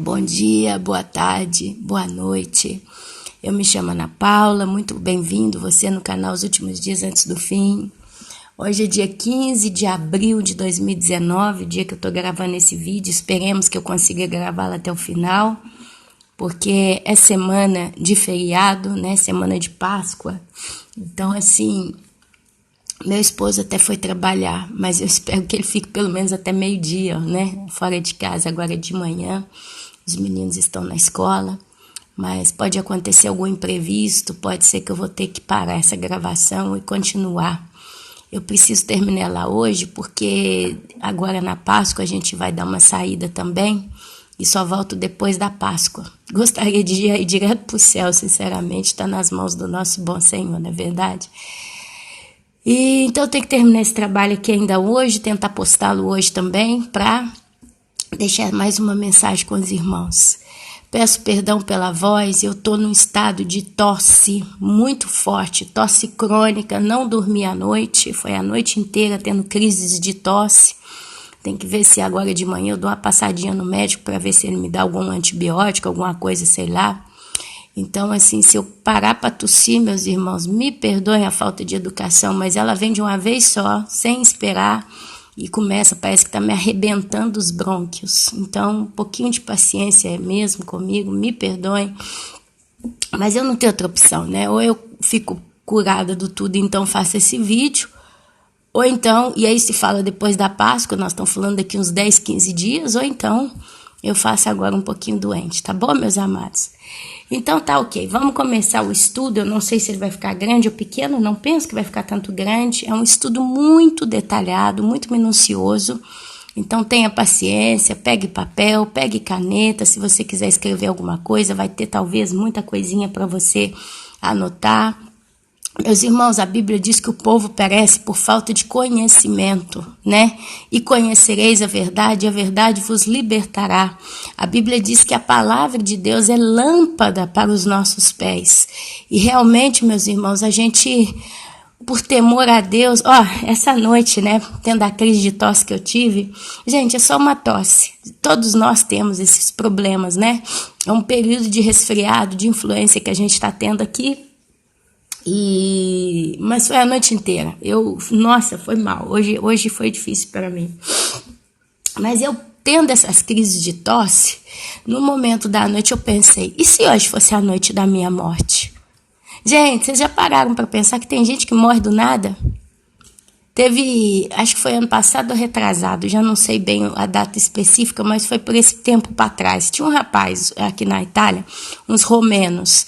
Bom dia, boa tarde, boa noite. Eu me chamo Ana Paula, muito bem-vindo você no canal Os Últimos Dias Antes do Fim. Hoje é dia 15 de abril de 2019, o dia que eu estou gravando esse vídeo. Esperemos que eu consiga gravá-lo até o final, porque é semana de feriado, né? Semana de Páscoa. Então, assim, meu esposo até foi trabalhar, mas eu espero que ele fique pelo menos até meio-dia, né? Fora de casa, agora é de manhã. Os meninos estão na escola, mas pode acontecer algum imprevisto, pode ser que eu vou ter que parar essa gravação e continuar. Eu preciso terminar lá hoje, porque agora na Páscoa a gente vai dar uma saída também e só volto depois da Páscoa. Gostaria de ir direto para o céu, sinceramente, está nas mãos do nosso bom Senhor, não é verdade? E então eu tenho que terminar esse trabalho aqui ainda hoje, tentar postá-lo hoje também, para deixar mais uma mensagem com os irmãos. Peço perdão pela voz, eu estou num estado de tosse muito forte, tosse crônica, não dormi à noite, foi a noite inteira tendo crises de tosse. Tem que ver se agora de manhã eu dou uma passadinha no médico para ver se ele me dá algum antibiótico, alguma coisa, sei lá. Então, assim, se eu parar para tossir, meus irmãos, me perdoem a falta de educação, mas ela vem de uma vez só, sem esperar. E parece que está me arrebentando os brônquios. Então, um pouquinho de paciência mesmo comigo, me perdoem. Mas eu não tenho outra opção, né? Ou eu fico curada do tudo, então faço esse vídeo. Ou então, e aí se fala depois da Páscoa, nós estamos falando daqui uns 10, 15 dias. Ou então, eu faço agora um pouquinho doente, tá bom, meus amados? Então tá ok, vamos começar o estudo. Eu não sei se ele vai ficar grande ou pequeno, não penso que vai ficar tanto grande. É um estudo muito detalhado, muito minucioso. Então tenha paciência, pegue papel, pegue caneta. Se você quiser escrever alguma coisa, vai ter talvez muita coisinha para você anotar. Meus irmãos, a Bíblia diz que o povo perece por falta de conhecimento, né? E conhecereis a verdade vos libertará. A Bíblia diz que a palavra de Deus é lâmpada para os nossos pés. E realmente, meus irmãos, a gente, por temor a Deus, essa noite, né, tendo a crise de tosse que eu tive, gente, é só uma tosse. Todos nós temos esses problemas, né? É um período de resfriado, de influência que a gente está tendo aqui. Mas foi a noite inteira. Nossa, foi mal. Hoje foi difícil para mim. Mas eu tendo essas crises de tosse, no momento da noite eu pensei, e se hoje fosse a noite da minha morte? Gente, vocês já pararam para pensar que tem gente que morre do nada? Teve, acho que foi ano passado ou retrasado, já não sei bem a data específica, mas foi por esse tempo para trás. Tinha um rapaz aqui na Itália, uns romenos.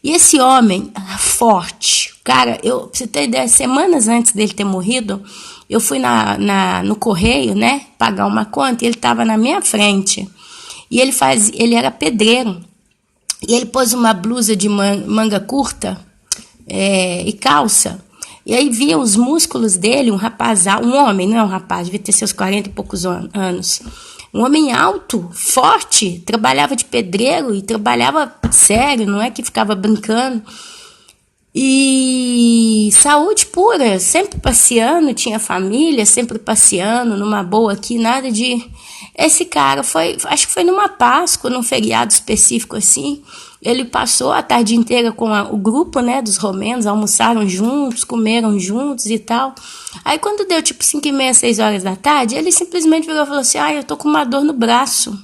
E esse homem, forte, cara, pra você ter ideia, semanas antes dele ter morrido, eu fui no correio, né, pagar uma conta, e ele estava na minha frente. E ele era pedreiro. E ele pôs uma blusa de manga curta e calça. E aí via os músculos dele, um homem, não é um rapaz, devia ter seus 40 e poucos anos. Um homem alto, forte, trabalhava de pedreiro e trabalhava sério, não é que ficava brincando. E saúde pura, sempre passeando, tinha família, sempre passeando, numa boa aqui, nada de... Esse cara acho que foi numa Páscoa, num feriado específico assim, ele passou a tarde inteira com o grupo, né, dos romenos, almoçaram juntos, comeram juntos e tal. Aí quando deu tipo 5h30, 6 horas da tarde, ele simplesmente virou e falou assim, eu tô com uma dor no braço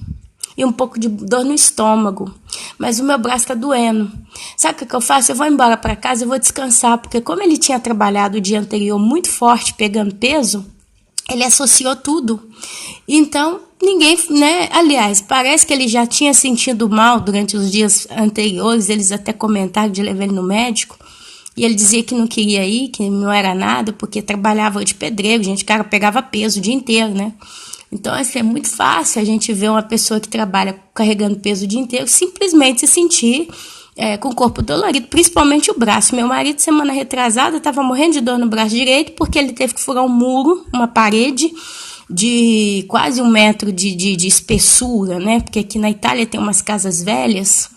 e um pouco de dor no estômago, mas o meu braço tá doendo. Sabe o que eu faço? Eu vou embora para casa, eu vou descansar, porque como ele tinha trabalhado o dia anterior muito forte, pegando peso, ele associou tudo. Então, ninguém, né? Aliás, parece que ele já tinha sentido mal durante os dias anteriores, eles até comentaram de levar ele no médico, e ele dizia que não queria ir, que não era nada, porque trabalhava de pedreiro, gente, cara, pegava peso o dia inteiro, né? Então, assim, é muito fácil a gente ver uma pessoa que trabalha carregando peso o dia inteiro simplesmente se sentir com o corpo dolorido, principalmente o braço. Meu marido, semana retrasada, estava morrendo de dor no braço direito porque ele teve que furar um muro, uma parede de quase 1 metro de espessura, né? Porque aqui na Itália tem umas casas velhas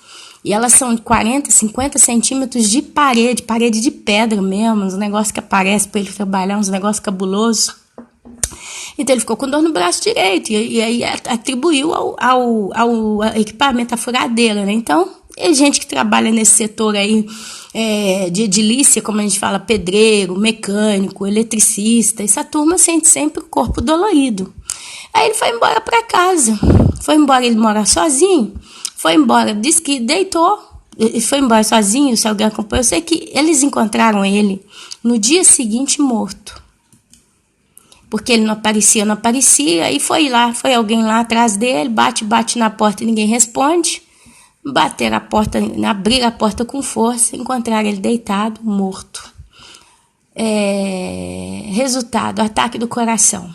e elas são de 40, 50 centímetros de parede de pedra mesmo, uns negócios que aparecem para ele trabalhar, uns negócios cabulosos. Então ele ficou com dor no braço direito e aí atribuiu ao equipamento, à furadeira, né? Então, é gente que trabalha nesse setor aí de edilícia, como a gente fala, pedreiro, mecânico, eletricista, essa turma sente sempre o corpo dolorido. Aí ele foi embora para casa, foi embora, ele mora sozinho, foi embora, disse que deitou, ele foi embora sozinho, se alguém acompanhou, eu sei que eles encontraram ele no dia seguinte morto. Porque ele não aparecia, aí foi alguém lá atrás dele, bate na porta e ninguém responde, bateram a porta, abriram a porta com força, encontraram ele deitado, morto. Resultado, ataque do coração.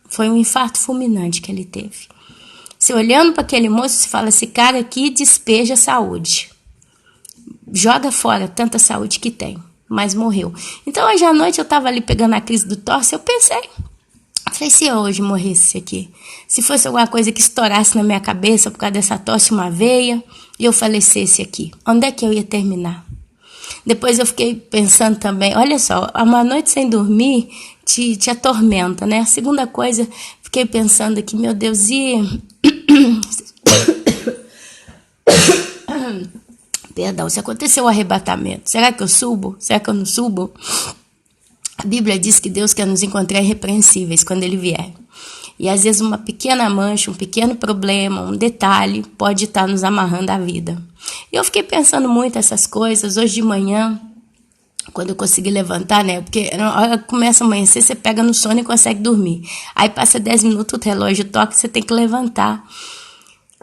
Foi um infarto fulminante que ele teve. Você olhando para aquele moço, você fala, esse cara aqui despeja saúde. Joga fora tanta saúde que tem, mas morreu. Então hoje à noite eu estava ali pegando a crise do tosse, eu pensei, falei, se eu hoje morresse aqui, se fosse alguma coisa que estourasse na minha cabeça por causa dessa tosse, uma veia, e eu falecesse aqui, onde é que eu ia terminar? Depois eu fiquei pensando também, olha só, uma noite sem dormir te atormenta, né? A segunda coisa, fiquei pensando aqui, meu Deus, Perdão, se aconteceu o arrebatamento, será que eu subo? Será que eu não subo? A Bíblia diz que Deus quer nos encontrar irrepreensíveis quando Ele vier. E às vezes uma pequena mancha, um pequeno problema, um detalhe pode estar nos amarrando à vida. E eu fiquei pensando muito essas coisas. Hoje de manhã, quando eu consegui levantar, né? Porque na hora que começa a amanhecer, você pega no sono e consegue dormir. Aí passa 10 minutos, o relógio toca e você tem que levantar.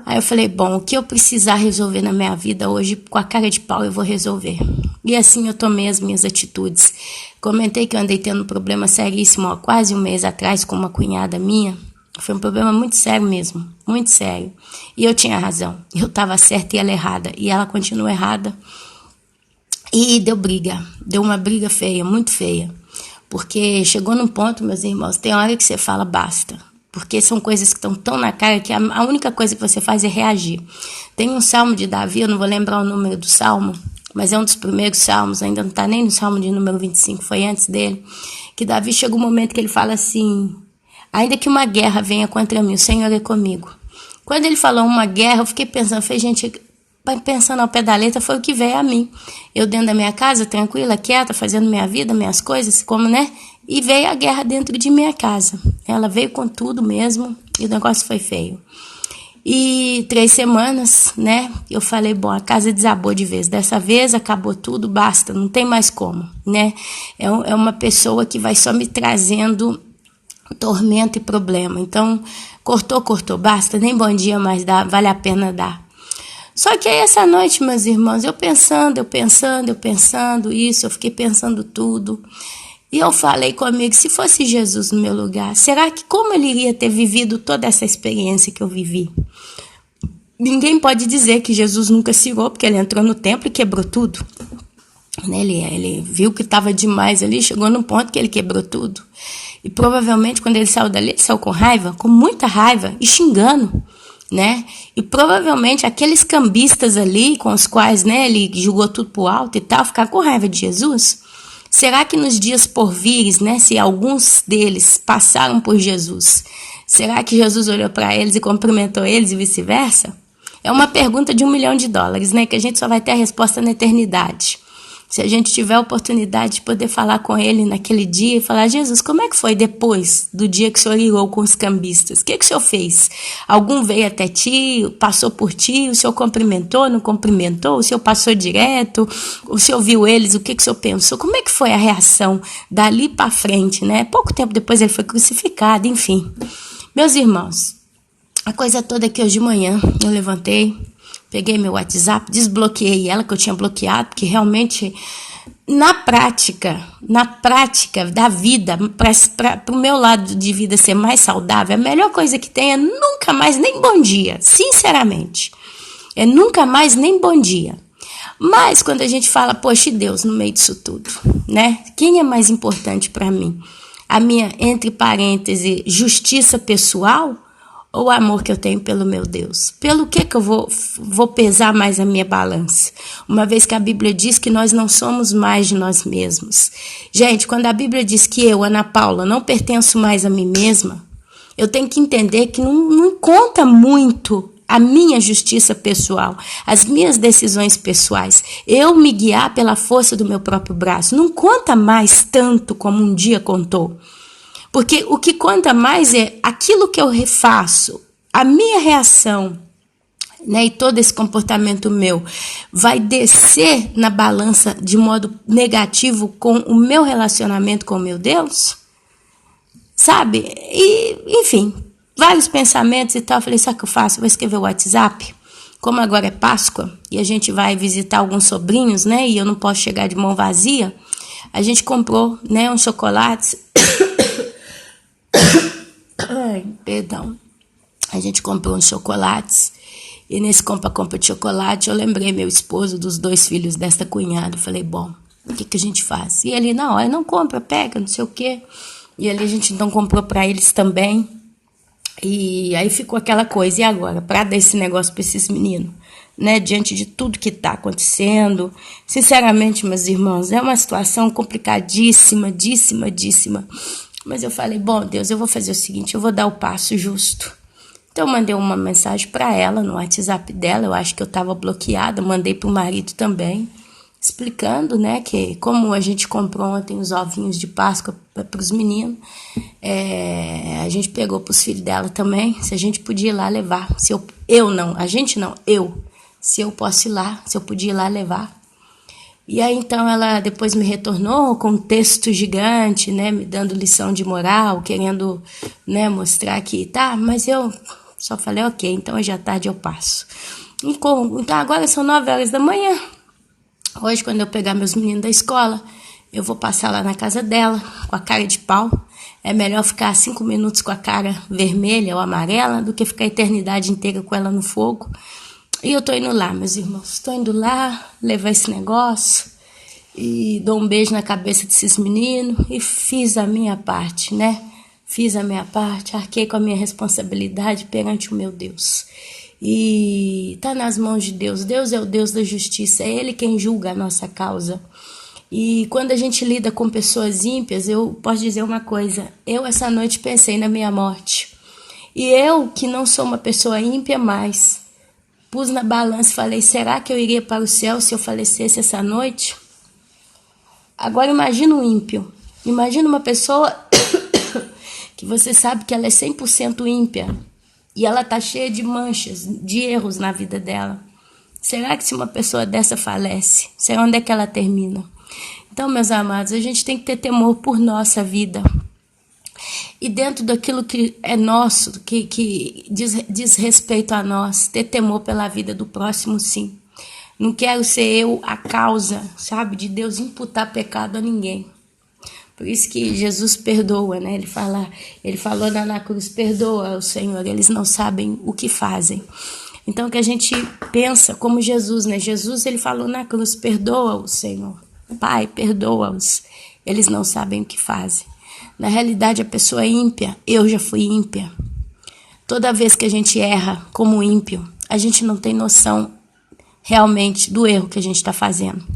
Aí eu falei, bom, o que eu precisar resolver na minha vida hoje, com a cara de pau, eu vou resolver. E assim eu tomei as minhas atitudes. Comentei que eu andei tendo um problema seríssimo há quase um mês atrás com uma cunhada minha. Foi um problema muito sério mesmo, muito sério. E eu tinha razão. Eu estava certa e ela errada. E ela continua errada. E deu briga. Deu uma briga feia, muito feia. Porque chegou num ponto, meus irmãos, tem hora que você fala basta. Porque são coisas que estão tão na cara que a única coisa que você faz é reagir. Tem um salmo de Davi, eu não vou lembrar o número do salmo, mas é um dos primeiros salmos, ainda não está nem no salmo de número 25, foi antes dele, que Davi chega um momento que ele fala assim, ainda que uma guerra venha contra mim, o Senhor é comigo. Quando ele falou uma guerra, eu fiquei pensando, pensando ao pé da letra, foi o que veio a mim. Eu dentro da minha casa, tranquila, quieta, fazendo minha vida, minhas coisas, como, né? E veio a guerra dentro de minha casa. Ela veio com tudo mesmo e o negócio foi feio. E 3 semanas, né? Eu falei, bom, a casa desabou de vez. Dessa vez acabou tudo, basta, não tem mais como, né? É uma pessoa que vai só me trazendo tormento e problema. Então, cortou, basta, nem bom dia mais dá, vale a pena dar. Só que aí essa noite, meus irmãos, eu pensando isso, eu fiquei pensando tudo. E eu falei comigo, se fosse Jesus no meu lugar, será que como ele iria ter vivido toda essa experiência que eu vivi? Ninguém pode dizer que Jesus nunca cirou, porque ele entrou no templo e quebrou tudo. Ele viu que estava demais ali, chegou num ponto que ele quebrou tudo. E provavelmente quando ele saiu dali, ele saiu com raiva, com muita raiva e xingando, né? E provavelmente aqueles cambistas ali com os quais, né, ele jogou tudo pro alto e tal, ficaram com raiva de Jesus. Será que nos dias por vir, né, se alguns deles passaram por Jesus, será que Jesus olhou para eles e cumprimentou eles e vice-versa? É uma pergunta de $1 milhão, né, que a gente só vai ter a resposta na eternidade. Se a gente tiver a oportunidade de poder falar com ele naquele dia e falar, Jesus, como é que foi depois do dia que o senhor irou com os cambistas? O que o senhor fez? Algum veio até ti, passou por ti, o senhor cumprimentou, não cumprimentou, o senhor passou direto, o senhor viu eles, o que o senhor pensou? Como é que foi a reação dali para frente, né? Pouco tempo depois ele foi crucificado, enfim. Meus irmãos, a coisa toda que hoje de manhã eu levantei, peguei meu WhatsApp, desbloqueei ela, que eu tinha bloqueado, porque realmente, na prática da vida, para o meu lado de vida ser mais saudável, a melhor coisa que tem é nunca mais nem bom dia, sinceramente. É nunca mais nem bom dia. Mas quando a gente fala, poxa, Deus, no meio disso tudo, né? Quem é mais importante para mim? A minha, entre parênteses, justiça pessoal ou o amor que eu tenho pelo meu Deus? Pelo que eu vou pesar mais a minha balança? Uma vez que a Bíblia diz que nós não somos mais de nós mesmos. Gente, quando a Bíblia diz que eu, Ana Paula, não pertenço mais a mim mesma, eu tenho que entender que não conta muito a minha justiça pessoal, as minhas decisões pessoais, eu me guiar pela força do meu próprio braço. Não conta mais tanto como um dia contou. Porque o que conta mais é aquilo que eu refaço, a minha reação, né, e todo esse comportamento meu vai descer na balança de modo negativo com o meu relacionamento com o meu Deus? Sabe? E, enfim, vários pensamentos e tal. Eu falei, sabe o que eu faço? Eu vou escrever o WhatsApp. Como agora é Páscoa e a gente vai visitar alguns sobrinhos, né, e eu não posso chegar de mão vazia, a gente comprou, né, uns chocolates. Ai, perdão. A gente comprou uns chocolates e nesse compra de chocolate eu lembrei meu esposo dos 2 filhos desta cunhada. Eu falei, bom, o que a gente faz? E ele, na hora, não compra, pega, não sei o quê. E ali a gente então comprou para eles também. E aí ficou aquela coisa, e agora? Para dar esse negócio para esses meninos, né? Diante de tudo que está acontecendo. Sinceramente, meus irmãos, é uma situação complicadíssima, díssima. Mas eu falei, bom, Deus, eu vou fazer o seguinte, eu vou dar o passo justo. Então eu mandei uma mensagem para ela no WhatsApp dela, eu acho que eu estava bloqueada, mandei para o marido também, explicando, né, que como a gente comprou ontem os ovinhos de Páscoa para os meninos, a gente pegou para os filhos dela também, se a gente podia ir lá levar, se eu posso ir lá, se eu podia ir lá levar. E aí, então, ela depois me retornou com um texto gigante, né, me dando lição de moral, querendo, né, mostrar que, tá, mas eu só falei, ok, então hoje à tarde eu passo. Então, agora são 9 horas da manhã. Hoje, quando eu pegar meus meninos da escola, eu vou passar lá na casa dela, com a cara de pau. É melhor ficar 5 minutos com a cara vermelha ou amarela do que ficar a eternidade inteira com ela no fogo. E eu tô indo lá, meus irmãos, tô indo lá levar esse negócio e dou um beijo na cabeça desses meninos e fiz a minha parte, né? Fiz a minha parte, arquei com a minha responsabilidade perante o meu Deus. E tá nas mãos de Deus. Deus é o Deus da justiça, é Ele quem julga a nossa causa. E quando a gente lida com pessoas ímpias, eu posso dizer uma coisa, eu essa noite pensei na minha morte. E eu, que não sou uma pessoa ímpia mais, pus na balança e falei, será que eu iria para o céu se eu falecesse essa noite? Agora imagina um ímpio. Imagina uma pessoa que você sabe que ela é 100% ímpia. E ela está cheia de manchas, de erros na vida dela. Será que se uma pessoa dessa falece, será onde é que ela termina? Então, meus amados, a gente tem que ter temor por nossa vida. E dentro daquilo que é nosso, que diz respeito a nós, ter temor pela vida do próximo, sim. Não quero ser eu a causa, sabe, de Deus imputar pecado a ninguém. Por isso que Jesus perdoa, né? Ele falou na cruz, perdoa o Senhor, eles não sabem o que fazem. Então, que a gente pensa como Jesus, né? Jesus, ele falou na cruz, perdoa o Senhor. Pai, perdoa-os, eles não sabem o que fazem. Na realidade, a pessoa é ímpia, eu já fui ímpia. Toda vez que a gente erra como ímpio, a gente não tem noção realmente do erro que a gente está fazendo.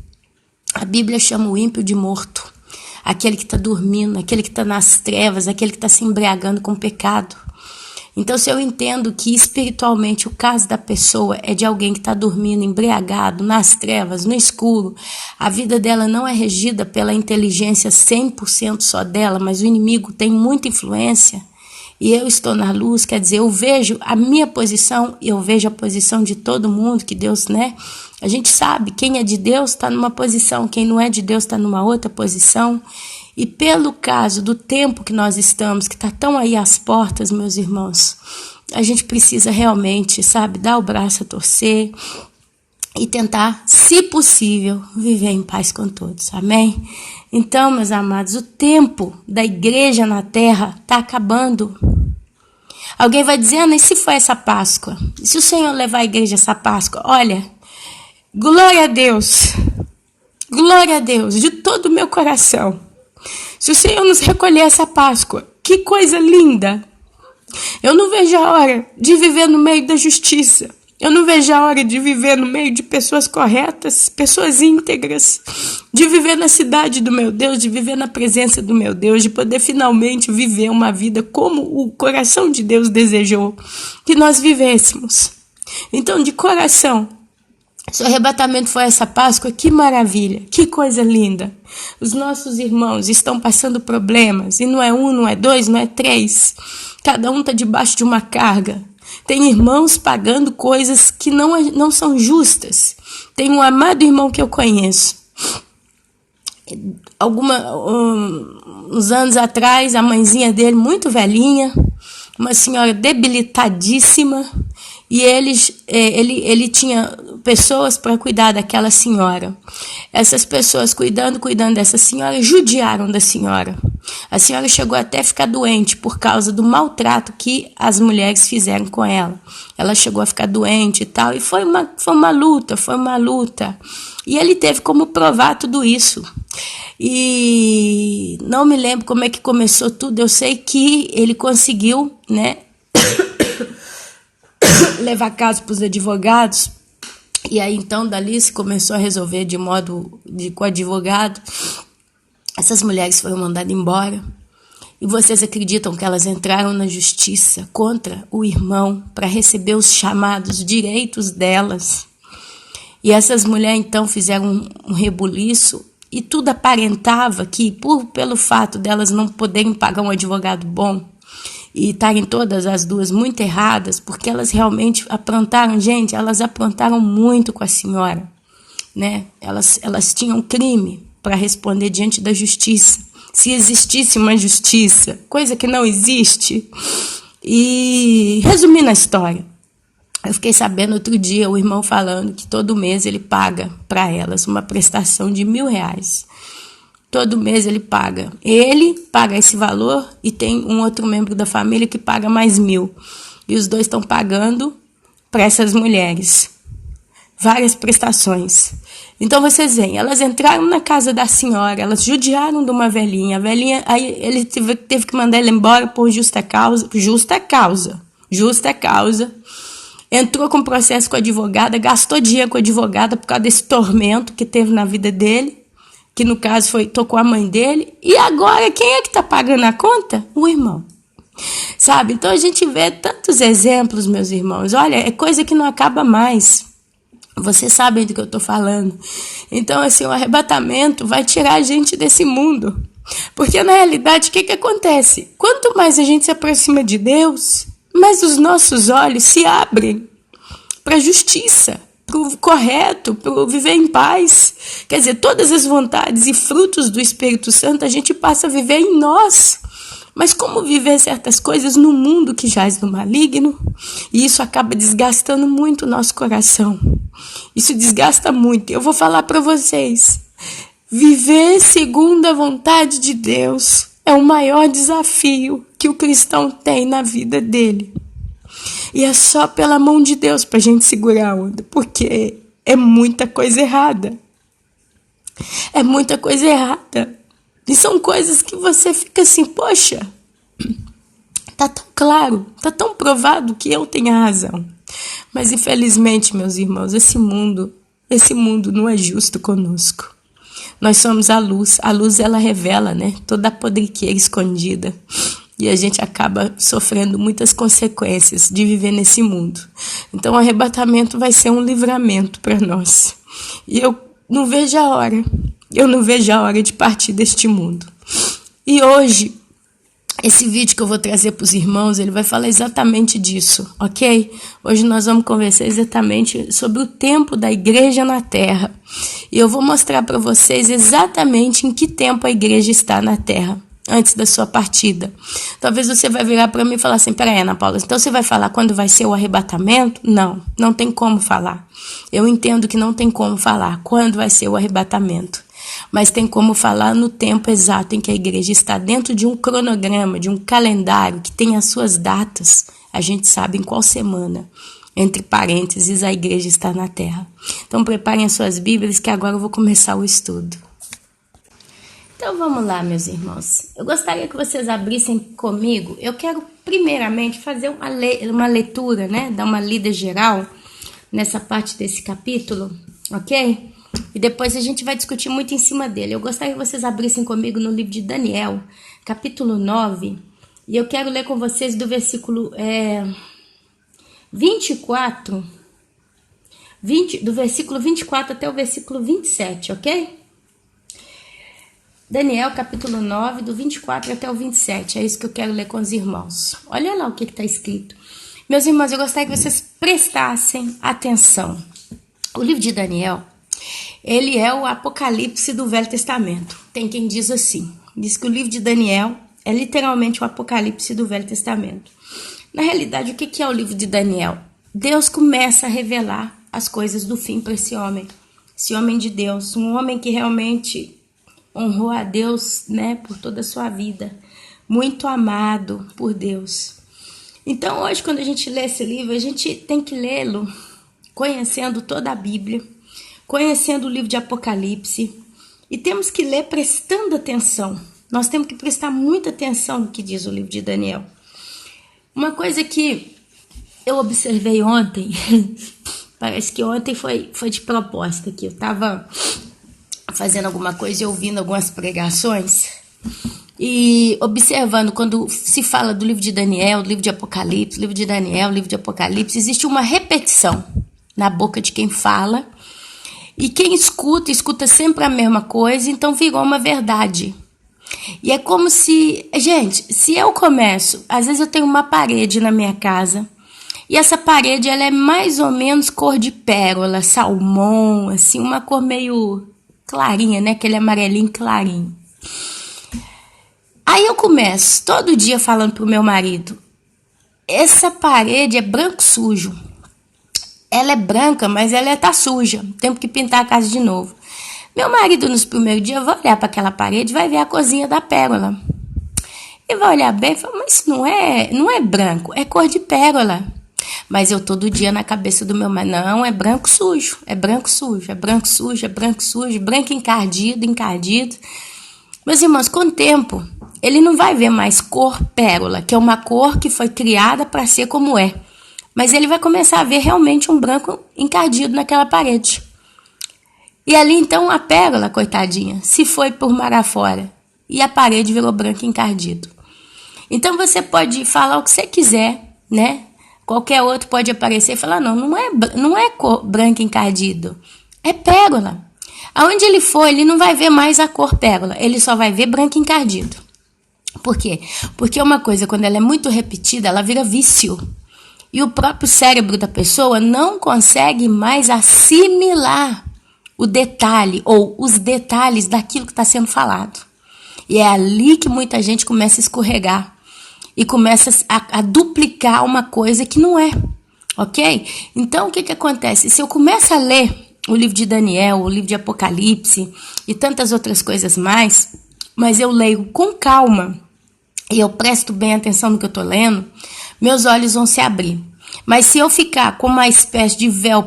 A Bíblia chama o ímpio de morto. Aquele que está dormindo, aquele que está nas trevas, aquele que está se embriagando com o pecado. Então, se eu entendo que espiritualmente o caso da pessoa é de alguém que está dormindo, embriagado, nas trevas, no escuro, a vida dela não é regida pela inteligência 100% só dela, mas o inimigo tem muita influência, e eu estou na luz, quer dizer, eu vejo a minha posição e eu vejo a posição de todo mundo, que Deus, né? A gente sabe, quem é de Deus está numa posição, quem não é de Deus está numa outra posição. E pelo caso do tempo que nós estamos, que está tão aí às portas, meus irmãos, a gente precisa realmente, sabe, dar o braço a torcer e tentar, se possível, viver em paz com todos, amém? Então, meus amados, o tempo da igreja na terra está acabando. Alguém vai dizer, Ana, e se for essa Páscoa? E se o Senhor levar a igreja essa Páscoa? Olha, glória a Deus, de todo o meu coração. Se o Senhor nos recolher essa Páscoa, que coisa linda! Eu não vejo a hora de viver no meio da justiça. Eu não vejo a hora de viver no meio de pessoas corretas, pessoas íntegras, de viver na cidade do meu Deus, de viver na presença do meu Deus, de poder finalmente viver uma vida como o coração de Deus desejou que nós vivêssemos. Então, de coração, se o arrebatamento foi essa Páscoa, que maravilha, que coisa linda. Os nossos irmãos estão passando problemas, e não é um, não é dois, não é três. Cada um está debaixo de uma carga. Tem irmãos pagando coisas que não são justas. Tem um amado irmão que eu conheço. Uns anos atrás, a mãezinha dele, muito velhinha, uma senhora debilitadíssima, e ele tinha pessoas para cuidar daquela senhora. Essas pessoas cuidando dessa senhora, judiaram da senhora. A senhora chegou até a ficar doente por causa do maltrato que as mulheres fizeram com ela. Ela chegou a ficar doente e tal, e foi uma luta. E ele teve como provar tudo isso. E não me lembro como é que começou tudo, eu sei que ele conseguiu, né, levar caso para os advogados, e aí então dali se começou a resolver com o advogado. Essas mulheres foram mandadas embora, e vocês acreditam que elas entraram na justiça contra o irmão para receber os chamados direitos delas? E essas mulheres então fizeram um rebuliço, e tudo aparentava que, pelo fato delas não poderem pagar um advogado bom, e estarem todas as duas muito erradas, porque elas realmente aprontaram, gente, elas aprontaram muito com a senhora, né? Elas tinham crime para responder diante da justiça, se existisse uma justiça, coisa que não existe. E resumindo a história, eu fiquei sabendo outro dia o irmão falando que todo mês ele paga para elas uma prestação de R$1.000. Todo mês ele paga. Ele paga esse valor e tem um outro membro da família que paga mais 1.000. E os dois estão pagando para essas mulheres várias prestações. Então vocês veem, elas entraram na casa da senhora, elas judiaram de uma velhinha. A velhinha, aí ele teve que mandar ela embora por justa causa. Entrou com processo com a advogada, gastou dinheiro com a advogada por causa desse tormento que teve na vida dele, que no caso tocou a mãe dele, e agora quem é que está pagando a conta? O irmão. Sabe? Então a gente vê tantos exemplos, meus irmãos. Olha, é coisa que não acaba mais. Vocês sabem do que eu estou falando. Então, assim, o arrebatamento vai tirar a gente desse mundo. Porque, na realidade, o que acontece? Quanto mais a gente se aproxima de Deus, mais os nossos olhos se abrem para a justiça, para o correto, para o viver em paz. Quer dizer, todas as vontades e frutos do Espírito Santo a gente passa a viver em nós. Mas como viver certas coisas no mundo que jaz no maligno? E isso acaba desgastando muito o nosso coração. Isso desgasta muito. Eu vou falar para vocês. Viver segundo a vontade de Deus é o maior desafio que o cristão tem na vida dele. E é só pela mão de Deus para a gente segurar a onda, porque é muita coisa errada. É muita coisa errada. E são coisas que você fica assim, poxa, tá tão claro, tá tão provado que eu tenho a razão. Mas infelizmente, meus irmãos, esse mundo não é justo conosco. Nós somos a luz ela revela, né, toda a podriqueira escondida. E a gente acaba sofrendo muitas consequências de viver nesse mundo. Então o arrebatamento vai ser um livramento para nós. E eu não vejo a hora de partir deste mundo. E hoje, esse vídeo que eu vou trazer para os irmãos, ele vai falar exatamente disso, ok? Hoje nós vamos conversar exatamente sobre o tempo da igreja na terra. E eu vou mostrar para vocês exatamente em que tempo a igreja está na terra, antes da sua partida. Talvez você vai virar para mim e falar assim, peraí, Ana Paula, então você vai falar quando vai ser o arrebatamento? Não tem como falar. Eu entendo que não tem como falar quando vai ser o arrebatamento. Mas tem como falar no tempo exato em que a igreja está dentro de um cronograma, de um calendário que tem as suas datas. A gente sabe em qual semana, entre parênteses, a igreja está na terra. Então preparem as suas Bíblias que agora eu vou começar o estudo. Então vamos lá, meus irmãos. Eu gostaria que vocês abrissem comigo. Eu quero primeiramente fazer uma leitura, né? Dar uma lida geral nessa parte desse capítulo, ok? E depois a gente vai discutir muito em cima dele. Eu gostaria que vocês abrissem comigo no livro de Daniel, capítulo 9. E eu quero ler com vocês do versículo 24, do versículo 24 até o versículo 27, ok? Daniel, capítulo 9, do 24 até o 27. É isso que eu quero ler com os irmãos. Olha lá o que está escrito. Meus irmãos, eu gostaria que vocês prestassem atenção. O livro de Daniel, ele é o Apocalipse do Velho Testamento. Tem quem diz assim. Diz que o livro de Daniel é literalmente o Apocalipse do Velho Testamento. Na realidade, o que é o livro de Daniel? Deus começa a revelar as coisas do fim para esse homem de Deus, um homem que realmente honrou a Deus, né, por toda a sua vida, muito amado por Deus. Então, hoje, quando a gente lê esse livro, a gente tem que lê-lo conhecendo toda a Bíblia, conhecendo o livro de Apocalipse, e temos que ler prestando atenção. Nós temos que prestar muita atenção no que diz o livro de Daniel. Uma coisa que eu observei ontem, parece que ontem foi de propósito, que eu estava fazendo alguma coisa e ouvindo algumas pregações e observando quando se fala do livro de Daniel, do livro de Apocalipse, livro de Daniel, livro de Apocalipse, existe uma repetição na boca de quem fala e quem escuta sempre a mesma coisa, então virou uma verdade. E é como se, gente, se eu começo, às vezes eu tenho uma parede na minha casa e essa parede ela é mais ou menos cor de pérola, salmão, assim, uma cor meio clarinha, né? Aquele amarelinho clarinho. Aí eu começo todo dia falando pro meu marido, essa parede é branco sujo. Ela é branca, mas ela tá suja. Temos que pintar a casa de novo. Meu marido, nos primeiros dias, vai olhar para aquela parede, vai ver a cozinha da pérola. E vai olhar bem e falar, mas isso não é branco, é cor de pérola. Mas eu todo dia na cabeça do meu marido, não, é branco sujo, é branco sujo, é branco sujo, é branco sujo, branco encardido. Meus irmãos, com o tempo, ele não vai ver mais cor pérola, que é uma cor que foi criada para ser como é. Mas ele vai começar a ver realmente um branco encardido naquela parede. E ali então a pérola, coitadinha, se foi por mar afora e a parede virou branco encardido. Então você pode falar o que você quiser, né? Qualquer outro pode aparecer e falar, não é cor branco encardido, é pérola. Aonde ele for, ele não vai ver mais a cor pérola, ele só vai ver branco encardido. Por quê? Porque uma coisa, quando ela é muito repetida, ela vira vício. E o próprio cérebro da pessoa não consegue mais assimilar o detalhe ou os detalhes daquilo que está sendo falado. E é ali que muita gente começa a escorregar e começa a duplicar uma coisa que não é, ok? Então, o que acontece? Se eu começo a ler o livro de Daniel, o livro de Apocalipse e tantas outras coisas mais, mas eu leio com calma e eu presto bem atenção no que eu estou lendo, meus olhos vão se abrir. Mas se eu ficar com uma espécie de véu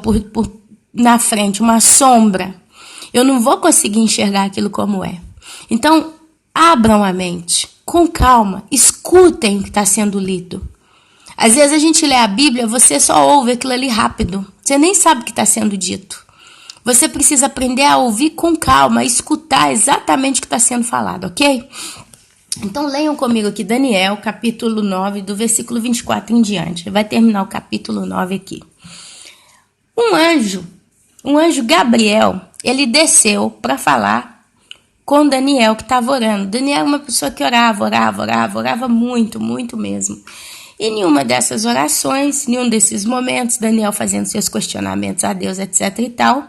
na frente, uma sombra, eu não vou conseguir enxergar aquilo como é. Então, abram a mente, com calma, escutem o que está sendo lido. Às vezes a gente lê a Bíblia, você só ouve aquilo ali rápido, você nem sabe o que está sendo dito. Você precisa aprender a ouvir com calma, a escutar exatamente o que está sendo falado, ok? Então leiam comigo aqui Daniel, capítulo 9, do versículo 24 em diante. Vai terminar o capítulo 9 aqui. Um anjo Gabriel, ele desceu para falar com Daniel, que estava orando. Daniel é uma pessoa que orava muito, muito mesmo. E nenhuma dessas orações, nenhum desses momentos, Daniel fazendo seus questionamentos a Deus, etc e tal,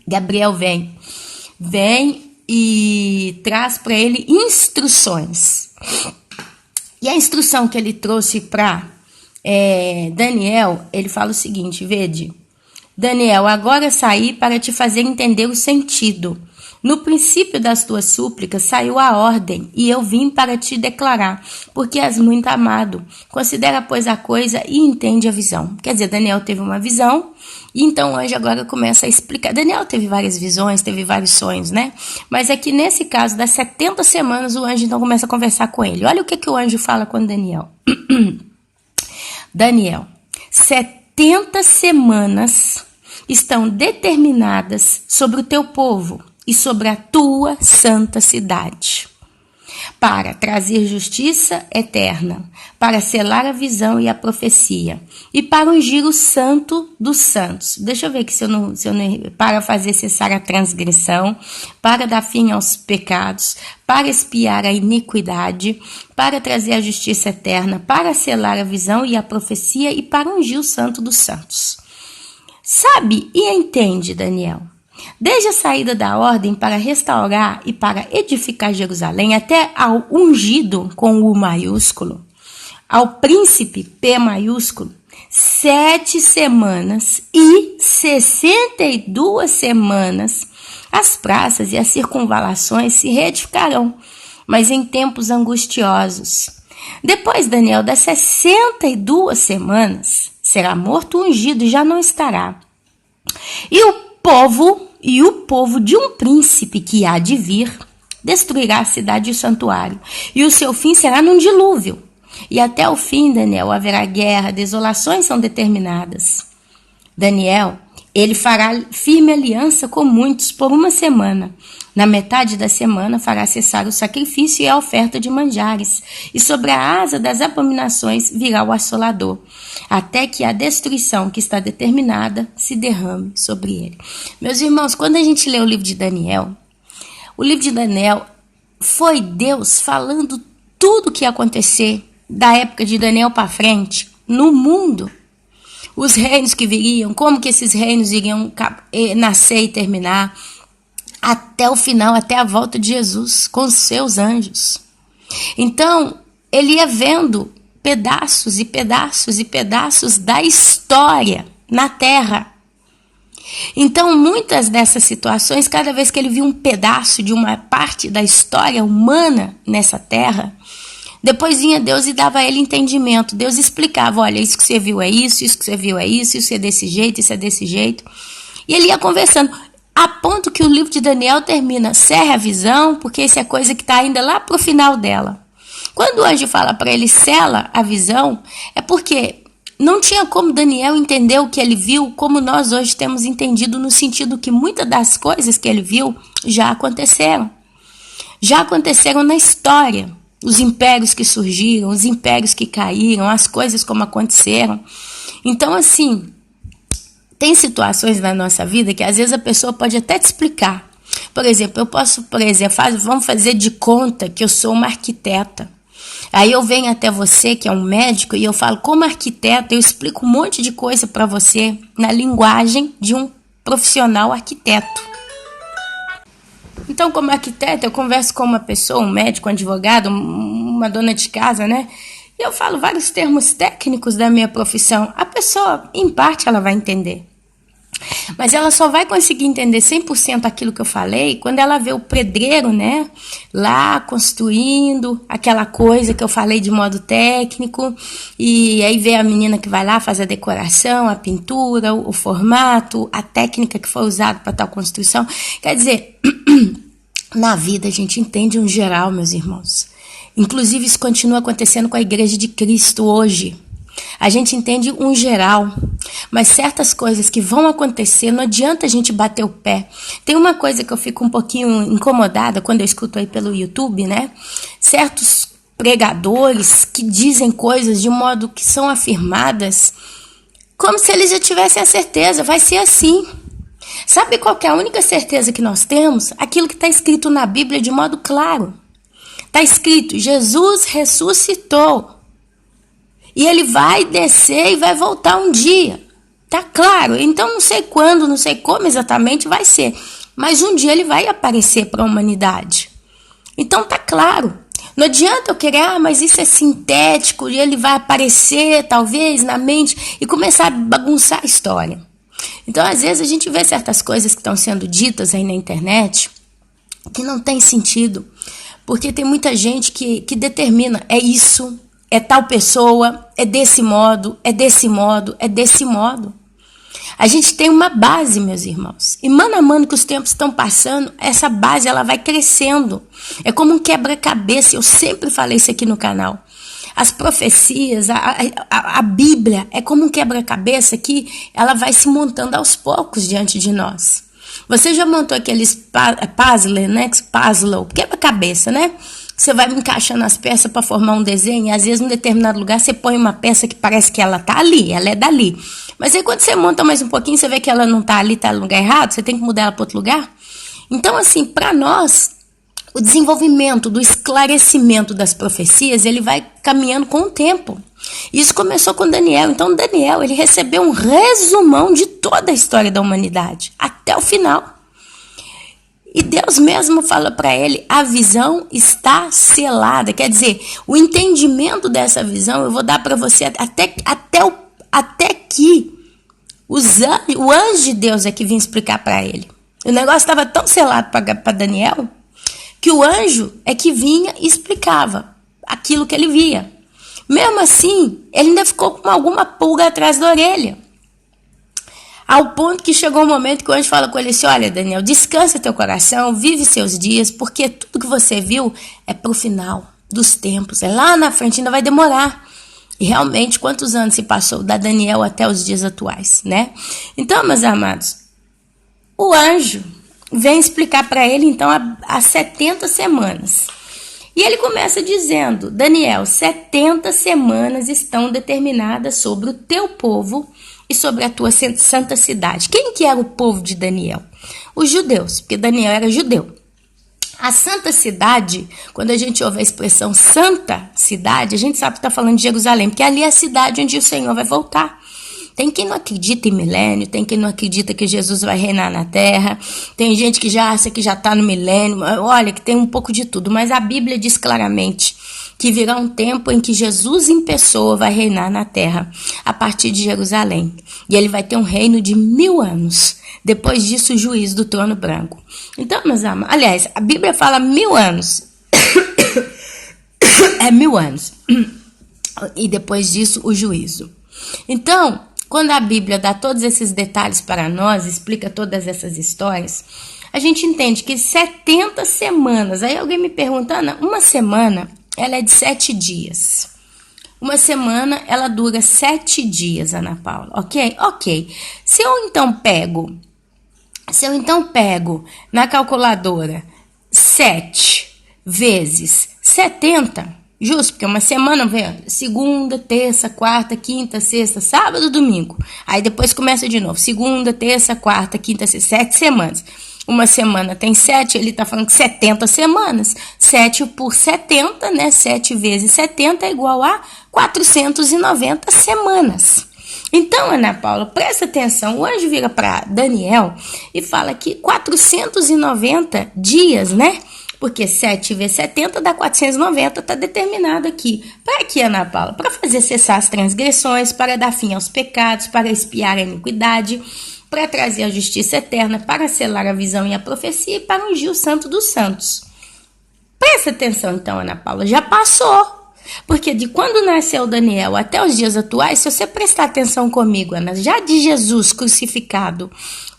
Gabriel vem e traz para ele instruções. E a instrução que ele trouxe para Daniel, ele fala o seguinte, vede, Daniel, agora saí para te fazer entender o sentido. No princípio das tuas súplicas saiu a ordem, e eu vim para te declarar, porque és muito amado. Considera, pois, a coisa e entende a visão. Quer dizer, Daniel teve uma visão, e então o anjo agora começa a explicar. Daniel teve várias visões, teve vários sonhos, né? Mas é que nesse caso, das 70 semanas, o anjo então começa a conversar com ele. Olha o que o anjo fala com Daniel. Daniel, 70 semanas estão determinadas sobre o teu povo e sobre a tua santa cidade, para trazer justiça eterna, para selar a visão e a profecia, e para ungir o santo dos santos. Deixa eu ver aqui se eu não para fazer cessar a transgressão, para dar fim aos pecados, para expiar a iniquidade, para trazer a justiça eterna, para selar a visão e a profecia, e para ungir o santo dos santos. Sabe e entende, Daniel, desde a saída da ordem para restaurar e para edificar Jerusalém, até ao ungido com U maiúsculo, ao príncipe P maiúsculo, 7 semanas e 62 semanas, as praças e as circunvalações se reedificarão, mas em tempos angustiosos. Depois, Daniel, das 62 semanas, será morto o ungido e já não estará. E o povo de um príncipe que há de vir destruirá a cidade e o santuário. E o seu fim será num dilúvio. E até o fim, Daniel, haverá guerra, desolações são determinadas. Daniel, ele fará firme aliança com muitos por uma semana. Na metade da semana fará cessar o sacrifício e a oferta de manjares, e sobre a asa das abominações virá o assolador, até que a destruição que está determinada se derrame sobre ele. Meus irmãos, quando a gente lê o livro de Daniel foi Deus falando tudo o que ia acontecer da época de Daniel para frente no mundo. Os reinos que viriam, como que esses reinos iriam nascer e terminar, até o final, até a volta de Jesus com os seus anjos. Então, ele ia vendo pedaços e pedaços e pedaços da história na terra. Então, muitas dessas situações, cada vez que ele via um pedaço de uma parte da história humana nessa terra, depois vinha Deus e dava a ele entendimento. Deus explicava, olha, isso que você viu é isso que você viu é isso é desse jeito, isso é desse jeito. E ele ia conversando, a ponto que o livro de Daniel termina, cerra a visão, porque isso é coisa que está ainda lá para o final dela. Quando o anjo fala para ele, sela a visão, é porque não tinha como Daniel entender o que ele viu, como nós hoje temos entendido, no sentido que muitas das coisas que ele viu já aconteceram. Já aconteceram na história. Os impérios que surgiram, os impérios que caíram, as coisas como aconteceram. Então, assim, tem situações na nossa vida que às vezes a pessoa pode até te explicar. Por exemplo, vamos fazer de conta que eu sou uma arquiteta. Aí eu venho até você, que é um médico, e eu falo, como arquiteta, eu explico um monte de coisa para você na linguagem de um profissional arquiteto. Então, como arquiteta, eu converso com uma pessoa, um médico, um advogado, uma dona de casa, né? E eu falo vários termos técnicos da minha profissão. A pessoa, em parte, ela vai entender. Mas ela só vai conseguir entender 100% aquilo que eu falei quando ela vê o pedreiro, né, lá construindo aquela coisa que eu falei de modo técnico, e aí vê a menina que vai lá, faz a decoração, a pintura, o formato, a técnica que foi usada para tal construção. Quer dizer, na vida a gente entende um geral, meus irmãos. Inclusive isso continua acontecendo com a Igreja de Cristo hoje. A gente entende um geral, mas certas coisas que vão acontecer, não adianta a gente bater o pé. Tem uma coisa que eu fico um pouquinho incomodada quando eu escuto aí pelo YouTube, né? Certos pregadores que dizem coisas de um modo que são afirmadas como se eles já tivessem a certeza, vai ser assim. Sabe qual que é a única certeza que nós temos? Aquilo que está escrito na Bíblia de modo claro. Está escrito, Jesus ressuscitou. E ele vai descer e vai voltar um dia. Tá claro? Então não sei quando, não sei como exatamente vai ser. Mas um dia ele vai aparecer para a humanidade. Então tá claro. Não adianta eu querer, mas isso é sintético e ele vai aparecer talvez na mente e começar a bagunçar a história. Então às vezes a gente vê certas coisas que estão sendo ditas aí na internet que não tem sentido. Porque tem muita gente que determina, é isso, é tal pessoa, é desse modo, é desse modo, é desse modo. A gente tem uma base, meus irmãos. E mano a mano que os tempos estão passando, essa base ela vai crescendo. É como um quebra-cabeça. Eu sempre falei isso aqui no canal. As profecias, a Bíblia é como um quebra-cabeça que ela vai se montando aos poucos diante de nós. Você já montou aqueles puzzle, né? Puzzle, quebra-cabeça, né? Você vai encaixando as peças para formar um desenho, e às vezes, em um determinado lugar, você põe uma peça que parece que ela tá ali, ela é dali. Mas aí, quando você monta mais um pouquinho, você vê que ela não tá ali, tá no lugar errado, você tem que mudar ela para outro lugar. Então, assim, para nós, o desenvolvimento do esclarecimento das profecias, ele vai caminhando com o tempo. Isso começou com Daniel. Então, Daniel, ele recebeu um resumão de toda a história da humanidade, até o final. E Deus mesmo fala para ele, a visão está selada. Quer dizer, o entendimento dessa visão eu vou dar para você até que o anjo de Deus é que vinha explicar para ele. O negócio estava tão selado para Daniel que o anjo é que vinha e explicava aquilo que ele via. Mesmo assim, ele ainda ficou com alguma pulga atrás da orelha. Ao ponto que chegou um momento que o anjo fala com ele assim, olha, Daniel, descansa teu coração, vive seus dias, porque tudo que você viu é pro final dos tempos, é lá na frente, ainda vai demorar. E realmente, quantos anos se passou da Daniel até os dias atuais, né? Então, meus amados, o anjo vem explicar para ele, então, há 70 semanas. E ele começa dizendo, Daniel, 70 semanas estão determinadas sobre o teu povo e sobre a tua santa cidade. Quem que era o povo de Daniel? Os judeus, porque Daniel era judeu. A santa cidade, quando a gente ouve a expressão santa cidade, a gente sabe que está falando de Jerusalém, porque ali é a cidade onde o Senhor vai voltar. Tem quem não acredita em milênio, tem quem não acredita que Jesus vai reinar na terra, tem gente que já acha que já está no milênio, olha, que tem um pouco de tudo, mas a Bíblia diz claramente que virá um tempo em que Jesus em pessoa vai reinar na terra, a partir de Jerusalém, e ele vai ter um reino de 1000 anos, depois disso o juízo do trono branco. Então, meus amados, aliás, a Bíblia fala 1000 anos, é 1000 anos, e depois disso o juízo. Então, quando a Bíblia dá todos esses detalhes para nós, explica todas essas histórias, a gente entende que 70 semanas, aí alguém me pergunta, Ana, uma semana, ela é de 7 dias. Uma semana, ela dura 7 dias, Ana Paula, ok? Ok. Se eu então pego na calculadora 7 vezes 70, justo, porque uma semana, vem segunda, terça, quarta, quinta, sexta, sábado, domingo. Aí depois começa de novo, segunda, terça, quarta, quinta, sexta, 7 semanas. Uma semana tem 7, ele está falando que 70 semanas. 7 por 70, né? 7 vezes 70 é igual a 490 semanas. Então, Ana Paula, presta atenção, o anjo vira para Daniel e fala que 490 dias, né? Porque 7 vezes 70 dá 490, está determinado aqui. Para quê, Ana Paula? Para fazer cessar as transgressões, para dar fim aos pecados, para expiar a iniquidade, para trazer a justiça eterna, para selar a visão e a profecia e para ungir o santo dos santos. Presta atenção então, Ana Paula, já passou. Porque de quando nasceu Daniel até os dias atuais, se você prestar atenção comigo, Ana, já de Jesus crucificado,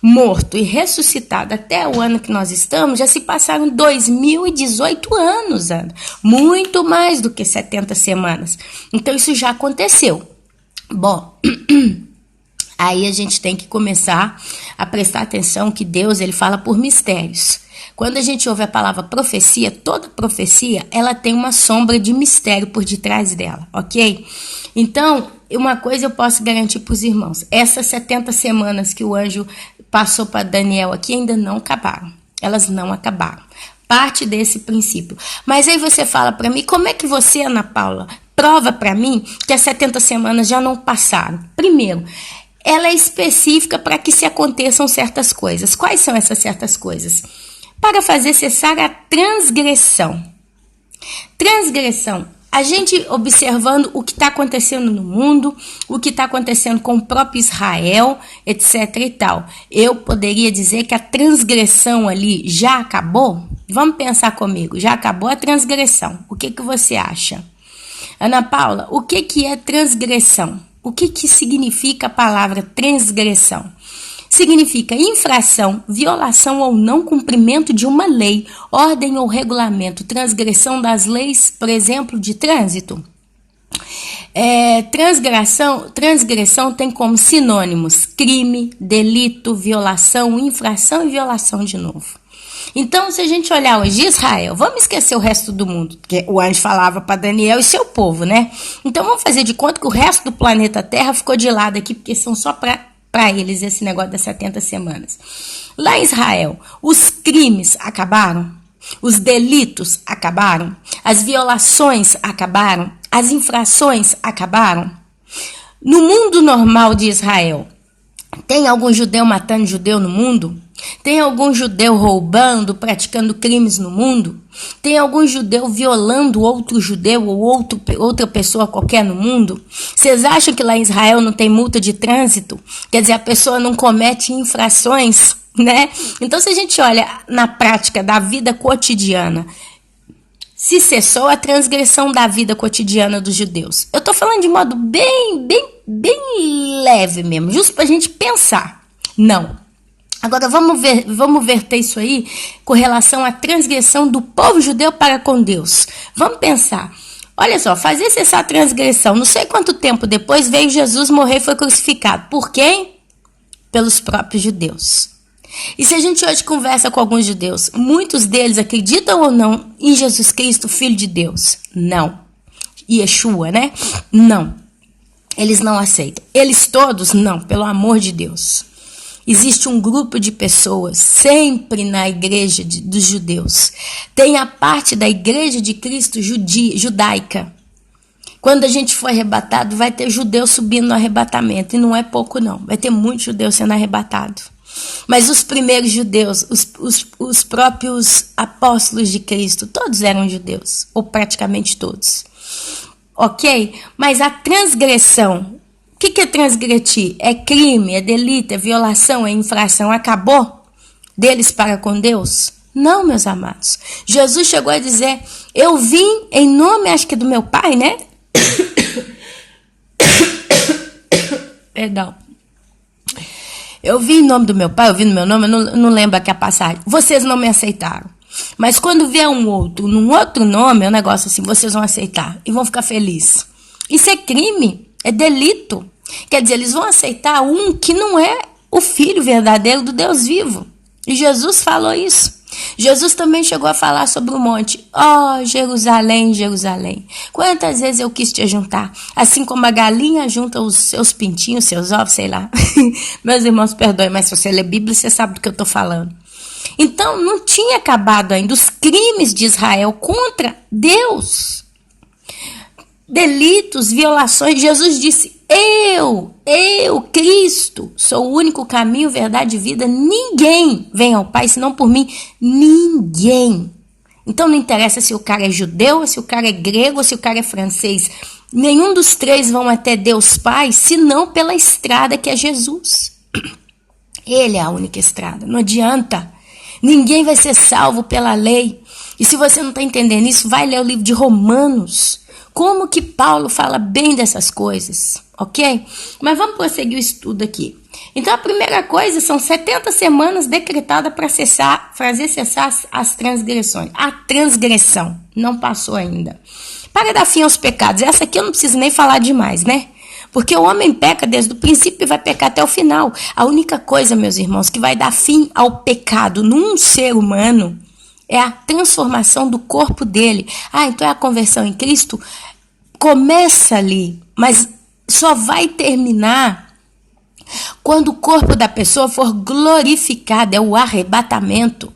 morto e ressuscitado até o ano que nós estamos, já se passaram 2018 anos, Ana. Muito mais do que 70 semanas. Então isso já aconteceu. Bom, aí a gente tem que começar a prestar atenção que Deus, ele fala por mistérios. Quando a gente ouve a palavra profecia, toda profecia, ela tem uma sombra de mistério por detrás dela, ok? Então, uma coisa eu posso garantir para os irmãos, essas 70 semanas que o anjo passou para Daniel aqui ainda não acabaram, elas não acabaram. Parte desse princípio. Mas aí você fala para mim, como é que você, Ana Paula, prova para mim que as 70 semanas já não passaram? Primeiro, ela é específica para que se aconteçam certas coisas. Quais são essas certas coisas? Para fazer cessar a transgressão. Transgressão. a gente observando o que está acontecendo no mundo, o que está acontecendo com o próprio Israel, etc e tal. Eu poderia dizer que a transgressão ali já acabou? Vamos pensar comigo, já acabou a transgressão. O que você acha? Ana Paula, o que é transgressão? O que significa a palavra transgressão? Significa infração, violação ou não cumprimento de uma lei, ordem ou regulamento, transgressão das leis, por exemplo, de trânsito. Transgressão tem como sinônimos crime, delito, violação, infração e violação de novo. Então, se a gente olhar hoje Israel, vamos esquecer o resto do mundo, porque o anjo falava para Daniel e seu povo, né? Então, vamos fazer de conta que o resto do planeta Terra ficou de lado aqui, porque são só para eles esse negócio das 70 semanas. Lá em Israel, os crimes acabaram, os delitos acabaram, as violações acabaram, as infrações acabaram. No mundo normal de Israel, tem algum judeu matando judeu no mundo? Tem algum judeu roubando, praticando crimes no mundo? Tem algum judeu violando outro judeu ou outra pessoa qualquer no mundo? Vocês acham que lá em Israel não tem multa de trânsito? Quer dizer, a pessoa não comete infrações, né? Então, se a gente olha na prática da vida cotidiana, se cessou a transgressão da vida cotidiana dos judeus. Eu estou falando de modo bem leve mesmo, justo para a gente pensar. Não. Agora vamos verter isso aí com relação à transgressão do povo judeu para com Deus. Vamos pensar. Olha só, fazer cessar a transgressão. Não sei quanto tempo depois veio Jesus morrer e foi crucificado. Por quem? Pelos próprios judeus. E se a gente hoje conversa com alguns judeus, muitos deles acreditam ou não em Jesus Cristo, Filho de Deus? Não. Yeshua, né? Não. Eles não aceitam. Eles todos? Não, pelo amor de Deus. Existe um grupo de pessoas sempre na igreja dos judeus. Tem a parte da igreja de Cristo judaica. Quando a gente for arrebatado, vai ter judeu subindo no arrebatamento. E não é pouco não, vai ter muitos judeus sendo arrebatados. Mas os primeiros judeus, os próprios apóstolos de Cristo, todos eram judeus, ou praticamente todos. Ok? Mas a transgressão, o que é transgredir? É crime, é delito, é violação, é infração. Acabou deles para com Deus? Não, meus amados. Jesus chegou a dizer, eu vim em nome, acho que do meu pai, né? Perdão. Eu vim em nome do meu pai, eu vim no meu nome, eu não lembro aqui a passagem. Vocês não me aceitaram. Mas quando vier um outro, num outro nome, é um negócio assim, vocês vão aceitar e vão ficar felizes. Isso é crime, é delito. Quer dizer, eles vão aceitar um que não é o filho verdadeiro do Deus vivo. E Jesus falou isso. Jesus também chegou a falar sobre o monte. Ó, Jerusalém, Jerusalém, quantas vezes eu quis te juntar, assim como a galinha junta os seus pintinhos, seus ovos, sei lá. Meus irmãos, perdoem, mas se você lê Bíblia, você sabe do que eu estou falando. Então, não tinha acabado ainda os crimes de Israel contra Deus. Delitos, violações. Jesus disse, eu, Cristo, sou o único caminho, verdade e vida. Ninguém vem ao Pai senão por mim. Ninguém. Então não interessa se o cara é judeu, se o cara é grego, se o cara é francês. Nenhum dos três vão até Deus Pai, senão pela estrada que é Jesus. Ele é a única estrada. Não adianta. Ninguém vai ser salvo pela lei. E se você não está entendendo isso, vai ler o livro de Romanos. Como que Paulo fala bem dessas coisas, ok? Mas vamos prosseguir o estudo aqui. Então, a primeira coisa são 70 semanas decretadas para fazer cessar as transgressões. A transgressão não passou ainda. Para dar fim aos pecados. Essa aqui eu não preciso nem falar demais, né? Porque o homem peca desde o princípio e vai pecar até o final. A única coisa, meus irmãos, que vai dar fim ao pecado num ser humano é a transformação do corpo dele. Ah, então é a conversão em Cristo? Começa ali, mas só vai terminar quando o corpo da pessoa for glorificado. É o arrebatamento.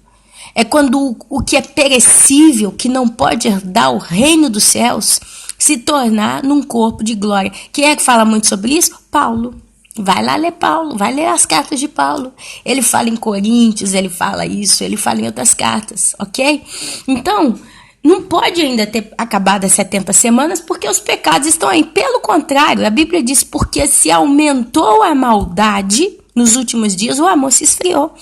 É quando o que é perecível, que não pode herdar o reino dos céus, se tornar num corpo de glória. Quem é que fala muito sobre isso? Paulo. Vai lá ler Paulo, vai ler as cartas de Paulo. Ele fala em Coríntios, ele fala isso, ele fala em outras cartas, ok? Então, não pode ainda ter acabado as 70 semanas porque os pecados estão aí. Pelo contrário, a Bíblia diz, porque se aumentou a maldade nos últimos dias, o amor se esfriou.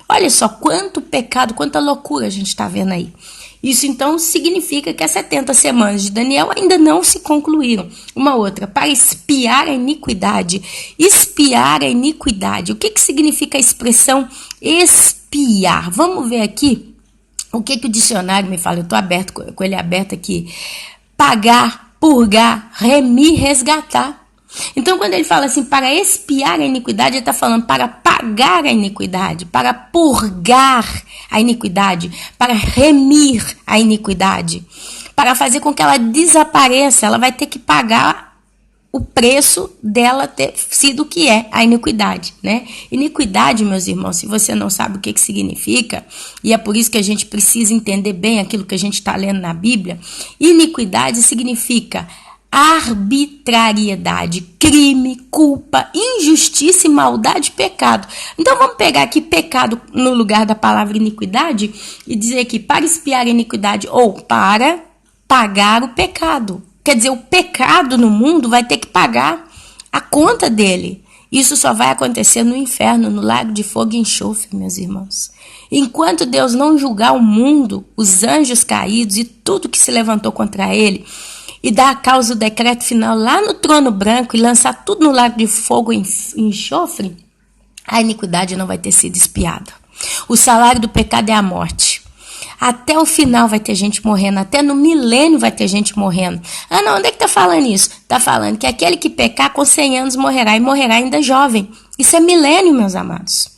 Olha só quanto pecado, quanta loucura a gente está vendo aí. Isso então significa que as 70 semanas de Daniel ainda não se concluíram. Uma outra, para espiar a iniquidade. Espiar a iniquidade. O que significa a expressão espiar? Vamos ver aqui o que o dicionário me fala. Eu estou aberto com ele aberto aqui. Pagar, purgar, remir, resgatar. Então, quando ele fala assim, para expiar a iniquidade, ele está falando para pagar a iniquidade, para purgar a iniquidade, para remir a iniquidade, para fazer com que ela desapareça. Ela vai ter que pagar o preço dela ter sido o que é a iniquidade, né? Iniquidade, meus irmãos, se você não sabe o que significa, e é por isso que a gente precisa entender bem aquilo que a gente está lendo na Bíblia, iniquidade significa arbitrariedade, crime, culpa, injustiça e maldade, pecado. Então vamos pegar aqui pecado no lugar da palavra iniquidade e dizer aqui para espiar a iniquidade ou para pagar o pecado. Quer dizer, o pecado no mundo vai ter que pagar a conta dele. Isso só vai acontecer no inferno, no lago de fogo e enxofre, meus irmãos. Enquanto Deus não julgar o mundo, os anjos caídos e tudo que se levantou contra ele, e dar a causa do decreto final lá no trono branco e lançar tudo no lago de fogo e enxofre, a iniquidade não vai ter sido expiada. O salário do pecado é a morte. Até o final vai ter gente morrendo, até no milênio vai ter gente morrendo. Ah, não, onde é que está falando isso? Está falando que aquele que pecar com 100 anos morrerá, e morrerá ainda jovem. Isso é milênio, meus amados.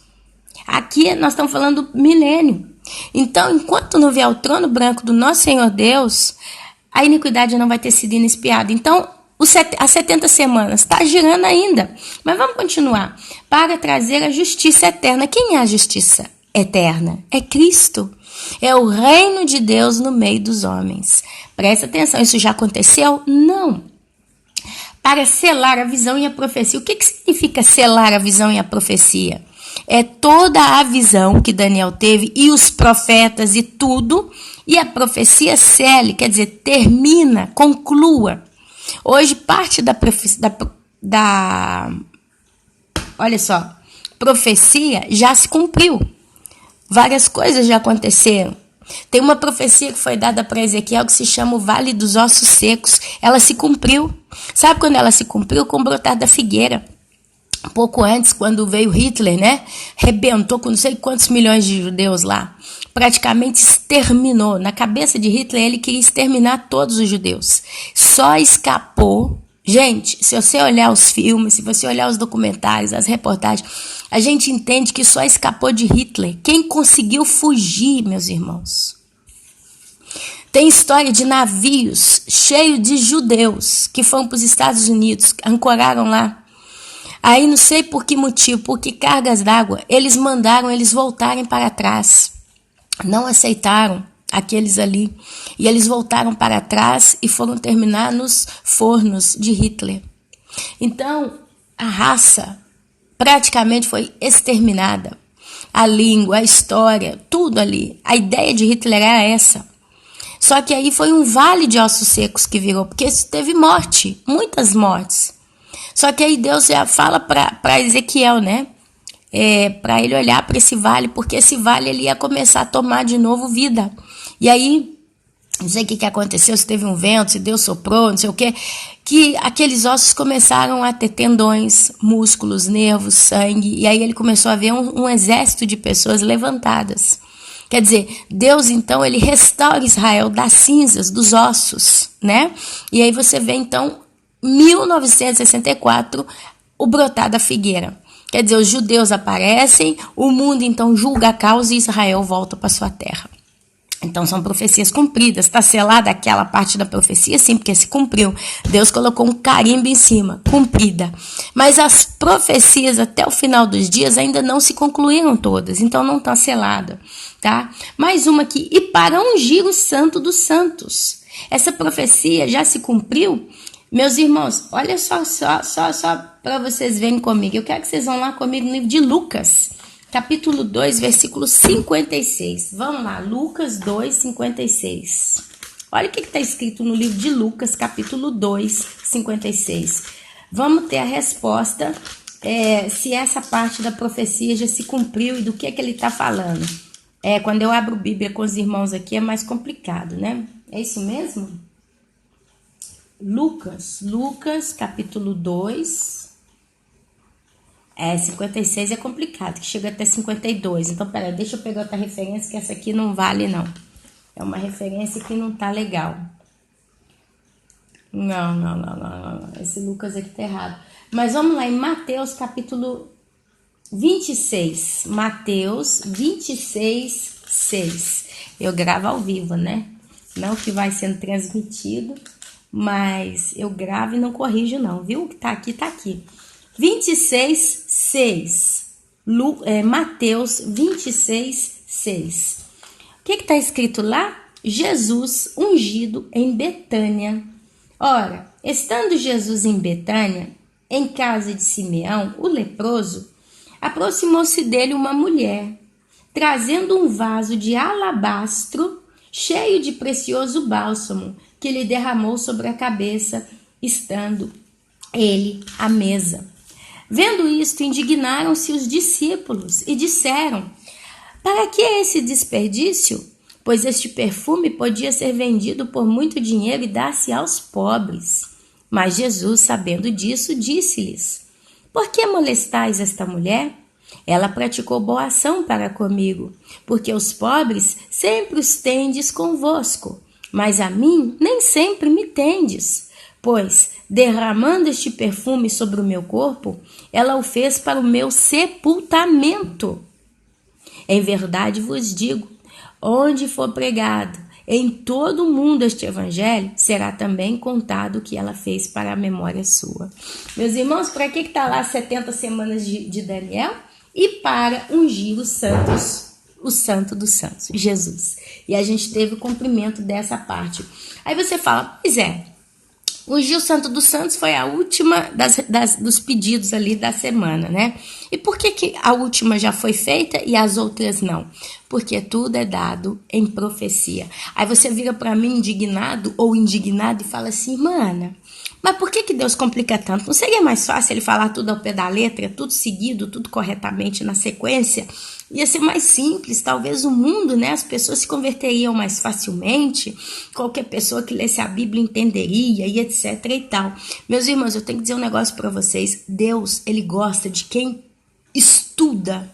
Aqui nós estamos falando do milênio. Então, enquanto não vier o trono branco do nosso Senhor Deus, a iniquidade não vai ter sido expiada. Então, as 70 semanas está girando ainda. Mas vamos continuar. Para trazer a justiça eterna. Quem é a justiça eterna? É Cristo. É o reino de Deus no meio dos homens. Presta atenção, isso já aconteceu? Não. Para selar a visão e a profecia. O que significa selar a visão e a profecia? É toda a visão que Daniel teve e os profetas e tudo. E a profecia cele, quer dizer, termina, conclua. Hoje, parte olha só, profecia já se cumpriu. Várias coisas já aconteceram. Tem uma profecia que foi dada para Ezequiel que se chama o Vale dos Ossos Secos. Ela se cumpriu. Sabe quando ela se cumpriu? Com o brotar da figueira. Pouco antes, quando veio Hitler, né? Rebentou com não sei quantos milhões de judeus lá. Praticamente exterminou. Na cabeça de Hitler, ele queria exterminar todos os judeus. Só escapou. Gente, se você olhar os filmes, se você olhar os documentários, as reportagens, a gente entende que só escapou de Hitler. Quem conseguiu fugir, meus irmãos? Tem história de navios cheios de judeus que foram para os Estados Unidos, ancoraram lá. Aí não sei por que motivo, por que cargas d'água, eles mandaram eles voltarem para trás. Não aceitaram aqueles ali. E eles voltaram para trás e foram terminar nos fornos de Hitler. Então, a raça praticamente foi exterminada. A língua, a história, tudo ali. A ideia de Hitler era essa. Só que aí foi um vale de ossos secos que virou, porque teve morte, muitas mortes. Só que aí Deus já fala para Ezequiel, né? Para ele olhar para esse vale, porque esse vale ele ia começar a tomar de novo vida. E aí, não sei o que aconteceu, se teve um vento, se Deus soprou, não sei o quê, que aqueles ossos começaram a ter tendões, músculos, nervos, sangue, e aí ele começou a ver um exército de pessoas levantadas. Quer dizer, Deus então, ele restaura Israel das cinzas, dos ossos, né? E aí você vê então, 1964, o brotar da figueira. Quer dizer, os judeus aparecem, o mundo então julga a causa e Israel volta para sua terra. Então são profecias cumpridas. Está selada aquela parte da profecia? Sim, porque se cumpriu. Deus colocou um carimbo em cima, cumprida. Mas as profecias até o final dos dias ainda não se concluíram todas. Então não está selada, tá? Mais uma aqui. E para ungir o santo dos santos. Essa profecia já se cumpriu? Meus irmãos, olha só para vocês verem comigo. Eu quero que vocês vão lá comigo no livro de Lucas. Capítulo 2, versículo 56. Vamos lá, Lucas 2, 56. Olha o que está escrito no livro de Lucas, capítulo 2, 56. Vamos ter a resposta se essa parte da profecia já se cumpriu e do que ele está falando. Quando eu abro Bíblia com os irmãos aqui é mais complicado, né? É isso mesmo? Lucas, capítulo 2. 56 é complicado, que chega até 52. Então, peraí, deixa eu pegar outra referência, que essa aqui não vale, não. É uma referência que não tá legal. Não. Esse Lucas aqui tá errado. Mas vamos lá, em Mateus, capítulo 26. Mateus 26, 6. Eu gravo ao vivo, né? Não que vai sendo transmitido, mas eu gravo e não corrijo, não, viu? O que tá aqui, tá aqui. 26, 6. Mateus 26, 6. O que está escrito lá? Jesus ungido em Betânia. Ora, estando Jesus em Betânia, em casa de Simeão, o leproso, aproximou-se dele uma mulher, trazendo um vaso de alabastro cheio de precioso bálsamo, que lhe derramou sobre a cabeça, estando ele à mesa. Vendo isto, indignaram-se os discípulos e disseram: para que esse desperdício? Pois este perfume podia ser vendido por muito dinheiro e dar-se aos pobres. Mas Jesus, sabendo disso, disse-lhes: por que molestais esta mulher? Ela praticou boa ação para comigo, porque os pobres sempre os tendes convosco, mas a mim nem sempre me tendes. Pois, derramando este perfume sobre o meu corpo, ela o fez para o meu sepultamento. Em verdade vos digo, onde for pregado em todo o mundo este evangelho, será também contado o que ela fez para a memória sua. Meus irmãos, para que está lá 70 semanas de Daniel? E para ungir os santos, o santo dos santos, Jesus. E a gente teve o cumprimento dessa parte. Aí você fala, pois ungir o Santo dos Santos foi a última dos pedidos ali da semana, né? E por que a última já foi feita e as outras não? Porque tudo é dado em profecia. Aí você vira para mim indignado ou indignado e fala assim, mana, mas por que Deus complica tanto? Não seria mais fácil ele falar tudo ao pé da letra, tudo seguido, tudo corretamente na sequência? Ia ser mais simples, talvez o mundo, né? As pessoas se converteriam mais facilmente, qualquer pessoa que lesse a Bíblia entenderia e etc e tal. Meus irmãos, eu tenho que dizer um negócio para vocês. Deus, ele gosta de quem estuda.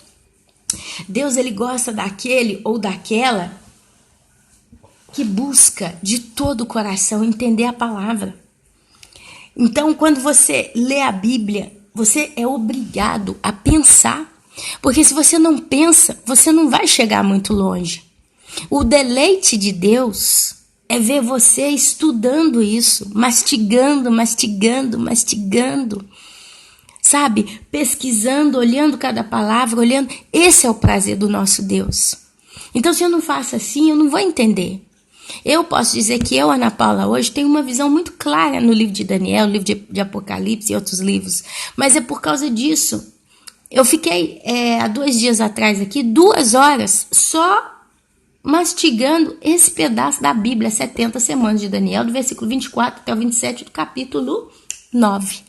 Deus, ele gosta daquele ou daquela que busca de todo o coração entender a palavra. Então, quando você lê a Bíblia, você é obrigado a pensar. Porque se você não pensa, você não vai chegar muito longe. O deleite de Deus é ver você estudando isso, mastigando, sabe? Pesquisando, olhando cada palavra, olhando. Esse é o prazer do nosso Deus. Então, se eu não faço assim, eu não vou entender. Eu posso dizer que eu, Ana Paula, hoje tenho uma visão muito clara no livro de Daniel, no livro de Apocalipse e outros livros. Mas é por causa disso. Eu fiquei, há 2 dias atrás aqui, 2 horas só mastigando esse pedaço da Bíblia, 70 semanas de Daniel, do versículo 24 até o 27 do capítulo 9.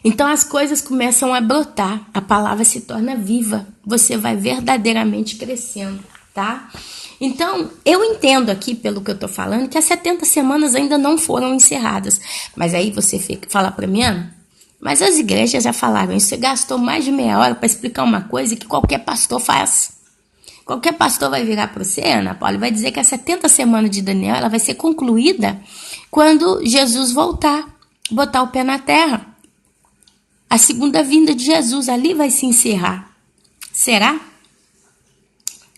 Então as coisas começam a brotar, a palavra se torna viva, você vai verdadeiramente crescendo, tá? Então, eu entendo aqui, pelo que eu tô falando, que as 70 semanas ainda não foram encerradas. Mas aí você fala para mim, Ana, mas as igrejas já falaram isso, você gastou mais de meia hora para explicar uma coisa que qualquer pastor faz. Qualquer pastor vai virar para você, Ana Paula, e vai dizer que a 70 semanas de Daniel ela vai ser concluída quando Jesus voltar, botar o pé na terra. A segunda vinda de Jesus ali vai se encerrar. Será?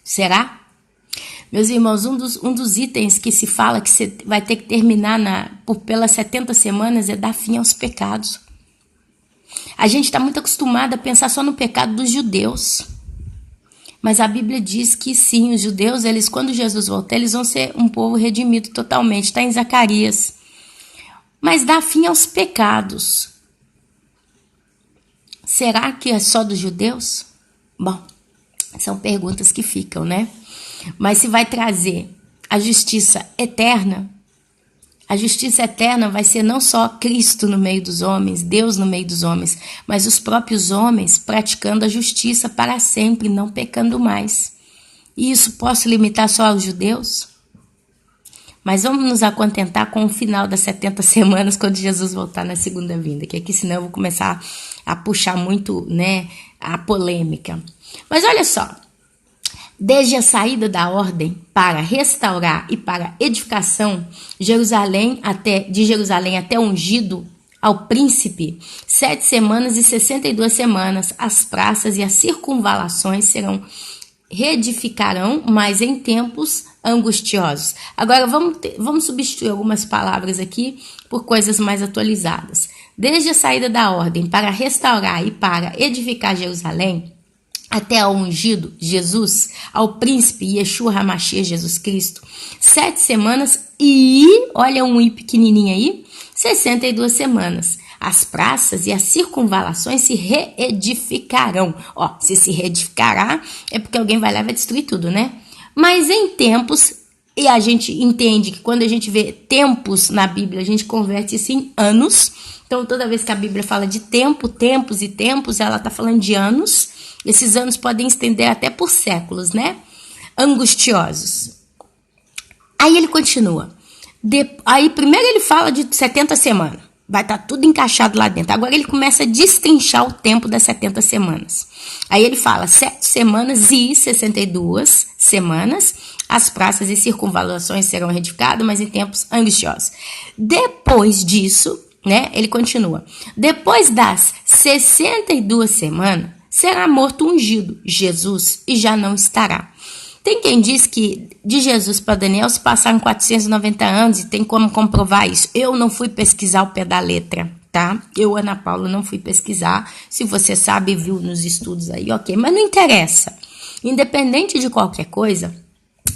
Será? Meus irmãos, um dos itens que se fala que você vai ter que terminar pelas 70 semanas é dar fim aos pecados. A gente está muito acostumado a pensar só no pecado dos judeus. Mas a Bíblia diz que sim, os judeus, quando Jesus voltar, eles vão ser um povo redimido totalmente. Está em Zacarias. Mas dá fim aos pecados. Será que é só dos judeus? Bom, são perguntas que ficam, né? Mas se vai trazer a justiça eterna, a justiça eterna vai ser não só Cristo no meio dos homens, Deus no meio dos homens, mas os próprios homens praticando a justiça para sempre, não pecando mais. E isso posso limitar só aos judeus? Mas vamos nos acontentar com o final das 70 semanas, quando Jesus voltar na segunda vinda, que aqui senão eu vou começar a puxar muito, né, a polêmica. Mas olha só, desde a saída da ordem para restaurar e para edificação, de Jerusalém até ungido ao príncipe, 7 semanas e 62 semanas, as praças e as circunvalações reedificarão, mas em tempos angustiosos. Agora vamos substituir algumas palavras aqui por coisas mais atualizadas. Desde a saída da ordem para restaurar e para edificar Jerusalém, até ao ungido Jesus, ao príncipe Yeshua HaMashiach Jesus Cristo, 7 semanas e, olha um i pequenininho aí, 62 semanas. As praças e as circunvalações se reedificarão. Ó, se reedificará é porque alguém vai lá e vai destruir tudo, né? Mas em tempos, e a gente entende que quando a gente vê tempos na Bíblia, a gente converte isso em anos. Então, toda vez que a Bíblia fala de tempo, tempos e tempos, ela está falando de anos. Esses anos podem estender até por séculos, né? Angustiosos. Aí ele continua. Aí primeiro ele fala de 70 semanas. Vai estar tudo encaixado lá dentro. Agora ele começa a destrinchar o tempo das 70 semanas. Aí ele fala 7 semanas e 62 semanas. As praças e circunvalações serão reedificadas, mas em tempos angustiosos. Depois disso, né, ele continua. Depois das 62 semanas, será morto ungido, Jesus, e já não estará. Tem quem diz que de Jesus para Daniel se passaram 490 anos e tem como comprovar isso. Eu não fui pesquisar o pé da letra, tá? Eu, Ana Paula, não fui pesquisar. Se você sabe, viu nos estudos aí, ok. Mas não interessa. Independente de qualquer coisa,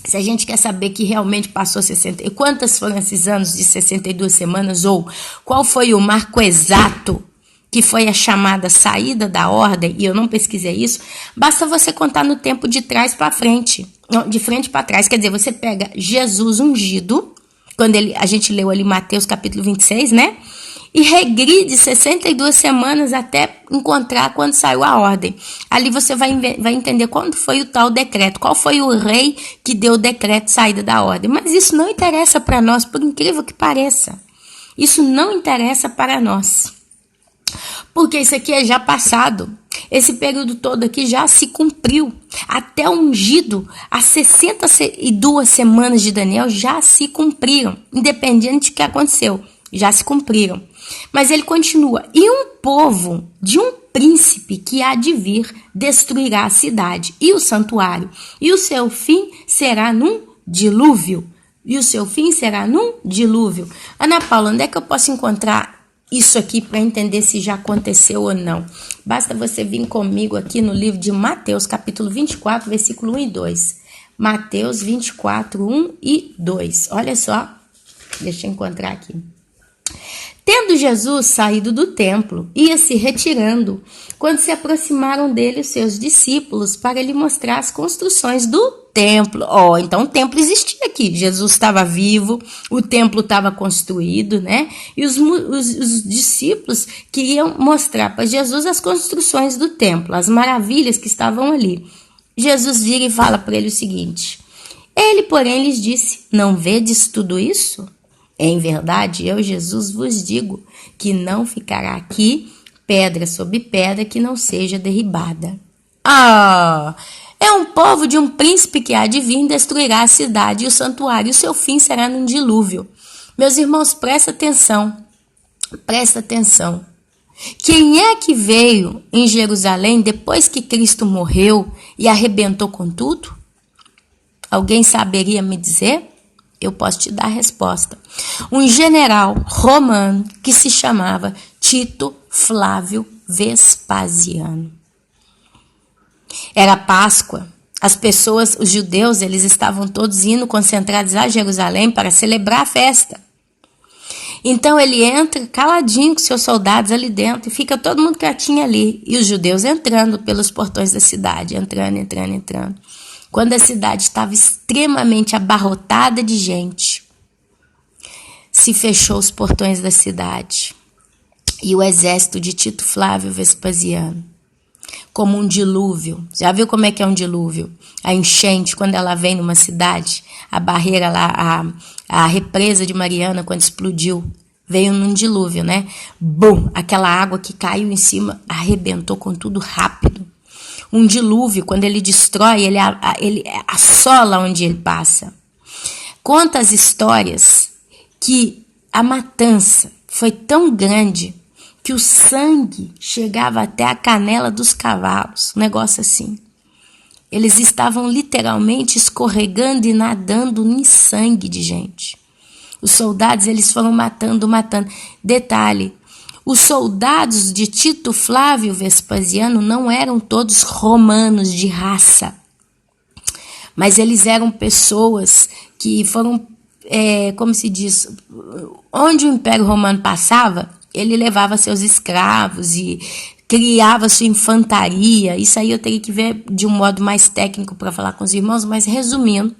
se a gente quer saber que realmente passou 60... E quantos foram esses anos de 62 semanas? Ou qual foi o marco exato que foi a chamada saída da ordem, e eu não pesquisei isso, basta você contar no tempo de trás para frente, não, de frente para trás, quer dizer, você pega Jesus ungido, quando a gente leu ali Mateus capítulo 26, né, e regride 62 semanas até encontrar quando saiu a ordem. Ali você vai entender quando foi o tal decreto, qual foi o rei que deu o decreto de saída da ordem, mas isso não interessa para nós, por incrível que pareça, isso não interessa para nós. Porque isso aqui é já passado. Esse período todo aqui já se cumpriu. Até o ungido, as 62 semanas de Daniel já se cumpriram. Independente do que aconteceu, já se cumpriram. Mas ele continua. E um povo de um príncipe que há de vir destruirá a cidade e o santuário. E o seu fim será num dilúvio. Ana Paula, onde é que eu posso encontrar isso aqui para entender se já aconteceu ou não? Basta você vir comigo aqui no livro de Mateus, capítulo 24, versículo 1 e 2. Mateus 24, 1 e 2. Olha só, deixa eu encontrar aqui. Tendo Jesus saído do templo, ia se retirando, quando se aproximaram dele os seus discípulos para lhe mostrar as construções do templo. Então o templo existia aqui, Jesus estava vivo, o templo estava construído, né? E os discípulos queriam mostrar para Jesus as construções do templo, as maravilhas que estavam ali. Jesus vira e fala para ele o seguinte: ele, porém, lhes disse: não vedes tudo isso? Em verdade, eu, Jesus, vos digo que não ficará aqui pedra sobre pedra que não seja derribada. É um povo de um príncipe que há de vir, destruirá a cidade e o santuário, e o seu fim será num dilúvio. Meus irmãos, presta atenção. Quem é que veio em Jerusalém depois que Cristo morreu e arrebentou com tudo? Alguém saberia me dizer? Eu posso te dar a resposta. Um general romano que se chamava Tito Flávio Vespasiano. Era Páscoa. As pessoas, os judeus, eles estavam todos indo concentrados a Jerusalém para celebrar a festa. Então ele entra caladinho com seus soldados ali dentro e fica todo mundo quietinho ali. E os judeus entrando pelos portões da cidade, entrando. quando a cidade estava extremamente abarrotada de gente, se fechou os portões da cidade. E o exército de Tito Flávio Vespasiano, como um dilúvio. Já viu como é que é um dilúvio? A enchente, quando ela vem numa cidade, a barreira lá, a represa de Mariana, quando explodiu, veio num dilúvio, né? Bum! Aquela água que caiu em cima, arrebentou com tudo rápido. Um dilúvio, quando ele destrói, ele assola onde ele passa. Conta as histórias que a matança foi tão grande que o sangue chegava até a canela dos cavalos, um negócio assim. Eles estavam literalmente escorregando e nadando em sangue de gente. Os soldados, eles foram matando. Detalhe, os soldados de Tito Flávio Vespasiano não eram todos romanos de raça, mas eles eram pessoas que foram, como se diz, onde o Império Romano passava, ele levava seus escravos e criava sua infantaria. Isso aí eu teria que ver de um modo mais técnico para falar com os irmãos, mas resumindo,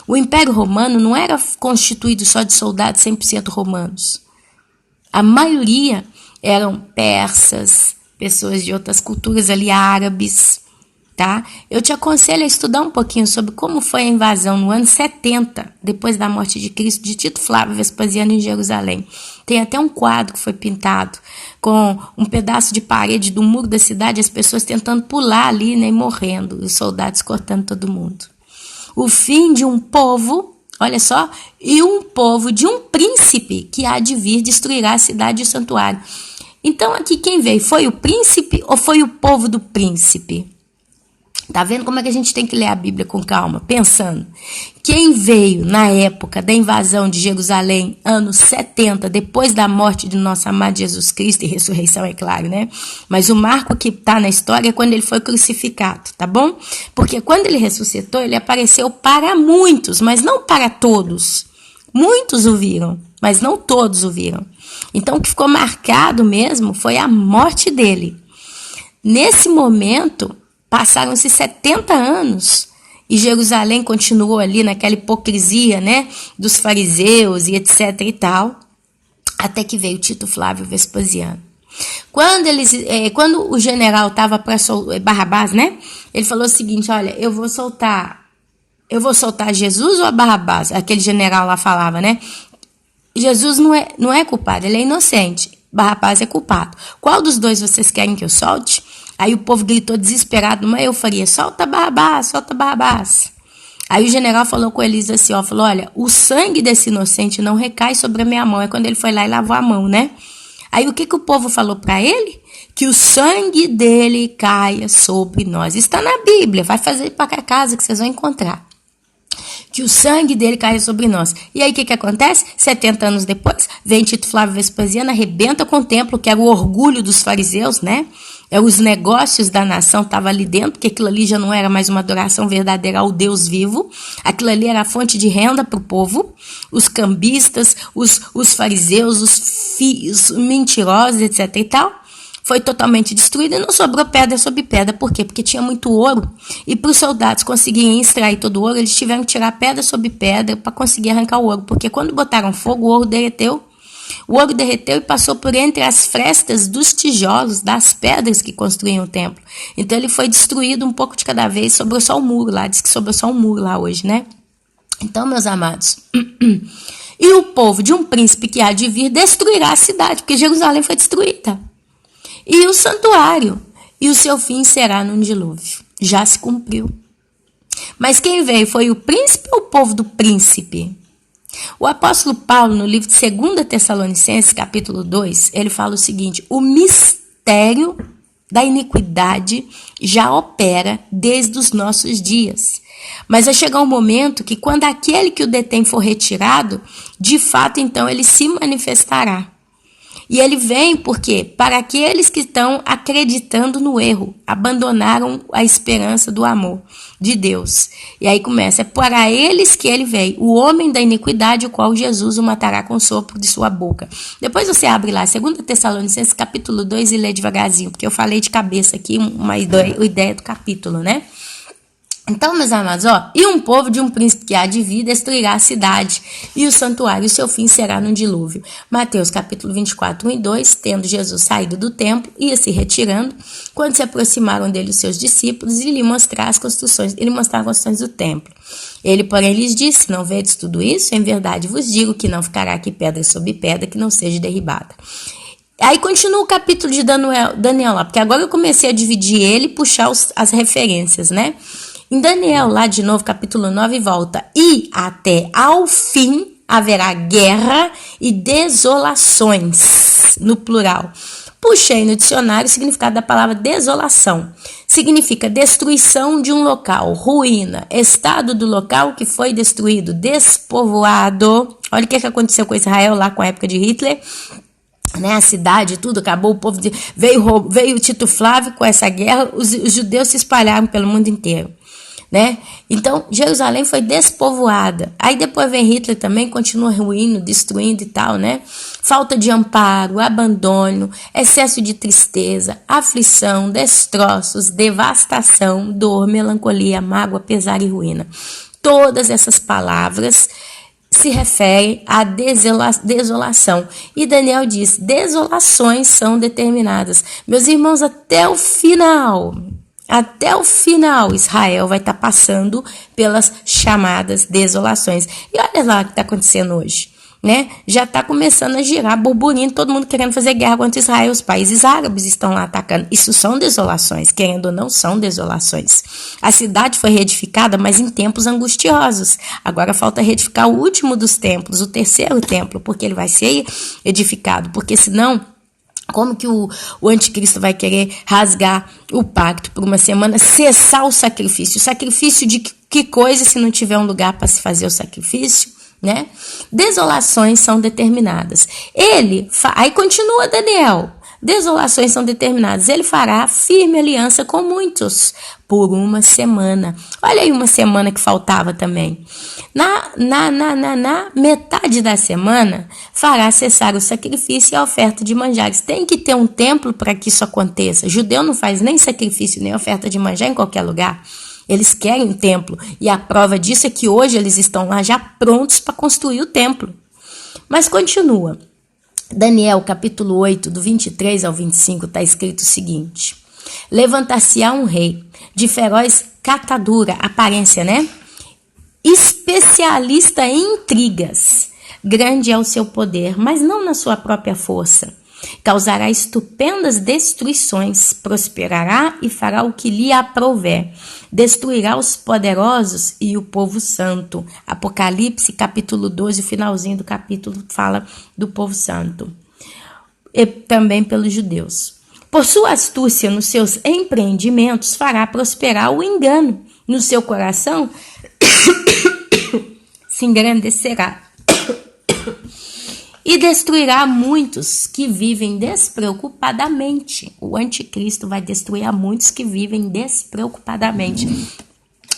o Império Romano não era constituído só de soldados 100% romanos. A maioria eram persas, pessoas de outras culturas ali, árabes, tá? Eu te aconselho a estudar um pouquinho sobre como foi a invasão no ano 70, depois da morte de Cristo, de Tito Flávio Vespasiano em Jerusalém. Tem até um quadro que foi pintado com um pedaço de parede do muro da cidade, as pessoas tentando pular ali, né, e morrendo, os soldados cortando todo mundo. O fim de um povo, olha só, e um povo de um príncipe que há de vir destruirá a cidade e o santuário. Então aqui quem veio? Foi o príncipe ou foi o povo do príncipe? Tá vendo como é que a gente tem que ler a Bíblia com calma? Pensando. Quem veio na época da invasão de Jerusalém, anos 70, depois da morte de nosso amado Jesus Cristo e ressurreição, é claro, né? Mas o marco que tá na história é quando ele foi crucificado, tá bom? Porque quando ele ressuscitou, ele apareceu para muitos, mas não para todos. Muitos o viram, mas não todos o viram. Então o que ficou marcado mesmo foi a morte dele. Nesse momento, passaram-se 70 anos e Jerusalém continuou ali naquela hipocrisia, né, dos fariseus e etc e tal, até que veio Tito Flávio Vespasiano. Quando o general estava para soltar Barrabás, né, ele falou o seguinte: olha, eu vou soltar Jesus ou a Barrabás? Aquele general lá falava, né? Jesus não é culpado, ele é inocente. Barrabás é culpado. Qual dos dois vocês querem que eu solte? Aí o povo gritou desesperado, numa euforia: solta Barrabás, solta Barrabás. Aí o general falou com eles assim, ó, falou: olha, o sangue desse inocente não recai sobre a minha mão. É quando ele foi lá e lavou a mão, né? Aí o que o povo falou para ele? Que o sangue dele caia sobre nós. Está na Bíblia, vai fazer para casa que vocês vão encontrar. Que o sangue dele caia sobre nós. E aí o que acontece? 70 anos depois, vem Tito Flávio Vespasiano, arrebenta com o templo, que era o orgulho dos fariseus, né? Os negócios da nação estavam ali dentro, porque aquilo ali já não era mais uma adoração verdadeira ao Deus vivo. Aquilo ali era a fonte de renda para o povo. Os cambistas, os fariseus, os mentirosos, etc e tal. Foi totalmente destruído e não sobrou pedra sobre pedra. Por quê? Porque tinha muito ouro. E para os soldados conseguirem extrair todo o ouro, eles tiveram que tirar pedra sobre pedra para conseguir arrancar o ouro. Porque quando botaram fogo, o ouro derreteu. O ouro derreteu e passou por entre as frestas dos tijolos, das pedras que construíam o templo. Então ele foi destruído um pouco de cada vez, sobrou só o muro lá. Diz que sobrou só um muro lá hoje, né? Então, meus amados, e o povo de um príncipe que há de vir destruirá a cidade, porque Jerusalém foi destruída. E o santuário, e o seu fim será num dilúvio. Já se cumpriu. Mas quem veio foi o príncipe ou o povo do príncipe? O apóstolo Paulo, no livro de 2 Tessalonicenses, capítulo 2, ele fala o seguinte: o mistério da iniquidade já opera desde os nossos dias. Mas vai chegar um momento que quando aquele que o detém for retirado, de fato, então, ele se manifestará. E ele vem porque para aqueles que estão acreditando no erro, abandonaram a esperança do amor de Deus. E aí começa: é para eles que ele veio, o homem da iniquidade, o qual Jesus o matará com o sopro de sua boca. Depois você abre lá, 2 Tessalonicenses, capítulo 2, e lê devagarzinho, porque eu falei de cabeça aqui uma ideia do capítulo, né? Então, meus amados, e um povo de um príncipe que há de vir destruirá a cidade e o santuário, e o seu fim será no dilúvio. Mateus capítulo 24, 1 e 2, tendo Jesus saído do templo, ia se retirando, quando se aproximaram dele os seus discípulos e lhe mostraram as construções do templo. Ele, porém, lhes disse: não vedes tudo isso? Em verdade vos digo que não ficará aqui pedra sobre pedra que não seja derribada. Aí continua o capítulo de Daniel lá, porque agora eu comecei a dividir ele e puxar as referências, né? Em Daniel, lá de novo, capítulo 9, volta. E até ao fim haverá guerra e desolações, no plural. Puxei no dicionário o significado da palavra desolação. Significa destruição de um local, ruína, estado do local que foi destruído, despovoado. Olha o que aconteceu com Israel lá com a época de Hitler. Né, a cidade, tudo acabou, o povo veio Tito Flávio com essa guerra, os judeus se espalharam pelo mundo inteiro, né? Então Jerusalém foi despovoada. Aí depois vem Hitler também, continua ruindo, destruindo e tal, né? Falta de amparo, abandono, excesso de tristeza, aflição, destroços, devastação, dor, melancolia, mágoa, pesar e ruína. Todas essas palavras se refere à desolação. E Daniel diz: desolações são determinadas. Meus irmãos, até o final, Israel vai estar passando pelas chamadas desolações. E olha lá o que está acontecendo hoje, né? Já está começando a girar burburinho, todo mundo querendo fazer guerra contra Israel. Os países árabes estão lá atacando. Isso são desolações, querendo ou não, são desolações. A cidade foi reedificada, mas em tempos angustiosos. Agora falta reedificar o último dos templos, o terceiro templo, porque ele vai ser edificado, porque senão, como que o anticristo vai querer rasgar o pacto por uma semana, cessar o sacrifício? O sacrifício de que coisa se não tiver um lugar para se fazer o sacrifício? Né? Desolações são determinadas. Aí continua Daniel. Desolações são determinadas. Ele fará firme aliança com muitos por uma semana. Olha aí uma semana que faltava também. Na metade da semana, fará cessar o sacrifício e a oferta de manjares. Tem que ter um templo para que isso aconteça. Judeu não faz nem sacrifício, nem oferta de manjar em qualquer lugar. Eles querem um templo. E a prova disso é que hoje eles estão lá já prontos para construir o templo. Mas continua. Daniel, capítulo 8, do 23 ao 25, está escrito o seguinte: levantar-se-á um rei, de feroz catadura, aparência, né? Especialista em intrigas. Grande é o seu poder, mas não na sua própria força. Causará estupendas destruições, prosperará e fará o que lhe aprouver. Destruirá os poderosos e o povo santo. Apocalipse, capítulo 12, o finalzinho do capítulo fala do povo santo. E também pelos judeus. Por sua astúcia nos seus empreendimentos, fará prosperar o engano. No seu coração se engrandecerá. E destruirá muitos que vivem despreocupadamente. O anticristo vai destruir a muitos que vivem despreocupadamente.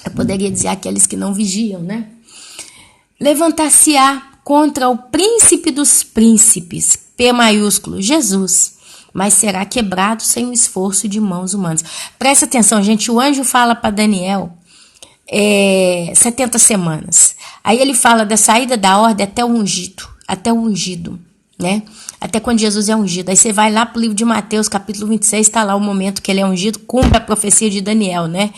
Eu poderia dizer aqueles que não vigiam, né? Levantar-se-á contra o príncipe dos príncipes, P maiúsculo, Jesus, mas será quebrado sem o esforço de mãos humanas. Presta atenção, gente, o anjo fala para Daniel 70 semanas. Aí ele fala da saída da ordem até o ungido, né? Até quando Jesus é ungido. Aí você vai lá pro livro de Mateus, capítulo 26, está lá o momento que ele é ungido, cumpre a profecia de Daniel, né?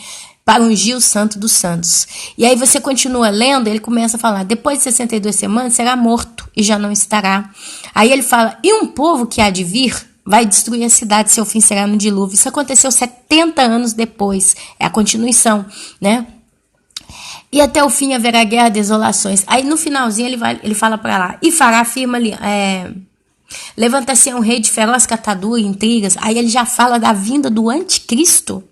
Para ungir o santo dos santos. E aí você continua lendo, ele começa a falar: depois de 62 semanas será morto e já não estará. Aí ele fala: e um povo que há de vir vai destruir a cidade, seu fim será no dilúvio. Isso aconteceu 70 anos depois. É a continuação, né? E até o fim haverá guerra, desolações. Aí no finalzinho ele fala para lá: e fará firma ali. Levanta-se um rei de feroz catadura e intrigas. Aí ele já fala da vinda do anticristo.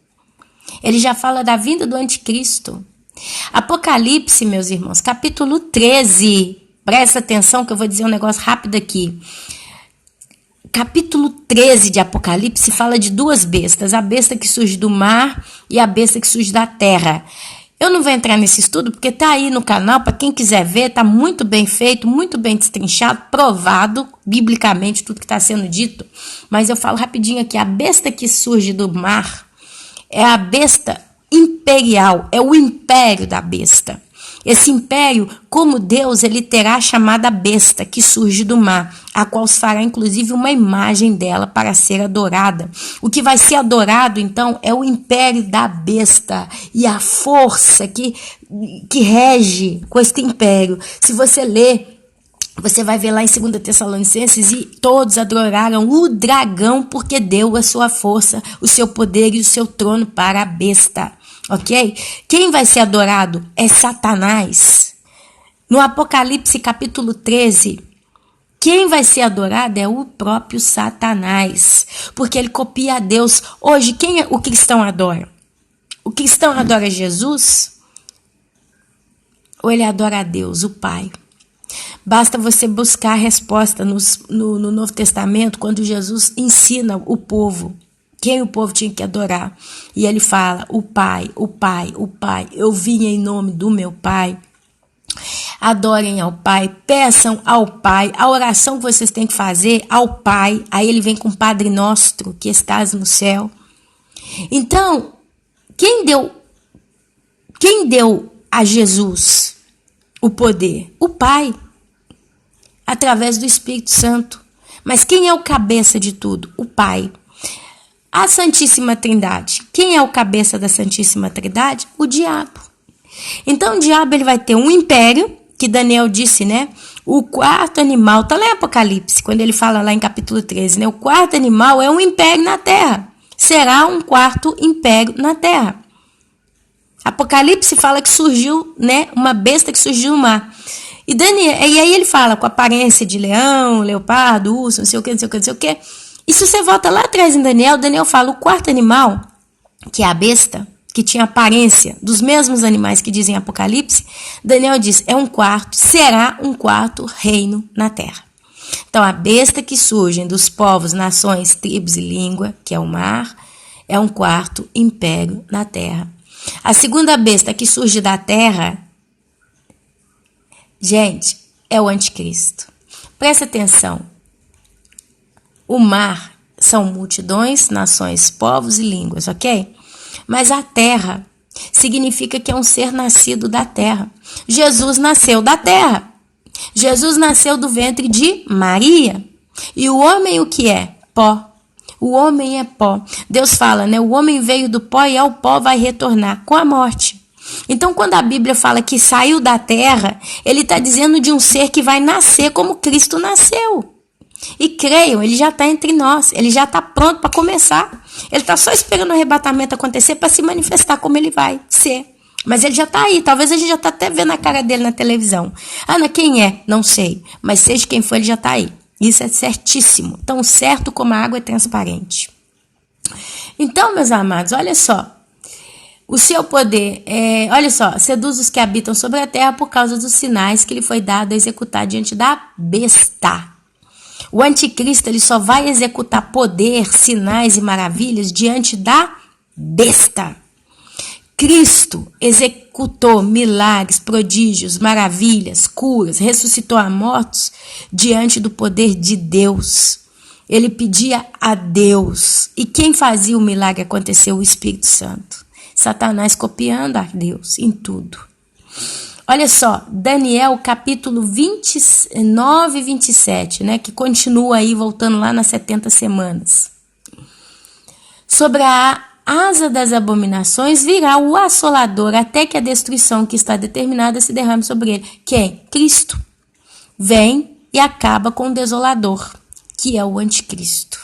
Apocalipse, meus irmãos, capítulo 13. Presta atenção que eu vou dizer um negócio rápido aqui. Capítulo 13 de Apocalipse fala de duas bestas. A besta que surge do mar e a besta que surge da terra. Eu não vou entrar nesse estudo porque tá aí no canal, para quem quiser ver, tá muito bem feito, muito bem destrinchado, provado biblicamente tudo que está sendo dito. Mas eu falo rapidinho aqui: a besta que surge do mar é a besta imperial, é o império da besta. Esse império, como Deus, ele terá a chamada besta que surge do mar, a qual se fará inclusive uma imagem dela para ser adorada. O que vai ser adorado, então, é o império da besta e a força que rege com este império. Se você ler, você vai ver lá em 2 Tessalonicenses, e todos adoraram o dragão porque deu a sua força, o seu poder e o seu trono para a besta. Ok? Quem vai ser adorado é Satanás. No Apocalipse capítulo 13, quem vai ser adorado é o próprio Satanás, porque ele copia a Deus. Hoje, quem o cristão adora? O cristão adora Jesus? Ou ele adora a Deus, o Pai? Basta você buscar a resposta no Novo Testamento, quando Jesus ensina o povo quem o povo tinha que adorar. E ele fala, o Pai, o Pai, o Pai. Eu vim em nome do meu Pai. Adorem ao Pai, peçam ao Pai. A oração que vocês têm que fazer ao Pai. Aí ele vem com o Padre Nosso, que estás no céu. Então, quem deu a Jesus o poder? O Pai, através do Espírito Santo. Mas quem é o cabeça de tudo? O Pai. A Santíssima Trindade. Quem é o cabeça da Santíssima Trindade? O diabo. Então o diabo ele vai ter um império, que Daniel disse, né? O quarto animal, tá lá em Apocalipse, quando ele fala lá em capítulo 13, né? O quarto animal é um império na terra. Será um quarto império na terra. Apocalipse fala que surgiu, né? Uma besta que surgiu no mar. E aí ele fala com aparência de leão, leopardo, urso, não sei o que, não sei o que, não sei o que. E se você volta lá atrás em Daniel fala o quarto animal, que é a besta, que tinha aparência dos mesmos animais que dizem Apocalipse, Daniel diz, será um quarto reino na terra. Então a besta que surge dos povos, nações, tribos e língua, que é o mar, é um quarto império na terra. A segunda besta que surge da terra, gente, é o anticristo. Presta atenção. O mar são multidões, nações, povos e línguas, ok? Mas a terra significa que é um ser nascido da terra. Jesus nasceu da terra. Jesus nasceu do ventre de Maria. E o homem o que é? Pó. O homem é pó. Deus fala, né? O homem veio do pó e ao pó vai retornar com a morte. Então, quando a Bíblia fala que saiu da terra, ele está dizendo de um ser que vai nascer como Cristo nasceu. E creiam, ele já está entre nós, ele já está pronto para começar. Ele está só esperando o arrebatamento acontecer para se manifestar como ele vai ser. Mas ele já está aí, talvez a gente já está até vendo a cara dele na televisão. Ana, quem é? Não sei, mas seja quem for, ele já está aí. Isso é certíssimo, tão certo como a água é transparente. Então, meus amados, olha só. O seu poder, olha só, seduz os que habitam sobre a terra por causa dos sinais que lhe foi dado a executar diante da besta. O anticristo ele só vai executar poder, sinais e maravilhas diante da besta. Cristo executou milagres, prodígios, maravilhas, curas, ressuscitou a mortos diante do poder de Deus. Ele pedia a Deus. E quem fazia o milagre acontecer? O Espírito Santo. Satanás copiando a Deus em tudo. Olha só, Daniel capítulo 29 e 27, né, que continua aí voltando lá nas 70 semanas. Sobre a asa das abominações virá o assolador até que a destruição que está determinada se derrame sobre ele. Quem? Cristo. Vem e acaba com o desolador, que é o anticristo.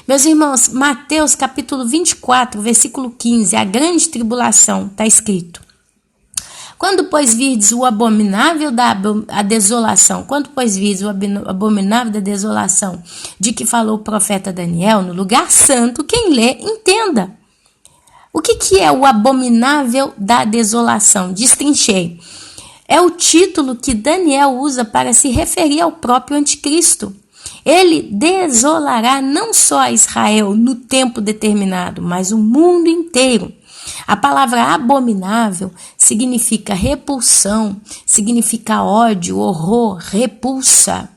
Meus irmãos, Mateus capítulo 24, versículo 15, a grande tribulação, está escrito. Quando, pois, virdes o abominável da desolação, quando, pois, virdes o abominável da desolação de que falou o profeta Daniel, no lugar santo, quem lê, entenda. O que é o abominável da desolação? Destrinchei. É o título que Daniel usa para se referir ao próprio anticristo. Ele desolará não só Israel no tempo determinado, mas o mundo inteiro. A palavra abominável significa repulsão, significa ódio, horror, repulsa.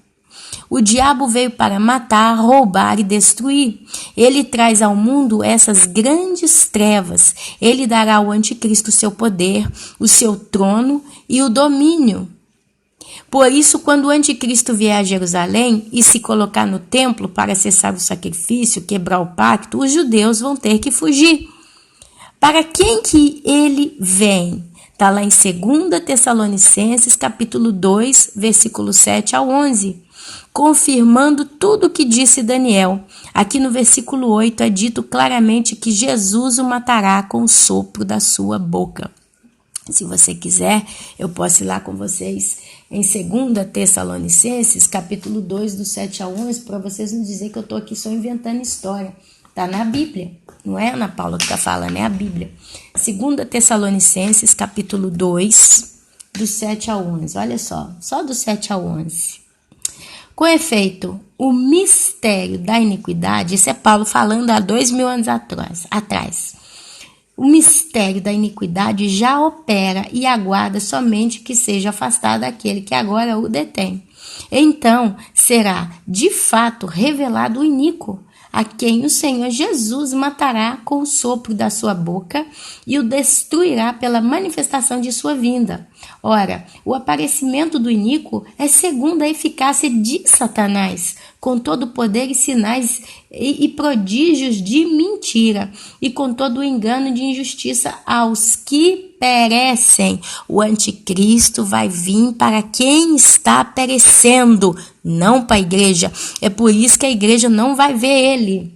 O diabo veio para matar, roubar e destruir. Ele traz ao mundo essas grandes trevas. Ele dará ao anticristo o seu poder, o seu trono e o domínio. Por isso, quando o anticristo vier a Jerusalém e se colocar no templo para cessar o sacrifício, quebrar o pacto, os judeus vão ter que fugir. Para quem que ele vem? Está lá em 2 Tessalonicenses, capítulo 2, versículo 7 ao 11, confirmando tudo o que disse Daniel. Aqui no versículo 8 é dito claramente que Jesus o matará com o sopro da sua boca. Se você quiser, eu posso ir lá com vocês em 2 Tessalonicenses, capítulo 2, do 7 ao 11, para vocês não dizerem que eu estou aqui só inventando história. Está na Bíblia, não é a Ana Paula que está falando, é a Bíblia. 2 Tessalonicenses, capítulo 2, do 7 ao 11. Olha só do 7 ao 11. Com efeito, o mistério da iniquidade, isso é Paulo falando há 2000 anos atrás. O mistério da iniquidade já opera e aguarda somente que seja afastado aquele que agora o detém. Então, será de fato revelado o iníquo, a quem o Senhor Jesus matará com o sopro da sua boca e o destruirá pela manifestação de sua vinda. Ora, o aparecimento do iníquo é segundo a eficácia de Satanás, com todo o poder e sinais e prodígios de mentira, e com todo o engano de injustiça aos que perecem. O anticristo vai vir para quem está perecendo, não para a igreja. É por isso que a igreja não vai ver ele.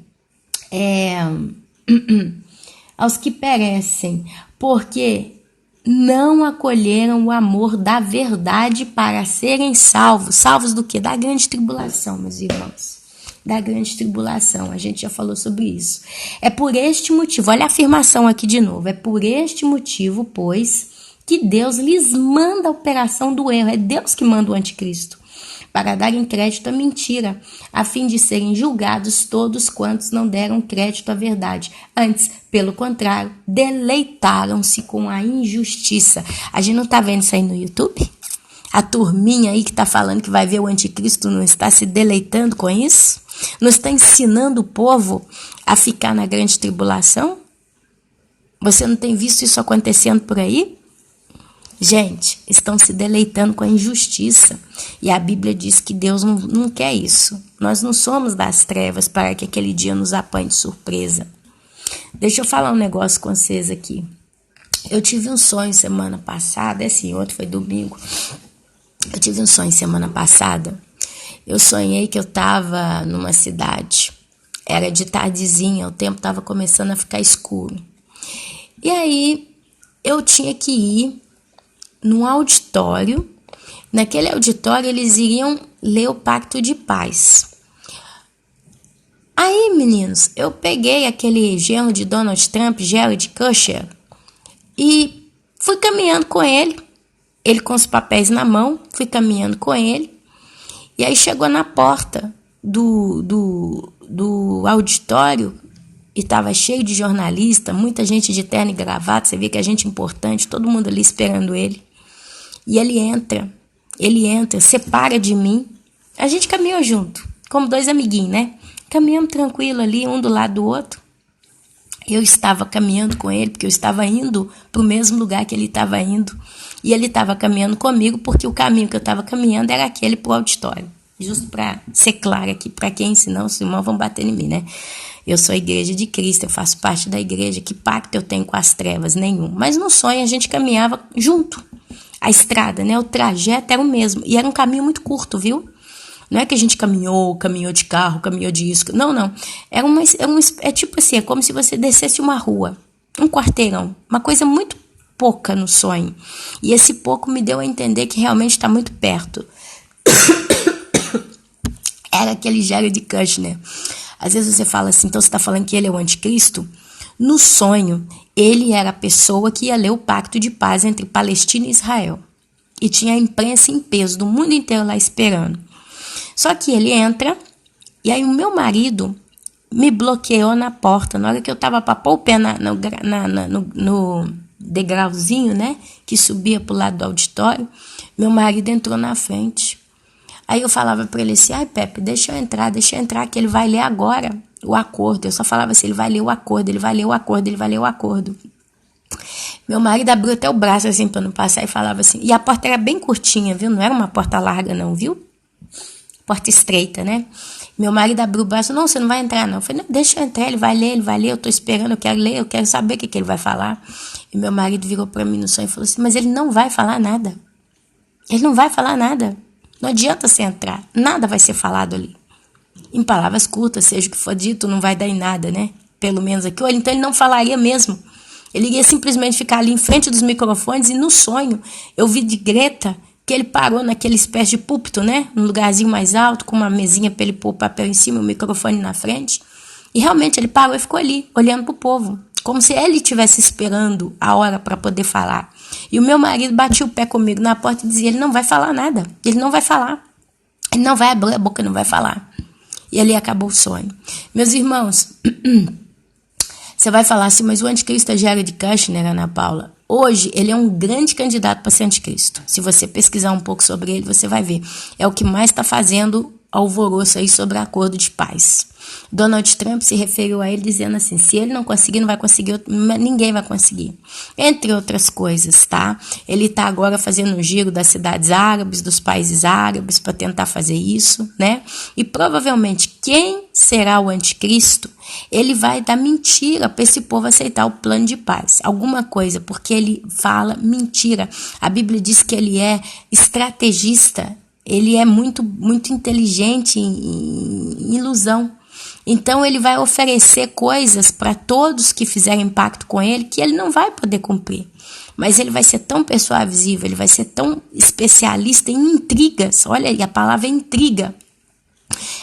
Aos que perecem, porque não acolheram o amor da verdade para serem salvos. Salvos do quê? Da grande tribulação, meus irmãos. Da grande tribulação, a gente já falou sobre isso. É por este motivo, olha a afirmação aqui de novo, é por este motivo, pois, que Deus lhes manda a operação do erro. É Deus que manda o anticristo, para darem crédito à mentira, a fim de serem julgados todos quantos não deram crédito à verdade. Antes, pelo contrário, deleitaram-se com a injustiça. A gente não está vendo isso aí no YouTube? A turminha aí que está falando que vai ver o anticristo não está se deleitando com isso? Não está ensinando o povo a ficar na grande tribulação? Você não tem visto isso acontecendo por aí? Gente, estão se deleitando com a injustiça. E a Bíblia diz que Deus não quer isso. Nós não somos das trevas para que aquele dia nos apanhe de surpresa. Deixa eu falar um negócio com vocês aqui. Eu tive um sonho semana passada, outro foi domingo. Eu tive um sonho semana passada. Eu sonhei que eu estava numa cidade. Era de tardezinha, o tempo estava começando a ficar escuro. E aí, eu tinha que ir num auditório. Naquele auditório, eles iriam ler o Pacto de Paz. Aí, meninos, eu peguei aquele genro de Donald Trump, Jared Kushner, e fui caminhando com ele. Ele com os papéis na mão, fui caminhando com ele. E aí chegou na porta do auditório e estava cheio de jornalista, muita gente de terno e gravata, você vê que é gente importante, todo mundo ali esperando ele. E ele entra, separa de mim. A gente caminhou junto, como dois amiguinhos, né? Caminhamos tranquilo ali, um do lado do outro. Eu estava caminhando com ele, porque eu estava indo para o mesmo lugar que ele estava indo. E ele estava caminhando comigo, porque o caminho que eu estava caminhando era aquele para o auditório. Justo para ser claro aqui, para quem, senão os irmãos vão bater em mim, né? Eu sou a igreja de Cristo, eu faço parte da igreja. Que pacto eu tenho com as trevas? Nenhum. Mas no sonho a gente caminhava junto. A estrada, né? O trajeto era o mesmo. E era um caminho muito curto, viu? Não é que a gente caminhou de carro, caminhou de isca. Não. É tipo assim, é como se você descesse uma rua, um quarteirão. Uma coisa muito pouca no sonho. E esse pouco me deu a entender que realmente está muito perto. Era aquele Jared Kushner. Às vezes você fala assim, então você está falando que ele é o anticristo? No sonho, ele era a pessoa que ia ler o pacto de paz entre Palestina e Israel. E tinha a imprensa em peso do mundo inteiro lá esperando. Só que ele entra, e aí o meu marido me bloqueou na porta. Na hora que eu estava para pôr o pé no degrauzinho, né, que subia para o lado do auditório, meu marido entrou na frente. Aí eu falava para ele assim, ai Pepe, deixa eu entrar, que ele vai ler agora o acordo. Eu só falava assim, ele vai ler o acordo, ele vai ler o acordo, ele vai ler o acordo. Meu marido abriu até o braço assim para não passar e falava assim, e a porta era bem curtinha, viu? Não era uma porta larga não, viu? Porta estreita, né? Meu marido abriu o braço, não, você não vai entrar não. Eu falei, não, deixa eu entrar, ele vai ler, eu tô esperando, eu quero ler, eu quero saber o que ele vai falar. E meu marido virou para mim no sonho e falou assim, mas ele não vai falar nada. Ele não vai falar nada. Não adianta você entrar, nada vai ser falado ali. Em palavras curtas, seja o que for dito, não vai dar em nada, né? Pelo menos aqui. Ou então ele não falaria mesmo. Ele ia simplesmente ficar ali em frente dos microfones e no sonho eu vi de Greta que ele parou naquele espécie de púlpito, né? Num lugarzinho mais alto, com uma mesinha para ele pôr o papel em cima, o microfone na frente. E realmente ele parou e ficou ali, olhando pro povo. Como se ele estivesse esperando a hora para poder falar. E o meu marido batia o pé comigo na porta e dizia, ele não vai falar nada. Ele não vai falar. Ele não vai abrir a boca, não vai falar. E ali acabou o sonho. Meus irmãos, você vai falar assim, mas o anticristo é Jared Kushner, Ana Paula. Hoje, ele é um grande candidato para ser anticristo. Se você pesquisar um pouco sobre ele, você vai ver. É o que mais está fazendo alvoroço aí sobre acordo de paz. Donald Trump se referiu a ele dizendo assim, se ele não conseguir, não vai conseguir, ninguém vai conseguir. Entre outras coisas, tá? Ele está agora fazendo um giro das cidades árabes, dos países árabes, para tentar fazer isso, né? E provavelmente quem será o anticristo, ele vai dar mentira para esse povo aceitar o plano de paz. Alguma coisa, porque ele fala mentira. A Bíblia diz que ele é estrategista, ele é muito inteligente em ilusão. Então ele vai oferecer coisas para todos que fizerem pacto com ele que ele não vai poder cumprir. Mas ele vai ser tão persuasivo, ele vai ser tão especialista em intrigas. Olha aí, a palavra é intriga.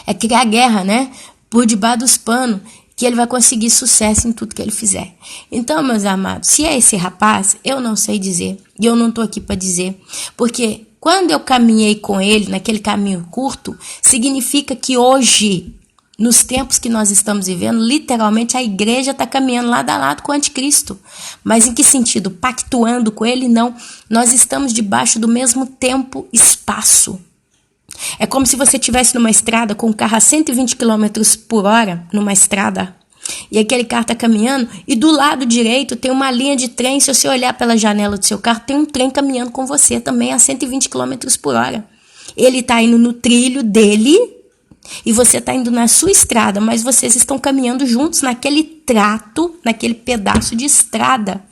É criar guerra, né? Por debaixo dos panos, que ele vai conseguir sucesso em tudo que ele fizer. Então, meus amados, se é esse rapaz, eu não sei dizer. E eu não estou aqui para dizer. Porque quando eu caminhei com ele, naquele caminho curto, significa que hoje, nos tempos que nós estamos vivendo, literalmente a igreja está caminhando lado a lado com o anticristo. Mas em que sentido? Pactuando com ele? Não. Nós estamos debaixo do mesmo tempo e espaço. É como se você estivesse numa estrada com um carro a 120 km por hora, numa estrada, e aquele carro está caminhando, e do lado direito tem uma linha de trem. Se você olhar pela janela do seu carro, tem um trem caminhando com você também a 120 km por hora. Ele está indo no trilho dele, e você está indo na sua estrada, mas vocês estão caminhando juntos naquele trato, naquele pedaço de estrada.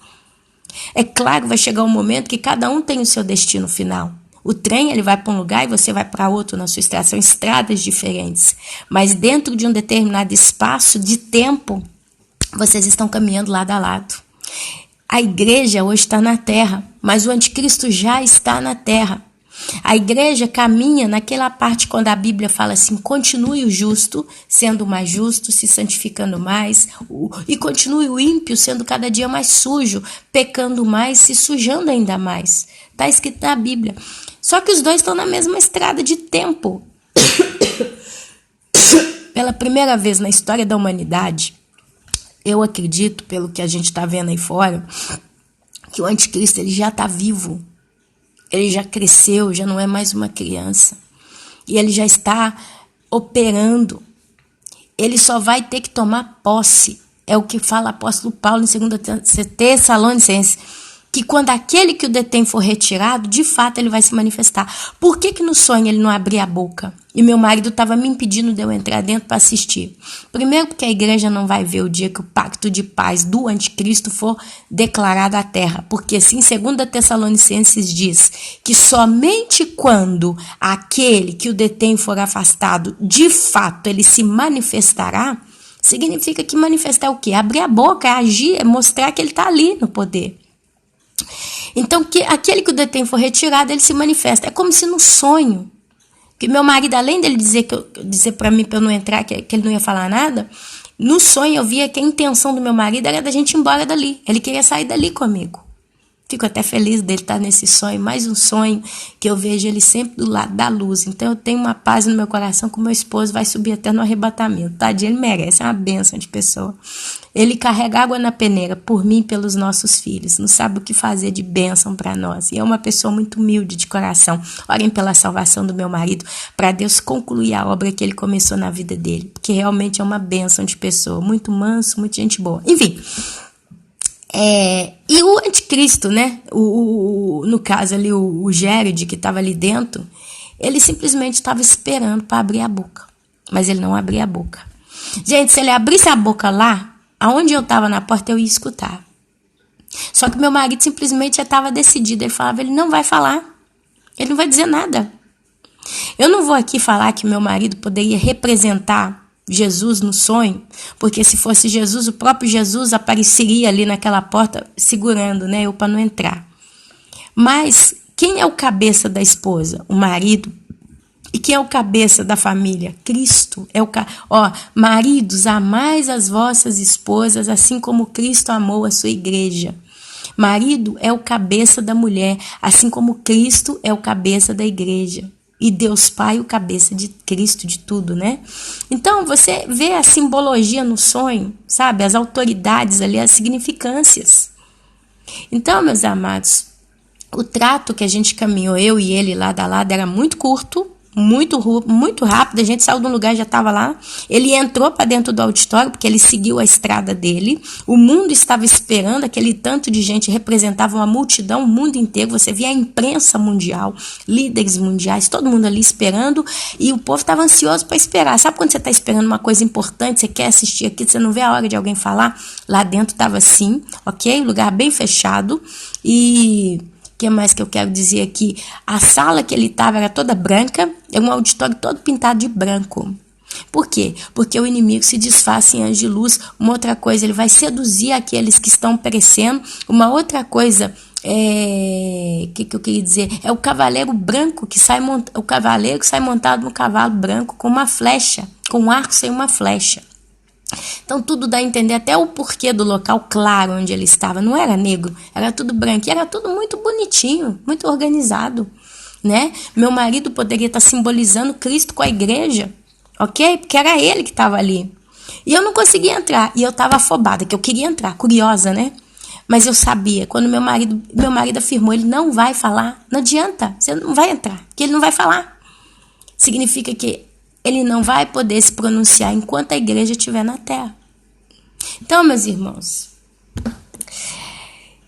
É claro que vai chegar um momento que cada um tem o seu destino final. O trem, ele vai para um lugar e você vai para outro na sua estrada. São estradas diferentes. Mas dentro de um determinado espaço de tempo, vocês estão caminhando lado a lado. A igreja hoje está na terra, mas o anticristo já está na terra. A igreja caminha naquela parte quando a Bíblia fala assim, continue o justo sendo mais justo, se santificando mais, e continue o ímpio sendo cada dia mais sujo, pecando mais, se sujando ainda mais. Está escrito na Bíblia. Só que os dois estão na mesma estrada de tempo. Pela primeira vez na história da humanidade, eu acredito, pelo que a gente está vendo aí fora, que o anticristo ele já está vivo. Ele já cresceu, já não é mais uma criança. E ele já está operando. Ele só vai ter que tomar posse. É o que fala o apóstolo Paulo em 2 Tessalonicenses. Que quando aquele que o detém for retirado, de fato ele vai se manifestar. Por que no sonho ele não abria a boca? E meu marido estava me impedindo de eu entrar dentro para assistir. Primeiro porque a igreja não vai ver o dia que o pacto de paz do anticristo for declarado à terra. Porque assim, 2 Tessalonicenses diz que somente quando aquele que o detém for afastado, de fato ele se manifestará, significa que manifestar é o quê? Abrir a boca, é agir, é mostrar que ele está ali no poder. Então, que aquele que o detém for retirado, ele se manifesta. É como se no sonho, que meu marido, além dele dizer para mim para eu não entrar, que ele não ia falar nada, no sonho eu via que a intenção do meu marido era da gente ir embora dali. Ele queria sair dali comigo. Fico até feliz dele estar nesse sonho, mais um sonho que eu vejo ele sempre do lado da luz. Então eu tenho uma paz no meu coração que o meu esposo vai subir até no arrebatamento. Tadinho, ele merece, é uma bênção de pessoa. Ele carrega água na peneira por mim e pelos nossos filhos. Não sabe o que fazer de bênção para nós. E é uma pessoa muito humilde de coração. Orem pela salvação do meu marido, para Deus concluir a obra que ele começou na vida dele. Porque realmente é uma bênção de pessoa. Muito manso, muita gente boa. Enfim. E o anticristo, né? No caso ali, o Géride, que estava ali dentro, ele simplesmente estava esperando para abrir a boca. Mas ele não abria a boca. Gente, se ele abrisse a boca lá, aonde eu estava na porta, eu ia escutar. Só que meu marido simplesmente já estava decidido. Ele falava, ele não vai falar. Ele não vai dizer nada. Eu não vou aqui falar que meu marido poderia representar Jesus no sonho, porque se fosse Jesus, o próprio Jesus apareceria ali naquela porta segurando, né, eu para não entrar. Mas quem é o cabeça da esposa? O marido. E quem é o cabeça da família? Cristo. Maridos, amais as vossas esposas, assim como Cristo amou a sua igreja. Marido é o cabeça da mulher, assim como Cristo é o cabeça da igreja. E Deus Pai, o cabeça de Cristo, de tudo, né? Então, você vê a simbologia no sonho, sabe? As autoridades ali, as significâncias. Então, meus amados, o trato que a gente caminhou, eu e ele, lado a lado, era muito curto, muito rápido. A gente saiu de um lugar e já estava lá. Ele entrou para dentro do auditório, porque ele seguiu a estrada dele. O mundo estava esperando, aquele tanto de gente representava uma multidão, o mundo inteiro. Você via a imprensa mundial, líderes mundiais, todo mundo ali esperando. E o povo estava ansioso para esperar. Sabe quando você está esperando uma coisa importante, você quer assistir aqui, você não vê a hora de alguém falar? Lá dentro estava assim, ok? Lugar bem fechado. E o que mais que eu quero dizer aqui? A sala que ele estava era toda branca, é um auditório todo pintado de branco. Por quê? Porque o inimigo se disfarça em anjo de luz. Uma outra coisa, ele vai seduzir aqueles que estão perecendo. Uma outra coisa, que eu queria dizer? É o cavaleiro branco que sai montado no cavalo branco com uma flecha, com um arco sem uma flecha. Então tudo dá a entender até o porquê do local claro onde ele estava. Não era negro, era tudo branco. E era tudo muito bonitinho, muito organizado, né? Meu marido poderia estar simbolizando Cristo com a igreja, ok? Porque era ele que estava ali. E eu não conseguia entrar. E eu estava afobada, que eu queria entrar, curiosa, né? Mas eu sabia, quando meu marido afirmou, ele não vai falar. Não adianta, você não vai entrar, que ele não vai falar. Significa que ele não vai poder se pronunciar enquanto a igreja estiver na terra. Então, meus irmãos,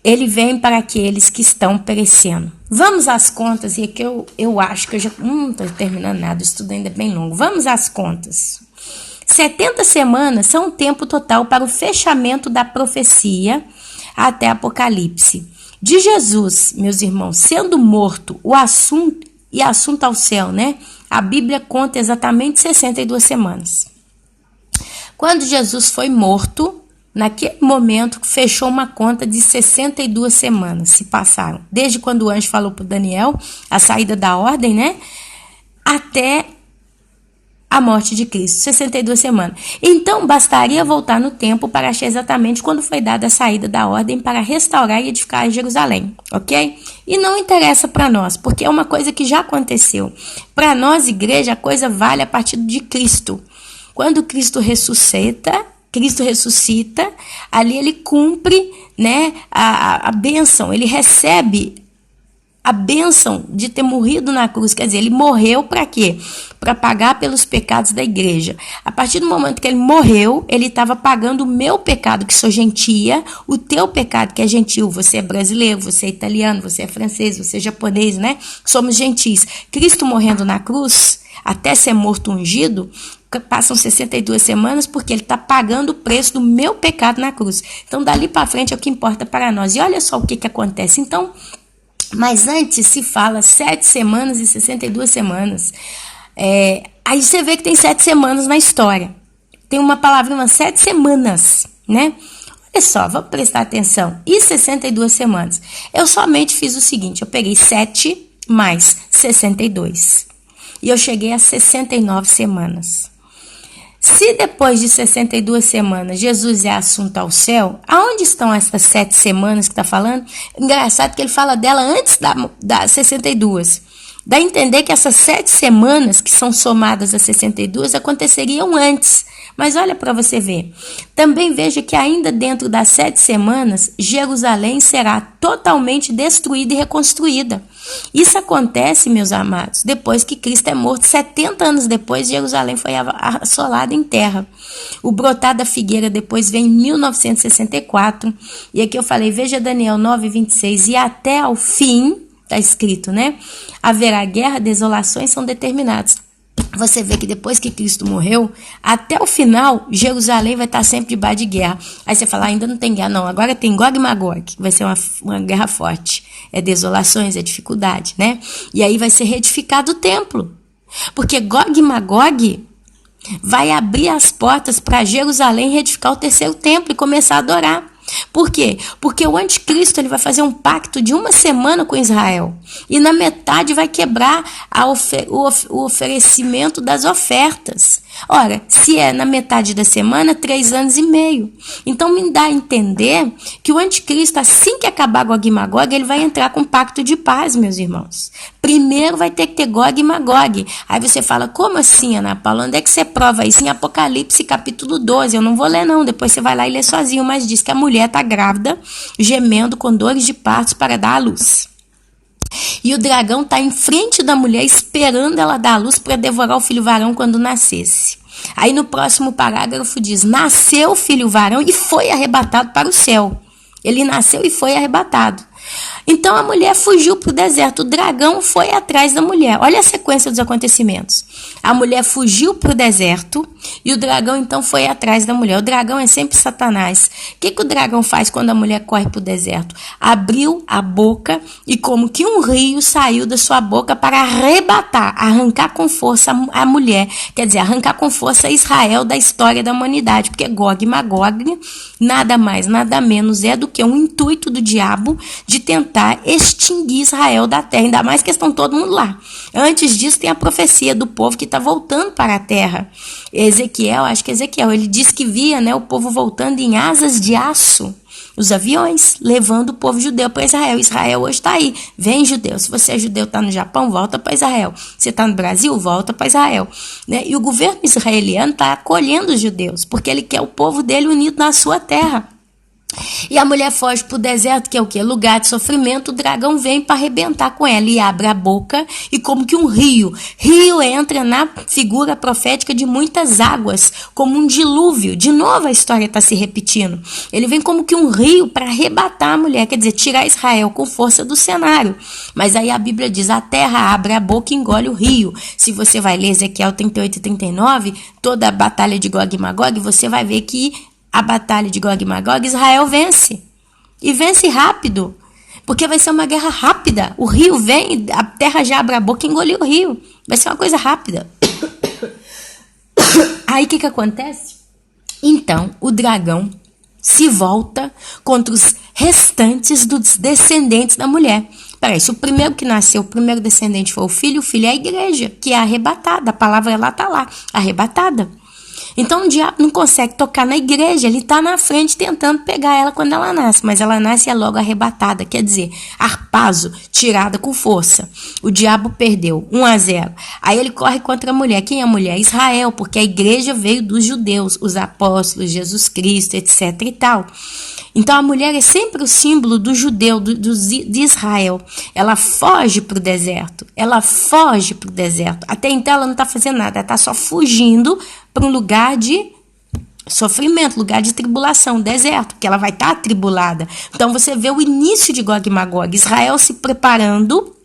ele vem para aqueles que estão perecendo. Vamos às contas, e aqui eu acho que eu já não estou terminando nada, o estudo ainda é bem longo. Vamos às contas. 70 semanas são o tempo total para o fechamento da profecia até Apocalipse. De Jesus, meus irmãos, sendo morto, o assunto ao céu, né? A Bíblia conta exatamente 62 semanas. Quando Jesus foi morto, naquele momento fechou uma conta de 62 semanas, se passaram. Desde quando o anjo falou para Daniel, a saída da ordem, né? Até a morte de Cristo, 62 semanas. Então, bastaria voltar no tempo para achar exatamente quando foi dada a saída da ordem para restaurar e edificar Jerusalém, ok? E não interessa para nós, porque é uma coisa que já aconteceu. Para nós, igreja, a coisa vale a partir de Cristo. Quando Cristo ressuscita, ali ele cumpre, né, a bênção, ele recebe a bênção de ter morrido na cruz. Quer dizer, ele morreu para quê? Para pagar pelos pecados da igreja. A partir do momento que ele morreu, ele estava pagando o meu pecado, que sou gentia, o teu pecado, que é gentil. Você é brasileiro, você é italiano, você é francês, você é japonês, né? Somos gentis. Cristo morrendo na cruz, até ser morto ungido, passam 62 semanas, porque ele está pagando o preço do meu pecado na cruz. Então, dali para frente é o que importa para nós. E olha só o que acontece. Então, mas antes se fala 7 semanas e 62 semanas. Aí você vê que tem 7 semanas na história. Tem uma palavra, umas 7 semanas, né? Olha só, vamos prestar atenção. E 62 semanas? Eu somente fiz o seguinte, eu peguei 7 mais 62. E eu cheguei a 69 semanas. Se depois de 62 semanas Jesus é assunto ao céu, aonde estão essas 7 semanas que está falando? Engraçado que ele fala dela antes da 62. Dá a entender que essas 7 semanas que são somadas a 62 aconteceriam antes. Mas olha para você ver. Também veja que ainda dentro das 7 semanas, Jerusalém será totalmente destruída e reconstruída. Isso acontece, meus amados, depois que Cristo é morto. 70 anos depois, Jerusalém foi assolada em terra. O brotar da figueira depois vem em 1964. E aqui eu falei, veja Daniel 9:26. E até ao fim, está escrito, né? Haverá guerra, desolações são determinadas. Você vê que depois que Cristo morreu, até o final, Jerusalém vai estar sempre debaixo de guerra. Aí você fala, ainda não tem guerra, não. Agora tem Gog e Magog, vai ser uma guerra forte. É desolações, é dificuldade, né? E aí vai ser reedificado o templo. Porque Gog e Magog vai abrir as portas para Jerusalém reedificar o terceiro templo e começar a adorar. Por quê? Porque o anticristo ele vai fazer um pacto de 1 semana com Israel. E na metade vai quebrar o oferecimento das ofertas. Ora, se é na metade da semana, 3 anos e meio. Então me dá a entender que o anticristo, assim que acabar Gog e Magog, ele vai entrar com um pacto de paz, meus irmãos. Primeiro vai ter que ter Gog e Magog. Aí você fala, como assim, Ana Paula? Onde é que você prova isso? Em Apocalipse, capítulo 12. Eu não vou ler, não. Depois você vai lá e lê sozinho. Mas diz que a mulher está grávida, gemendo com dores de partos para dar à luz. E o dragão está em frente da mulher, esperando ela dar à luz para devorar o filho varão quando nascesse. Aí no próximo parágrafo diz, nasceu o filho varão e foi arrebatado para o céu. Ele nasceu e foi arrebatado. Então a mulher fugiu para o deserto, o dragão foi atrás da mulher. Olha a sequência dos acontecimentos. A mulher fugiu para o deserto e o dragão então foi atrás da mulher. O dragão é sempre Satanás. O que o dragão faz quando a mulher corre para o deserto? Abriu a boca e como que um rio saiu da sua boca para arrebatar, arrancar com força a mulher. Quer dizer, arrancar com força Israel da história da humanidade. Porque Gog e Magog nada mais, nada menos é do que um intuito do diabo de tentar extinguir Israel da terra, ainda mais que estão todo mundo lá. Antes disso tem a profecia do povo que está voltando para a terra. Ezequiel, acho que Ezequiel, ele diz que via, né, o povo voltando em asas de aço, os aviões, levando o povo judeu para Israel. Israel hoje está aí. Vem, judeu. Se você é judeu, está no Japão, volta para Israel. Se está no Brasil, volta para Israel. Né? E o governo israeliano está acolhendo os judeus, porque ele quer o povo dele unido na sua terra. E a mulher foge para o deserto, que é o quê? Lugar de sofrimento. O dragão vem para arrebentar com ela e abre a boca e como que um rio entra na figura profética de muitas águas, como um dilúvio. De novo a história está se repetindo. Ele vem como que um rio para arrebatar a mulher, quer dizer, tirar Israel com força do cenário. Mas aí a Bíblia diz, a terra abre a boca e engole o rio. Se você vai ler Ezequiel 38 e 39, toda a batalha de Gog e Magog, você vai ver que a batalha de Gog e Magog, Israel vence. E vence rápido. Porque vai ser uma guerra rápida. O rio vem, a terra já abre a boca e engoliu o rio. Vai ser uma coisa rápida. Aí o que acontece? Então, o dragão se volta contra os restantes dos descendentes da mulher. Peraí, se o primeiro que nasceu, o primeiro descendente foi o filho é a igreja, que é arrebatada. A palavra lá está lá, arrebatada. Então o diabo não consegue tocar na igreja, ele está na frente tentando pegar ela quando ela nasce, mas ela nasce e é logo arrebatada, quer dizer, arpazo, tirada com força. O diabo perdeu, 1-0. Aí ele corre contra a mulher. Quem é a mulher? Israel, porque a igreja veio dos judeus, os apóstolos, Jesus Cristo, etc e tal. Então a mulher é sempre o símbolo do judeu, de Israel. Ela foge para o deserto, Até então ela não está fazendo nada, ela está só fugindo para um lugar de sofrimento, lugar de tribulação, deserto, porque ela vai estar atribulada. Então você vê o início de Gog e Magog, Israel se preparando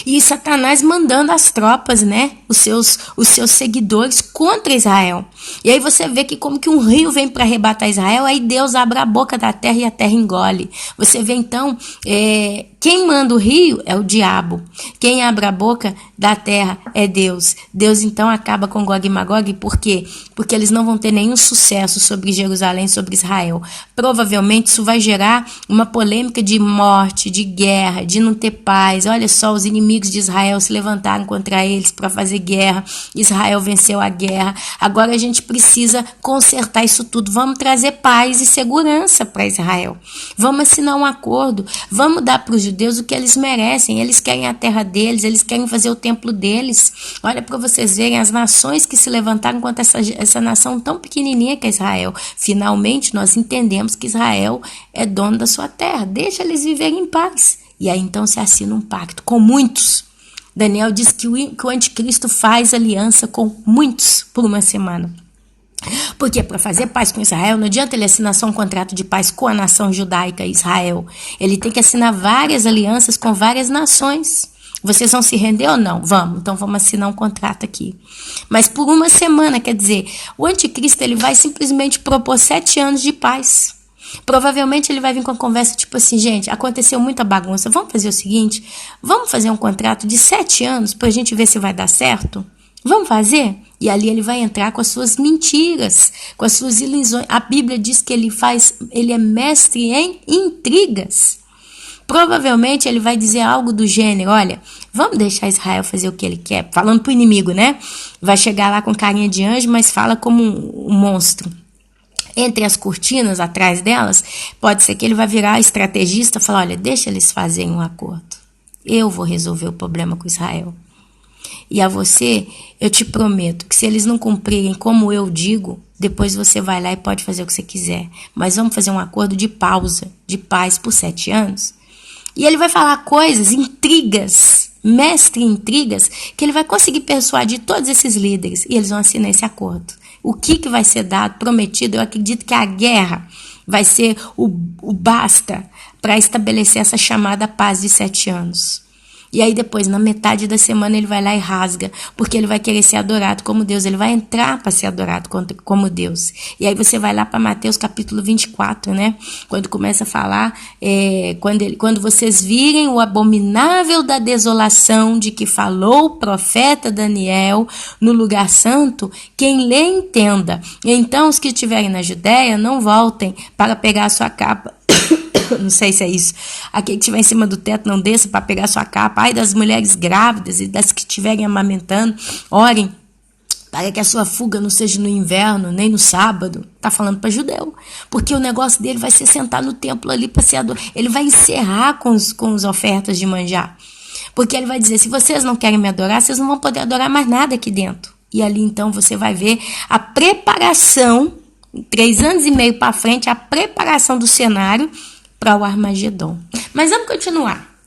e Satanás mandando as tropas, né, os seus seguidores contra Israel. E aí você vê que como que um rio vem para arrebatar Israel, aí Deus abre a boca da terra e a terra engole. Você vê então Quem manda o rio é o diabo. Quem abre a boca da terra é Deus. Deus então acaba com Gog e Magog. Por quê? Porque eles não vão ter nenhum sucesso sobre Jerusalém, sobre Israel. Provavelmente isso vai gerar uma polêmica de morte, de guerra, de não ter paz. Olha só, os inimigos de Israel se levantaram contra eles para fazer guerra. Israel venceu a guerra. Agora a gente precisa consertar isso tudo. Vamos trazer paz e segurança para Israel. Vamos assinar um acordo. Vamos dar para os judeus o que eles merecem. Eles querem a terra deles, eles querem fazer o templo deles. Olha para vocês verem as nações que se levantaram contra essa nação tão pequenininha que é Israel. Finalmente nós entendemos que Israel é dono da sua terra. Deixa eles viverem em paz. E aí então se assina um pacto com muitos. Daniel diz que o anticristo faz aliança com muitos por uma semana. Porque para fazer paz com Israel, não adianta ele assinar só um contrato de paz com a nação judaica Israel. Ele tem que assinar várias alianças com várias nações. Vocês vão se render ou não? Vamos, então vamos assinar um contrato aqui. Mas por uma semana, quer dizer, o anticristo ele vai simplesmente propor 7 anos de paz. Provavelmente ele vai vir com a conversa tipo assim, gente, aconteceu muita bagunça, vamos fazer o seguinte, vamos fazer um contrato de 7 anos para a gente ver se vai dar certo? Vamos fazer? E ali ele vai entrar com as suas mentiras, com as suas ilusões. A Bíblia diz que ele é mestre em intrigas. Provavelmente ele vai dizer algo do gênero, olha, vamos deixar Israel fazer o que ele quer, falando pro inimigo, né? Vai chegar lá com carinha de anjo, mas fala como um monstro. Entre as cortinas, atrás delas, pode ser que ele vai virar estrategista e falar, olha, deixa eles fazerem um acordo. Eu vou resolver o problema com Israel. E a você, eu te prometo que se eles não cumprirem como eu digo, depois você vai lá e pode fazer o que você quiser. Mas vamos fazer um acordo de pausa, de paz por 7 anos. E ele vai falar coisas, intrigas, mestre em intrigas, que ele vai conseguir persuadir todos esses líderes. E eles vão assinar esse acordo. O que vai ser dado, prometido, eu acredito que a guerra vai ser o basta para estabelecer essa chamada paz de 7 anos. E aí depois, na metade da semana, ele vai lá e rasga, porque ele vai querer ser adorado como Deus, ele vai entrar para ser adorado como Deus. E aí você vai lá para Mateus capítulo 24, né? Quando começa a falar, quando vocês virem o abominável da desolação de que falou o profeta Daniel no lugar santo, quem lê entenda. Então os que estiverem na Judéia não voltem para pegar a sua capa. Não sei se é isso. Aquele que estiver em cima do teto não desça para pegar sua capa. Ai das mulheres grávidas e das que estiverem amamentando, orem para que a sua fuga não seja no inverno, nem no sábado. Tá falando para judeu. Porque o negócio dele vai ser sentar no templo ali para ser adorado. Ele vai encerrar com as ofertas de manjar. Porque ele vai dizer, se vocês não querem me adorar, vocês não vão poder adorar mais nada aqui dentro. E ali então você vai ver a preparação, 3 anos e meio para frente, a preparação do cenário para o Armagedon. Mas vamos continuar.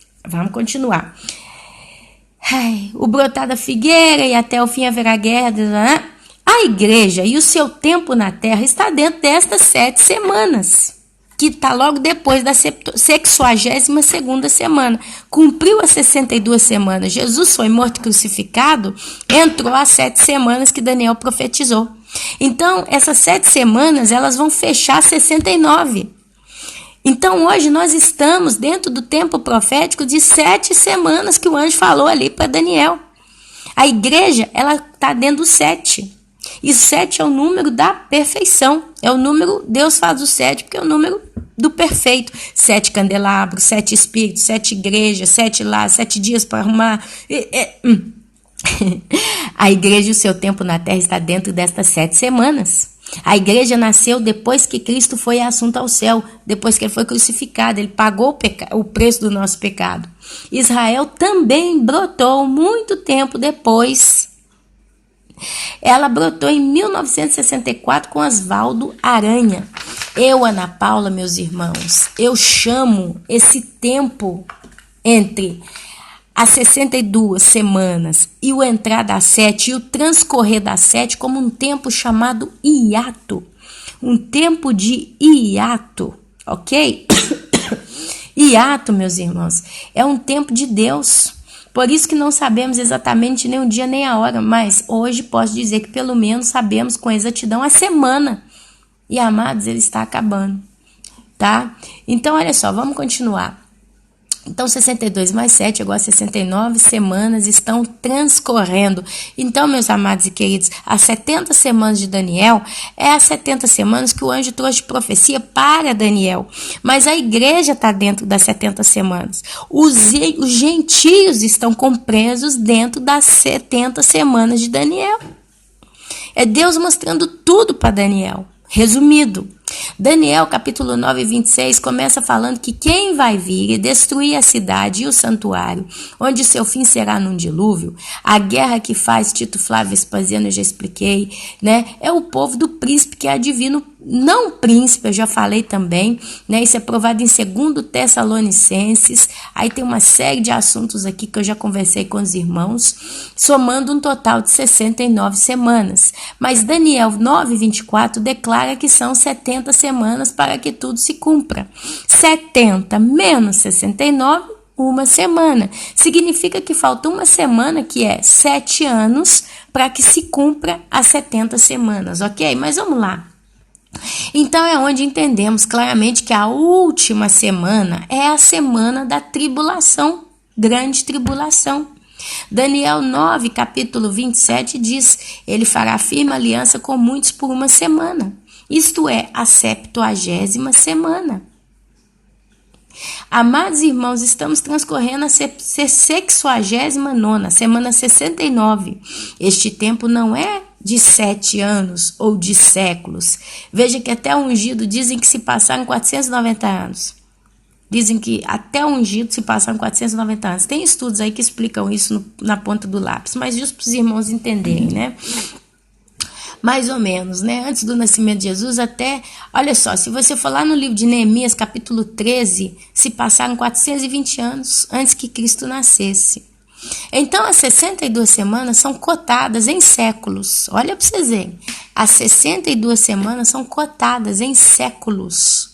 O brotar da figueira e até o fim haverá guerra. A igreja e o seu tempo na terra está dentro destas 7 semanas, que está logo depois da 62ª semana. Cumpriu as 62 semanas. Jesus foi morto e crucificado, entrou as 7 semanas que Daniel profetizou. Então, essas 7 semanas, elas vão fechar 69. Então, hoje nós estamos dentro do tempo profético de 7 semanas que o anjo falou ali para Daniel. A igreja, ela está dentro do 7. E 7 é o número da perfeição. É o número, Deus faz o 7 porque é o número do perfeito. 7 candelabros, 7 espíritos, 7 igrejas, 7 lá, 7 dias para arrumar. A igreja e o seu tempo na terra está dentro destas 7 semanas. A igreja nasceu depois que Cristo foi assunto ao céu, depois que ele foi crucificado, ele pagou o preço do nosso pecado. Israel também brotou muito tempo depois. Ela brotou em 1964 com Oswaldo Aranha. Eu, Ana Paula, meus irmãos, eu chamo esse tempo entre as 62 semanas e o entrar das 7 e o transcorrer das 7 como um tempo chamado hiato. Um tempo de hiato, ok? Hiato, meus irmãos, é um tempo de Deus. Por isso que não sabemos exatamente nem o dia nem a hora, mas hoje posso dizer que pelo menos sabemos com exatidão a semana. E, amados, ele está acabando, tá? Então, olha só, vamos continuar. Então, 62 mais 7 igual a 69 semanas estão transcorrendo. Então, meus amados e queridos, as 70 semanas de Daniel é as 70 semanas que o anjo trouxe de profecia para Daniel. Mas a igreja está dentro das 70 semanas. Os gentios estão compresos dentro das 70 semanas de Daniel. É Deus mostrando tudo para Daniel. Resumido, Daniel capítulo 9, 26 começa falando que quem vai vir e destruir a cidade e o santuário, onde seu fim será num dilúvio, a guerra que faz Tito Flávio Vespasiano, eu já expliquei, né? É o povo do príncipe que é divino, não príncipe, eu já falei também, né? Isso é provado em 2 Tessalonicenses, aí tem uma série de assuntos aqui que eu já conversei com os irmãos, somando um total de 69 semanas, mas Daniel 9, 24 declara que são 70 semanas para que tudo se cumpra. 70 menos 69, uma semana. Significa que falta uma semana, que é 7 anos, para que se cumpra as 70 semanas, ok? Mas vamos lá. Então é onde entendemos claramente que a última semana é a semana da tribulação, grande tribulação. Daniel 9, capítulo 27 diz, ele fará firme aliança com muitos por uma semana. Isto é, a 70ª semana. Amados irmãos, estamos transcorrendo a 69ª, semana 69. Este tempo não é de 7 anos ou de séculos. Veja que até o ungido dizem que se passaram 490 anos. Dizem que até o ungido se passaram 490 anos. Tem estudos aí que explicam isso na ponta do lápis, mas justo para os irmãos entenderem, né? Mais ou menos, né? Antes do nascimento de Jesus até... Olha só, se você for lá no livro de Neemias, capítulo 13, se passaram 420 anos antes que Cristo nascesse. Então, as 62 semanas são cotadas em séculos. Olha para vocês verem. As 62 semanas são cotadas em séculos.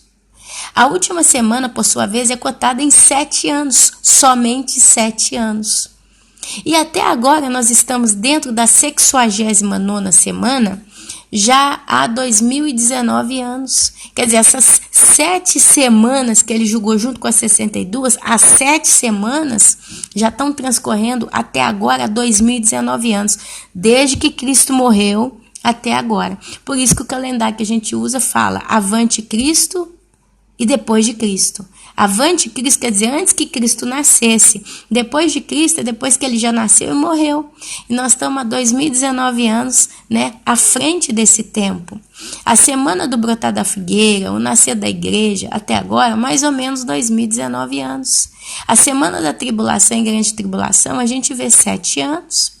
A última semana, por sua vez, é cotada em 7 anos. Somente 7 anos. E até agora nós estamos dentro da 69ª semana, já há 2019 anos. Quer dizer, essas 7 semanas que ele julgou junto com as 62, as 7 semanas já estão transcorrendo até agora 2019 anos, desde que Cristo morreu até agora. Por isso que o calendário que a gente usa fala avante Cristo e depois de Cristo. Avante Cristo quer dizer antes que Cristo nascesse. Depois de Cristo é depois que ele já nasceu e morreu. E nós estamos há 2019 anos, né, à frente desse tempo. A semana do brotar da figueira, o nascer da igreja, até agora, mais ou menos 2019 anos. A semana da tribulação e grande tribulação, a gente vê 7 anos.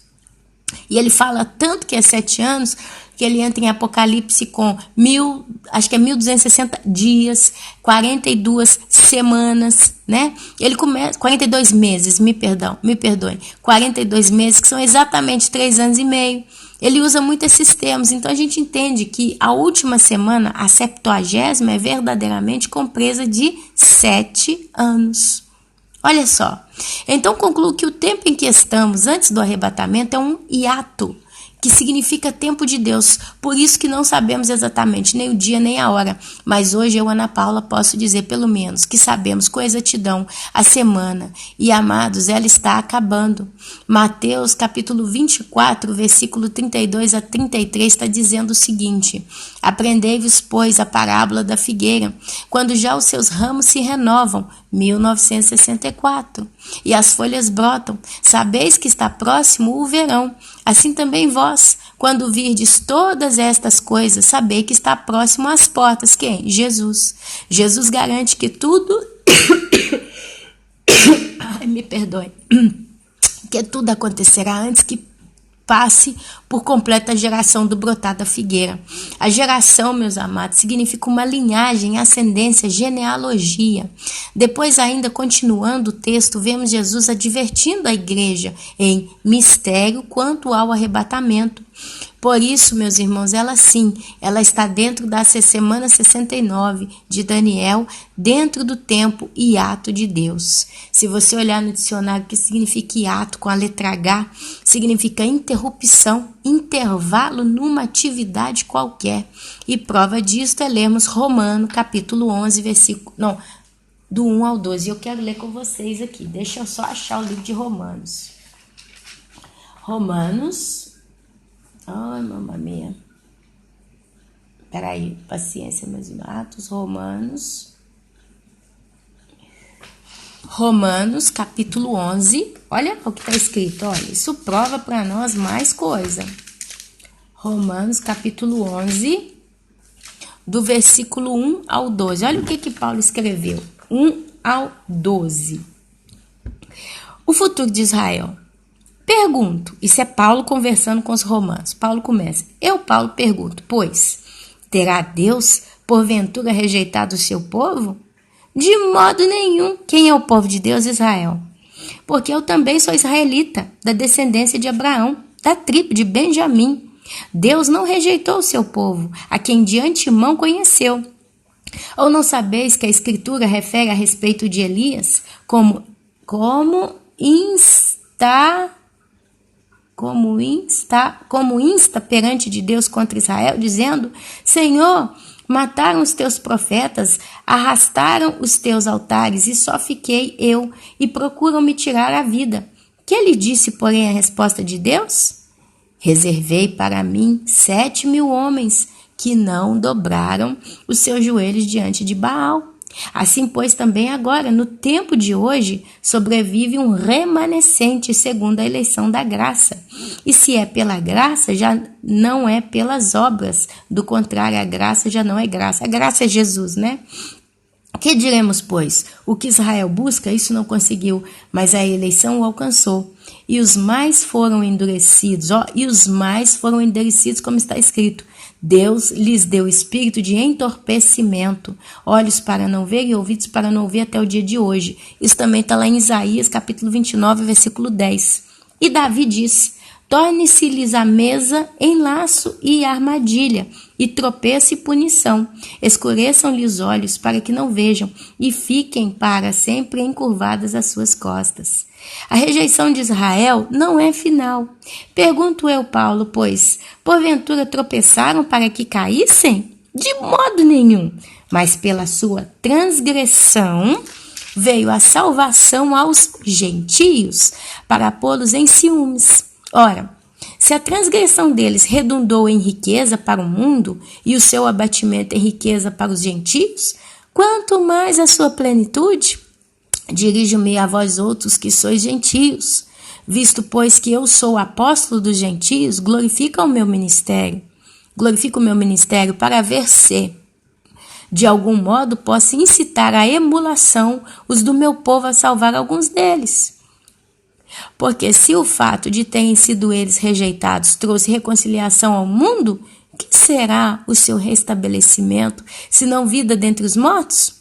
E ele fala tanto que é 7 anos, que ele entra em Apocalipse com 1260 dias, 42 semanas, né? Ele começa, 42 meses, me perdoem, 42 meses, que são exatamente 3 anos e meio. Ele usa muito esses termos, então a gente entende que a última semana, a 70ª, é verdadeiramente compresa de 7 anos. Olha só, então concluo que o tempo em que estamos antes do arrebatamento é um hiato, que significa tempo de Deus, por isso que não sabemos exatamente nem o dia nem a hora, mas hoje eu, Ana Paula, posso dizer pelo menos que sabemos com exatidão a semana, e amados, ela está acabando. Mateus capítulo 24, versículo 32 a 33 está dizendo o seguinte: aprendei-vos, pois, a parábola da figueira, quando já os seus ramos se renovam, 1964, e as folhas brotam, sabeis que está próximo o verão. Assim também vós, quando virdes todas estas coisas, sabei que está próximo às portas. Quem? Jesus. Jesus garante que tudo... Ai, me perdoe. Que tudo acontecerá antes que passe por completa a geração do brotar da figueira. A geração, meus amados, significa uma linhagem, ascendência, genealogia. Depois, ainda continuando o texto, vemos Jesus advertindo a igreja em mistério quanto ao arrebatamento. Por isso, meus irmãos, ela sim, ela está dentro da semana 69 de Daniel, dentro do tempo hiato de Deus. Se você olhar no dicionário o que significa hiato com a letra H, significa interrupção, intervalo numa atividade qualquer. E prova disso é lermos Romano, capítulo 11, do 1 ao 12. Eu quero ler com vocês aqui. Deixa eu só achar o livro de Romanos. Romanos. Ai, mamma mia. Peraí, paciência, meus Atos, Romanos, capítulo 11. Olha o que está escrito, olha. Isso prova para nós mais coisa. Romanos, capítulo 11, do versículo 1 ao 12. Olha o que Paulo escreveu. 1 ao 12. O futuro de Israel. Pergunto, isso é Paulo conversando com os romanos. Paulo começa. Eu, Paulo, pergunto, pois, terá Deus, porventura, rejeitado o seu povo? De modo nenhum. Quem é o povo de Deus? Israel. Porque eu também sou israelita, da descendência de Abraão, da tribo de Benjamim. Deus não rejeitou o seu povo, a quem de antemão conheceu. Ou não sabeis que a Escritura refere a respeito de Elias como insta perante de Deus contra Israel, dizendo: Senhor, mataram os teus profetas, arrastaram os teus altares, e só fiquei eu, e procuram me tirar a vida. Que lhe disse, porém, a resposta de Deus? Reservei para mim 7.000 homens que não dobraram os seus joelhos diante de Baal. Assim, pois, também agora, no tempo de hoje, sobrevive um remanescente segundo a eleição da graça. E se é pela graça, já não é pelas obras. Do contrário, a graça já não é graça. A graça é Jesus, né? Que diremos, pois? O que Israel busca, isso não conseguiu, mas a eleição o alcançou. E os mais foram endurecidos, como está escrito. Deus lhes deu espírito de entorpecimento, olhos para não ver e ouvidos para não ouvir até o dia de hoje. Isso também está lá em Isaías, capítulo 29, versículo 10. E Davi disse: torne-se-lhes a mesa em laço e armadilha, e tropeço e punição. Escureçam-lhe os olhos para que não vejam, e fiquem para sempre encurvadas as suas costas. A rejeição de Israel não é final. Pergunto eu, Paulo, pois, porventura tropeçaram para que caíssem? De modo nenhum. Mas pela sua transgressão veio a salvação aos gentios, para pô-los em ciúmes. Ora, se a transgressão deles redundou em riqueza para o mundo e o seu abatimento em riqueza para os gentios, quanto mais a sua plenitude? Dirijo-me a vós outros que sois gentios. Visto, pois, que eu sou apóstolo dos gentios, glorifico o meu ministério para ver se, de algum modo, posso incitar à emulação os do meu povo a salvar alguns deles. Porque se o fato de terem sido eles rejeitados trouxe reconciliação ao mundo, que será o seu restabelecimento, se não vida dentre os mortos?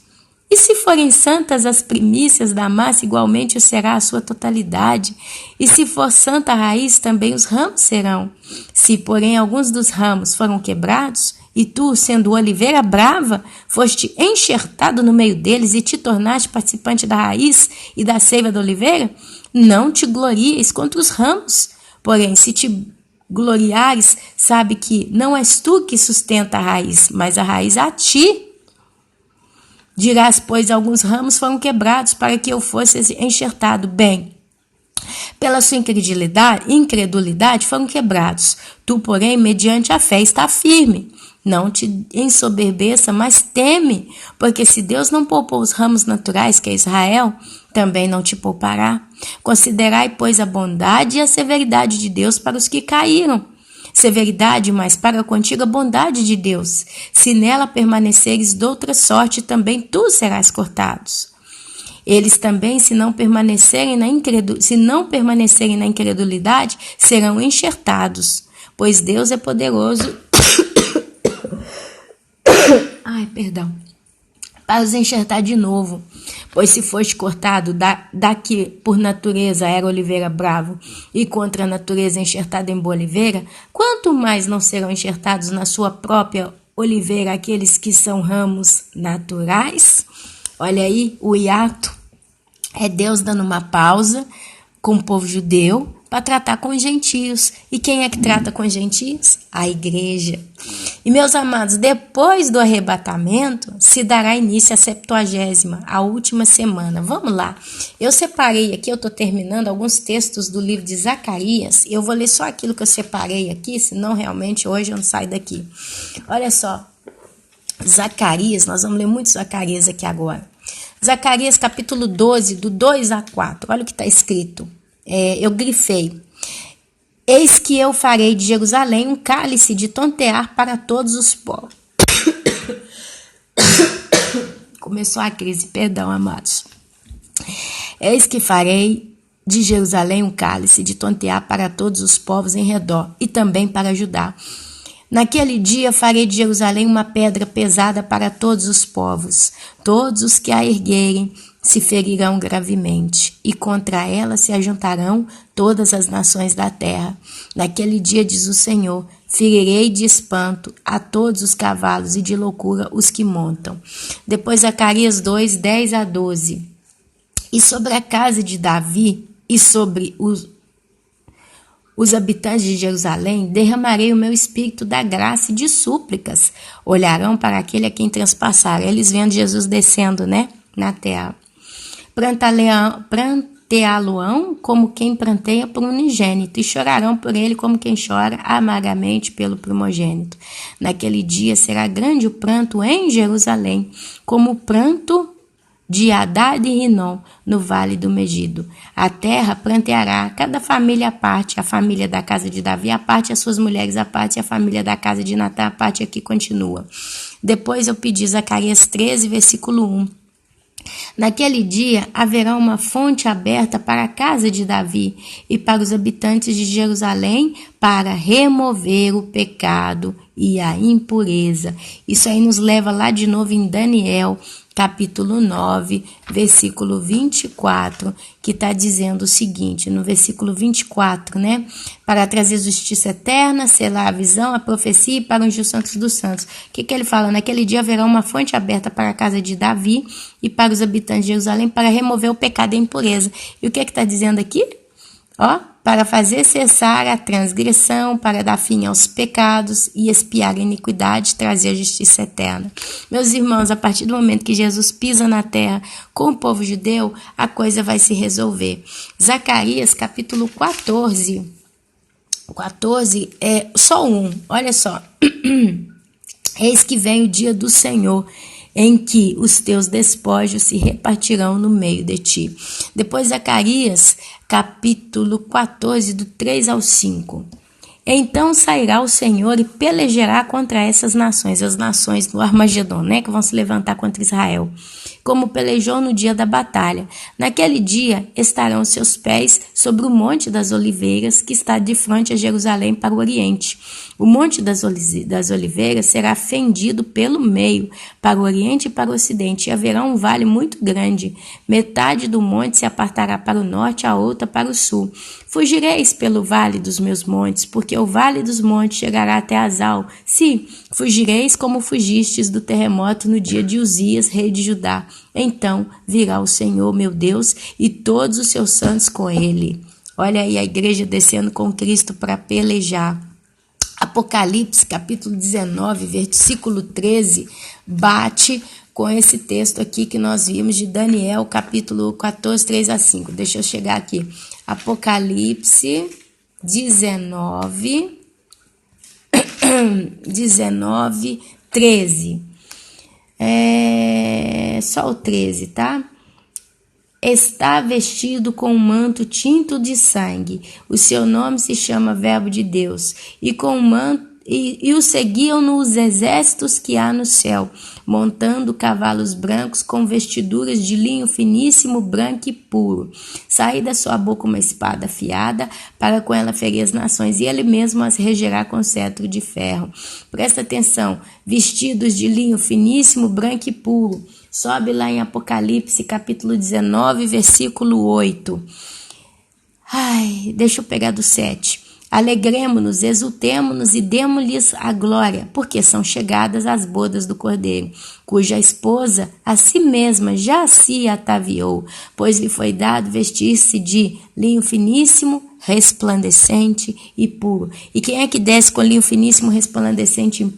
E se forem santas as primícias da massa, igualmente o será a sua totalidade. E se for santa a raiz, também os ramos serão. Se, porém, alguns dos ramos foram quebrados, e tu, sendo oliveira brava, foste enxertado no meio deles e te tornaste participante da raiz e da seiva da oliveira, não te glories contra os ramos. Porém, se te gloriares, sabe que não és tu que sustenta a raiz, mas a raiz a ti. Dirás, pois, alguns ramos foram quebrados para que eu fosse enxertado. Bem, pela sua incredulidade foram quebrados. Tu, porém, mediante a fé, está firme. Não te ensoberbeça, mas teme, porque se Deus não poupou os ramos naturais, que é Israel, também não te poupará. Considerai, pois, a bondade e a severidade de Deus para os que caíram. Severidade, mas para contigo a bondade de Deus. Se nela permaneceres doutra sorte, também tu serás cortados. Eles também, se não permanecerem na incredulidade, serão enxertados, pois Deus é poderoso para os enxertar de novo. Pois se foste cortado da que por natureza era oliveira bravo e contra a natureza enxertada em boa oliveira, quanto mais não serão enxertados na sua própria oliveira aqueles que são ramos naturais? Olha aí o hiato. É Deus dando uma pausa com o povo judeu para tratar com os gentios. E quem é que trata com os gentios? A igreja. E, meus amados, depois do arrebatamento, se dará início à 70ª, a última semana. Vamos lá. Eu separei aqui, eu estou terminando alguns textos do livro de Zacarias. Eu vou ler só aquilo que eu separei aqui, senão realmente hoje eu não saio daqui. Olha só. Zacarias, nós vamos ler muito Zacarias aqui agora. Zacarias capítulo 12, do 2 a 4. Olha o que está escrito. Eu grifei. Eis que eu farei de Jerusalém um cálice de tontear para todos os povos. Começou a crise, perdão, amados. Eis que farei de Jerusalém um cálice de tontear para todos os povos em redor, e também para Judá. Naquele dia farei de Jerusalém uma pedra pesada para todos os povos. Todos os que a erguerem se ferirão gravemente, e contra ela se ajuntarão todas as nações da terra. Naquele dia, diz o Senhor, ferirei de espanto a todos os cavalos e de loucura os que montam. Depois Zacarias 2, 10 a 12. E sobre a casa de Davi e sobre os habitantes de Jerusalém, derramarei o meu espírito da graça e de súplicas. Olharão para aquele a quem transpassar. Eles vendo Jesus descendo, na terra. Pranteá-lo-ão como quem pranteia por um unigênito, e chorarão por ele como quem chora amargamente pelo primogênito. Naquele dia será grande o pranto em Jerusalém, como o pranto de Hadad e Rinom, no vale do Megido. A terra pranteará, cada família à parte, a família da casa de Davi à parte, as suas mulheres à parte, e a família da casa de Natã à parte. Aqui continua. Depois eu pedi Zacarias 13, versículo 1. Naquele dia haverá uma fonte aberta para a casa de Davi e para os habitantes de Jerusalém, para remover o pecado e a impureza. Isso aí nos leva lá de novo em Daniel, capítulo 9, versículo 24, que está dizendo o seguinte, no versículo 24, para trazer justiça eterna, selar a visão, a profecia e para ungir os santos dos santos. O que ele fala? Naquele dia haverá uma fonte aberta para a casa de Davi e para os habitantes de Jerusalém, para remover o pecado e a impureza. E o que está dizendo aqui? Para fazer cessar a transgressão, para dar fim aos pecados e expiar a iniquidade, trazer a justiça eterna. Meus irmãos, a partir do momento que Jesus pisa na terra com o povo judeu, a coisa vai se resolver. Zacarias, capítulo 14. 14 é só um, olha só. Eis que vem o dia do Senhor, em que os teus despojos se repartirão no meio de ti. Depois Zacarias, capítulo 14, do 3 ao 5. Então sairá o Senhor e pelejará contra essas nações, as nações do Armagedon, que vão se levantar contra Israel, como pelejou no dia da batalha. Naquele dia estarão seus pés sobre o Monte das Oliveiras, que está de frente a Jerusalém para o oriente. O Monte das Oliveiras será fendido pelo meio, para o oriente e para o ocidente, e haverá um vale muito grande. Metade do monte se apartará para o norte, a outra para o sul. Fugireis pelo vale dos meus montes, porque o vale dos montes chegará até Azal. Sim, fugireis como fugistes do terremoto no dia de Uzias, rei de Judá. Então virá o Senhor, meu Deus, e todos os seus santos com ele. Olha aí a igreja descendo com Cristo para pelejar. Apocalipse, capítulo 19, versículo 13, bate com esse texto aqui que nós vimos de Daniel, capítulo 14, 3 a 5. Deixa eu chegar aqui. Apocalipse 19, 13. Só o 13, tá? Está vestido com um manto tinto de sangue. O seu nome se chama Verbo de Deus. E com o manto e o seguiam os exércitos que há no céu, montando cavalos brancos com vestiduras de linho finíssimo, branco e puro. Saí da sua boca uma espada afiada, para com ela ferir as nações, e ele mesmo as regerá com cetro de ferro. Presta atenção, vestidos de linho finíssimo, branco e puro. Sobe lá em Apocalipse, capítulo 19, versículo 8. Deixa eu pegar do 7. Alegremo-nos, exultemo-nos e demo-lhes a glória, porque são chegadas as bodas do Cordeiro, cuja esposa a si mesma já se ataviou, pois lhe foi dado vestir-se de linho finíssimo, resplandecente e puro. E quem é que desce com linho finíssimo, resplandecente e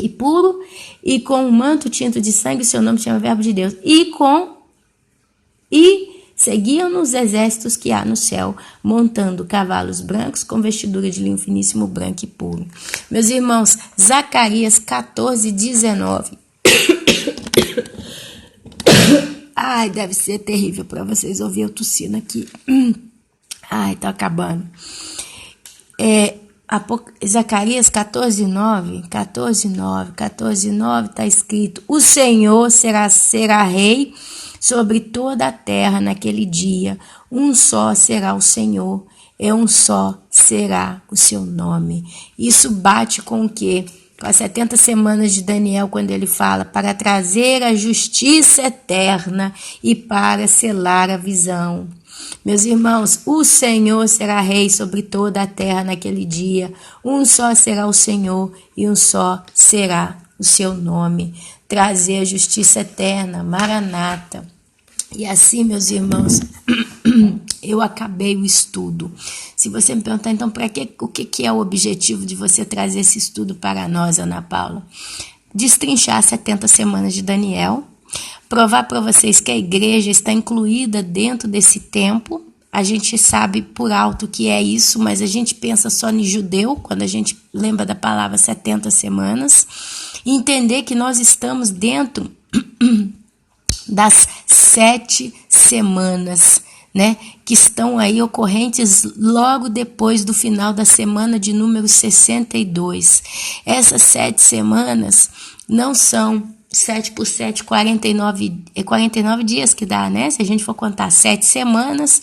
puro? E com um manto tinto de sangue, o seu nome chama Verbo de Deus. E seguiam os exércitos que há no céu, montando cavalos brancos com vestidura de linho finíssimo, branco e puro. Meus irmãos, Zacarias 14, 19. Ai, deve ser terrível para vocês ouvir eu tossindo aqui. Ai, tá acabando. Zacarias 14, 9 está escrito: o Senhor será rei sobre toda a terra naquele dia. Um só será o Senhor, e um só será o seu nome. Isso bate com o quê? Com as 70 semanas de Daniel, quando ele fala para trazer a justiça eterna e para selar a visão. Meus irmãos, o Senhor será rei sobre toda a terra naquele dia. Um só será o Senhor e um só será o seu nome. Trazer a justiça eterna, Maranata. E assim, meus irmãos, eu acabei o estudo. Se você me perguntar, então, o que é o objetivo de você trazer esse estudo para nós, Ana Paula? Destrinchar 70 semanas de Daniel, provar para vocês que a igreja está incluída dentro desse tempo. A gente sabe por alto que é isso, mas a gente pensa só em judeu, quando a gente lembra da palavra 70 semanas. E entender que nós estamos dentro das 7 semanas, né, que estão aí ocorrentes logo depois do final da semana de número 62. Essas 7 semanas não são 7 por 7, 49 dias que dá, né? Se a gente for contar 7 semanas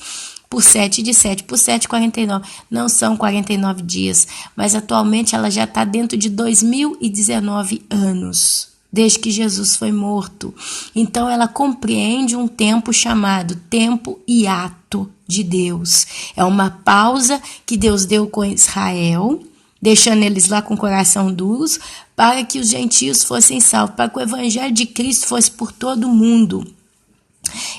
por 7, de 7 por 7, 49. Não são 49 dias, mas atualmente ela já está dentro de 2019 anos, desde que Jesus foi morto. Então ela compreende um tempo chamado tempo hiato de Deus. É uma pausa que Deus deu com Israel, deixando eles lá com o coração duros, para que os gentios fossem salvos, para que o evangelho de Cristo fosse por todo o mundo.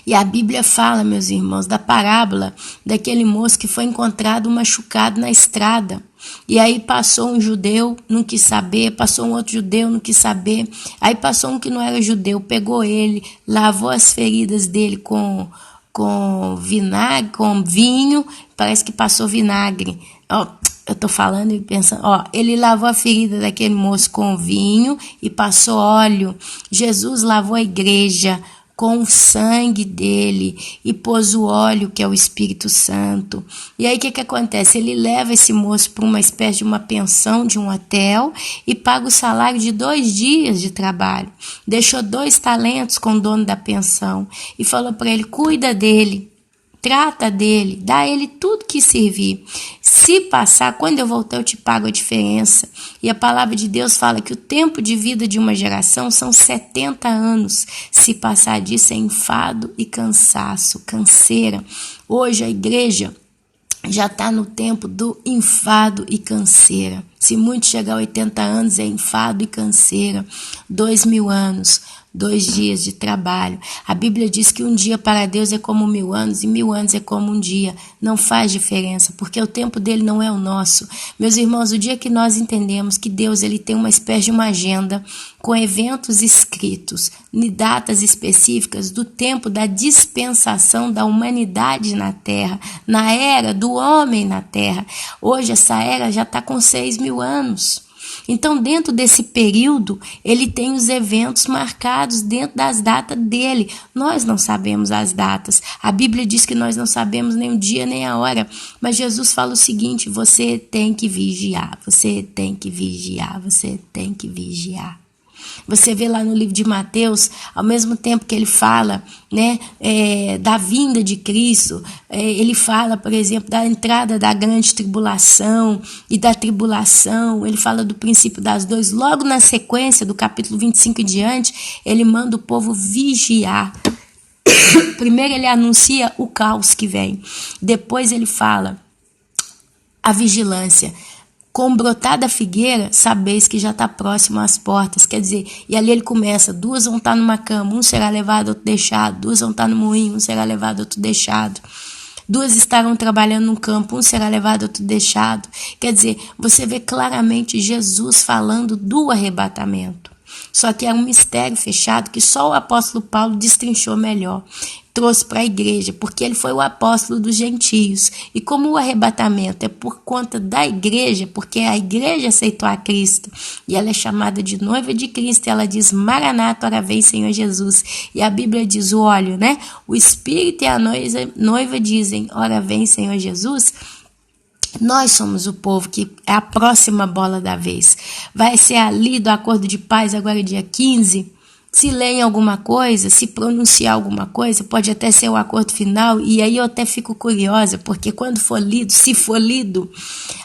E a Bíblia fala, meus irmãos, da parábola daquele moço que foi encontrado machucado na estrada. E aí passou um judeu, não quis saber, passou um outro judeu, não quis saber. Aí passou um que não era judeu, pegou ele, lavou as feridas dele com vinagre, com vinho, parece que passou vinagre. Ó, eu tô falando e pensando, ó, ele lavou a ferida daquele moço com vinho e passou óleo. Jesus lavou a igreja com o sangue dele e pôs o óleo, que é o Espírito Santo. E aí o que acontece? Ele leva esse moço para uma espécie de uma pensão, de um hotel, e paga o salário de 2 dias de trabalho. Deixou 2 talentos com o dono da pensão e falou para ele: cuida dele, trata dele, dá a ele tudo que servir. Se passar, quando eu voltar, eu te pago a diferença. E a palavra de Deus fala que o tempo de vida de uma geração são 70 anos. Se passar disso é enfado e cansaço, canseira. Hoje a igreja já está no tempo do enfado e canseira. Se muito chegar a 80 anos é enfado e canseira. 2000 anos, 2 dias de trabalho. A Bíblia diz que um dia para Deus é como 1000 anos e 1000 anos é como um dia. Não faz diferença, porque o tempo dele não é o nosso. Meus irmãos, o dia que nós entendemos que Deus ele tem uma espécie de uma agenda com eventos escritos, em datas específicas do tempo da dispensação da humanidade na Terra, na era do homem na Terra. Hoje essa era já está com 6.000 anos. Então, dentro desse período, ele tem os eventos marcados dentro das datas dele. Nós não sabemos as datas. A Bíblia diz que nós não sabemos nem o dia nem a hora. Mas Jesus fala o seguinte: você tem que vigiar, você tem que vigiar, você tem que vigiar. Você vê lá no livro de Mateus, ao mesmo tempo que ele fala, né, da vinda de Cristo, ele fala, por exemplo, da entrada da grande tribulação e da tribulação, ele fala do princípio das dores. Logo na sequência do capítulo 25 em diante, ele manda o povo vigiar. Primeiro ele anuncia o caos que vem, depois ele fala a vigilância. Com brotar da figueira, sabeis que já está próximo às portas. Quer dizer, e ali ele começa, 2 vão estar numa cama, um será levado, outro deixado. 2 vão estar no moinho, um será levado, outro deixado. 2 estarão trabalhando no campo, um será levado, outro deixado. Quer dizer, você vê claramente Jesus falando do arrebatamento. Só que era um mistério fechado que só o apóstolo Paulo destrinchou melhor. Trouxe para a igreja, porque ele foi o apóstolo dos gentios. E como o arrebatamento é por conta da igreja, porque a igreja aceitou a Cristo, e ela é chamada de noiva de Cristo, e ela diz, Maranata, ora vem Senhor Jesus. E a Bíblia diz o óleo, né? O Espírito e a noiva dizem, ora vem Senhor Jesus. Nós somos o povo que é a próxima bola da vez. Vai ser ali do acordo de paz, agora dia 15. Se lê alguma coisa, se pronunciar alguma coisa, pode até ser o acordo final, e aí eu até fico curiosa, porque quando for lido, se for lido,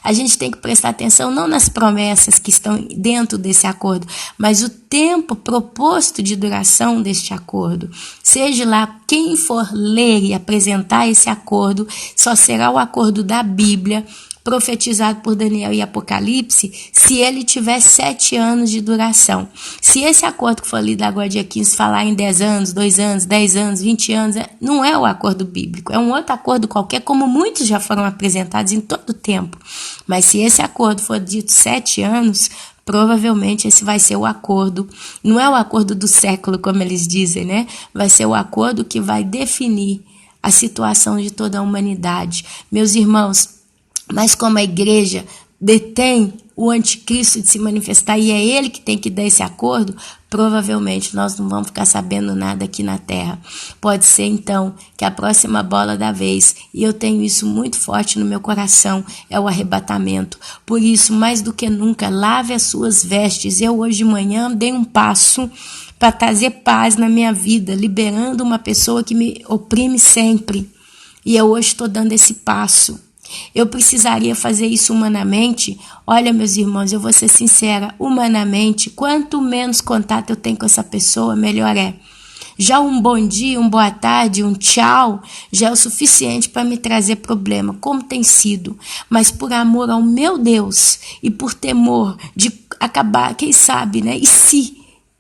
a gente tem que prestar atenção não nas promessas que estão dentro desse acordo, mas o tempo proposto de duração deste acordo. Seja lá quem for ler e apresentar esse acordo, só será o acordo da Bíblia, profetizado por Daniel e Apocalipse, se ele tiver 7 anos de duração. Se esse acordo que foi lido agora dia 15 falar em 10 anos, 2 anos, 10 anos, 20 anos, não é o acordo bíblico, é um outro acordo qualquer, como muitos já foram apresentados em todo o tempo. Mas se esse acordo for dito 7 anos, provavelmente esse vai ser o acordo, não é o acordo do século, como eles dizem, né? Vai ser o acordo que vai definir a situação de toda a humanidade. Meus irmãos, mas como a igreja detém o anticristo de se manifestar e é ele que tem que dar esse acordo, provavelmente nós não vamos ficar sabendo nada aqui na terra. Pode ser então que a próxima bola da vez, e eu tenho isso muito forte no meu coração, é o arrebatamento. Por isso, mais do que nunca, lave as suas vestes. Eu hoje de manhã dei um passo para trazer paz na minha vida, liberando uma pessoa que me oprime sempre. E eu hoje estou dando esse passo. Eu precisaria fazer isso humanamente. Olha, meus irmãos, eu vou ser sincera, humanamente, quanto menos contato eu tenho com essa pessoa, melhor é. Já um bom dia, um boa tarde, um tchau, já é o suficiente para me trazer problema, como tem sido. Mas por amor ao meu Deus e por temor de acabar, quem sabe, né? E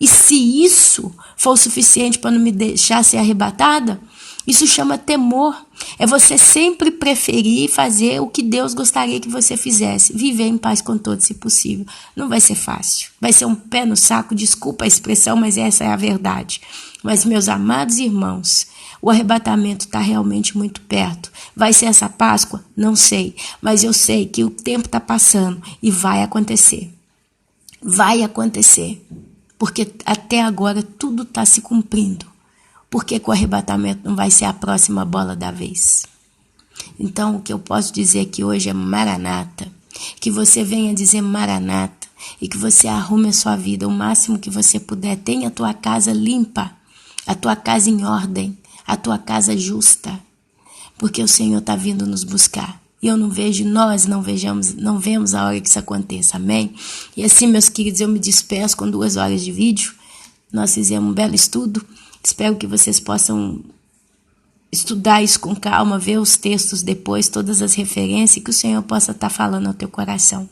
se isso for o suficiente para não me deixar ser arrebatada? Isso chama temor. É você sempre preferir fazer o que Deus gostaria que você fizesse. Viver em paz com todos, se possível. Não vai ser fácil. Vai ser um pé no saco, desculpa a expressão, mas essa é a verdade. Mas, meus amados irmãos, o arrebatamento está realmente muito perto. Vai ser essa Páscoa? Não sei. Mas eu sei que o tempo está passando e vai acontecer. Vai acontecer. Porque até agora tudo está se cumprindo. Por que o arrebatamento não vai ser a próxima bola da vez? Então, o que eu posso dizer aqui hoje é Maranata. Que você venha dizer Maranata e que você arrume a sua vida o máximo que você puder. Tenha a tua casa limpa, a tua casa em ordem, a tua casa justa. Porque o Senhor está vindo nos buscar. E eu não vejo, nós não vemos a hora que isso aconteça. Amém? E assim, meus queridos, eu me despeço com 2 horas de vídeo. Nós fizemos um belo estudo. Espero que vocês possam estudar isso com calma, ver os textos depois, todas as referências, e que o Senhor possa estar falando ao teu coração.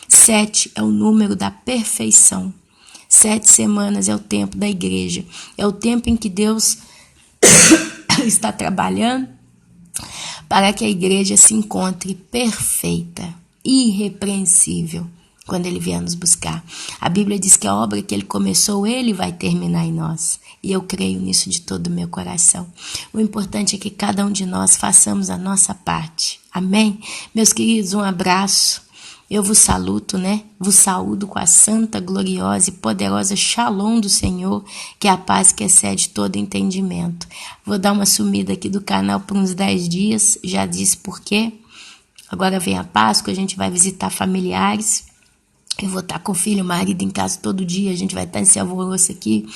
7 é o número da perfeição. 7 semanas é o tempo da igreja. É o tempo em que Deus está trabalhando para que a igreja se encontre perfeita, irrepreensível, quando ele vier nos buscar. A Bíblia diz que a obra que ele começou, ele vai terminar em nós. E eu creio nisso de todo o meu coração. O importante é que cada um de nós façamos a nossa parte. Amém? Meus queridos, um abraço. Eu vos saluto, né? Vos saúdo com a santa, gloriosa e poderosa Shalom do Senhor, que é a paz que excede todo entendimento. Vou dar uma sumida aqui do canal por uns 10 dias. Já disse por quê. Agora vem a Páscoa, a gente vai visitar familiares. Eu vou estar com o filho e o marido em casa todo dia, a gente vai estar nesse alvoroço aqui.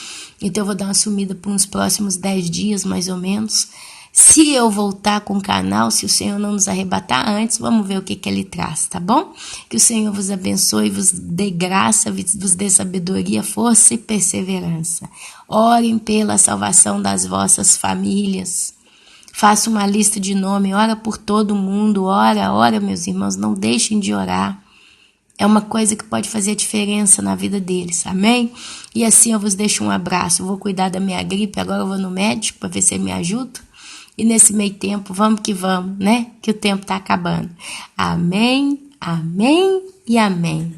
Então eu vou dar uma sumida por uns próximos 10 dias, mais ou menos. Se eu voltar com o canal, se o Senhor não nos arrebatar antes, vamos ver o que ele traz, tá bom? Que o Senhor vos abençoe, vos dê graça, vos dê sabedoria, força e perseverança. Orem pela salvação das vossas famílias. Faça uma lista de nome, ora por todo mundo, ora, meus irmãos, não deixem de orar. É uma coisa que pode fazer a diferença na vida deles, amém? E assim eu vos deixo um abraço. Eu vou cuidar da minha gripe, agora eu vou no médico para ver se ele me ajuda. E nesse meio tempo, vamos que vamos, né? Que o tempo está acabando. Amém, amém e amém.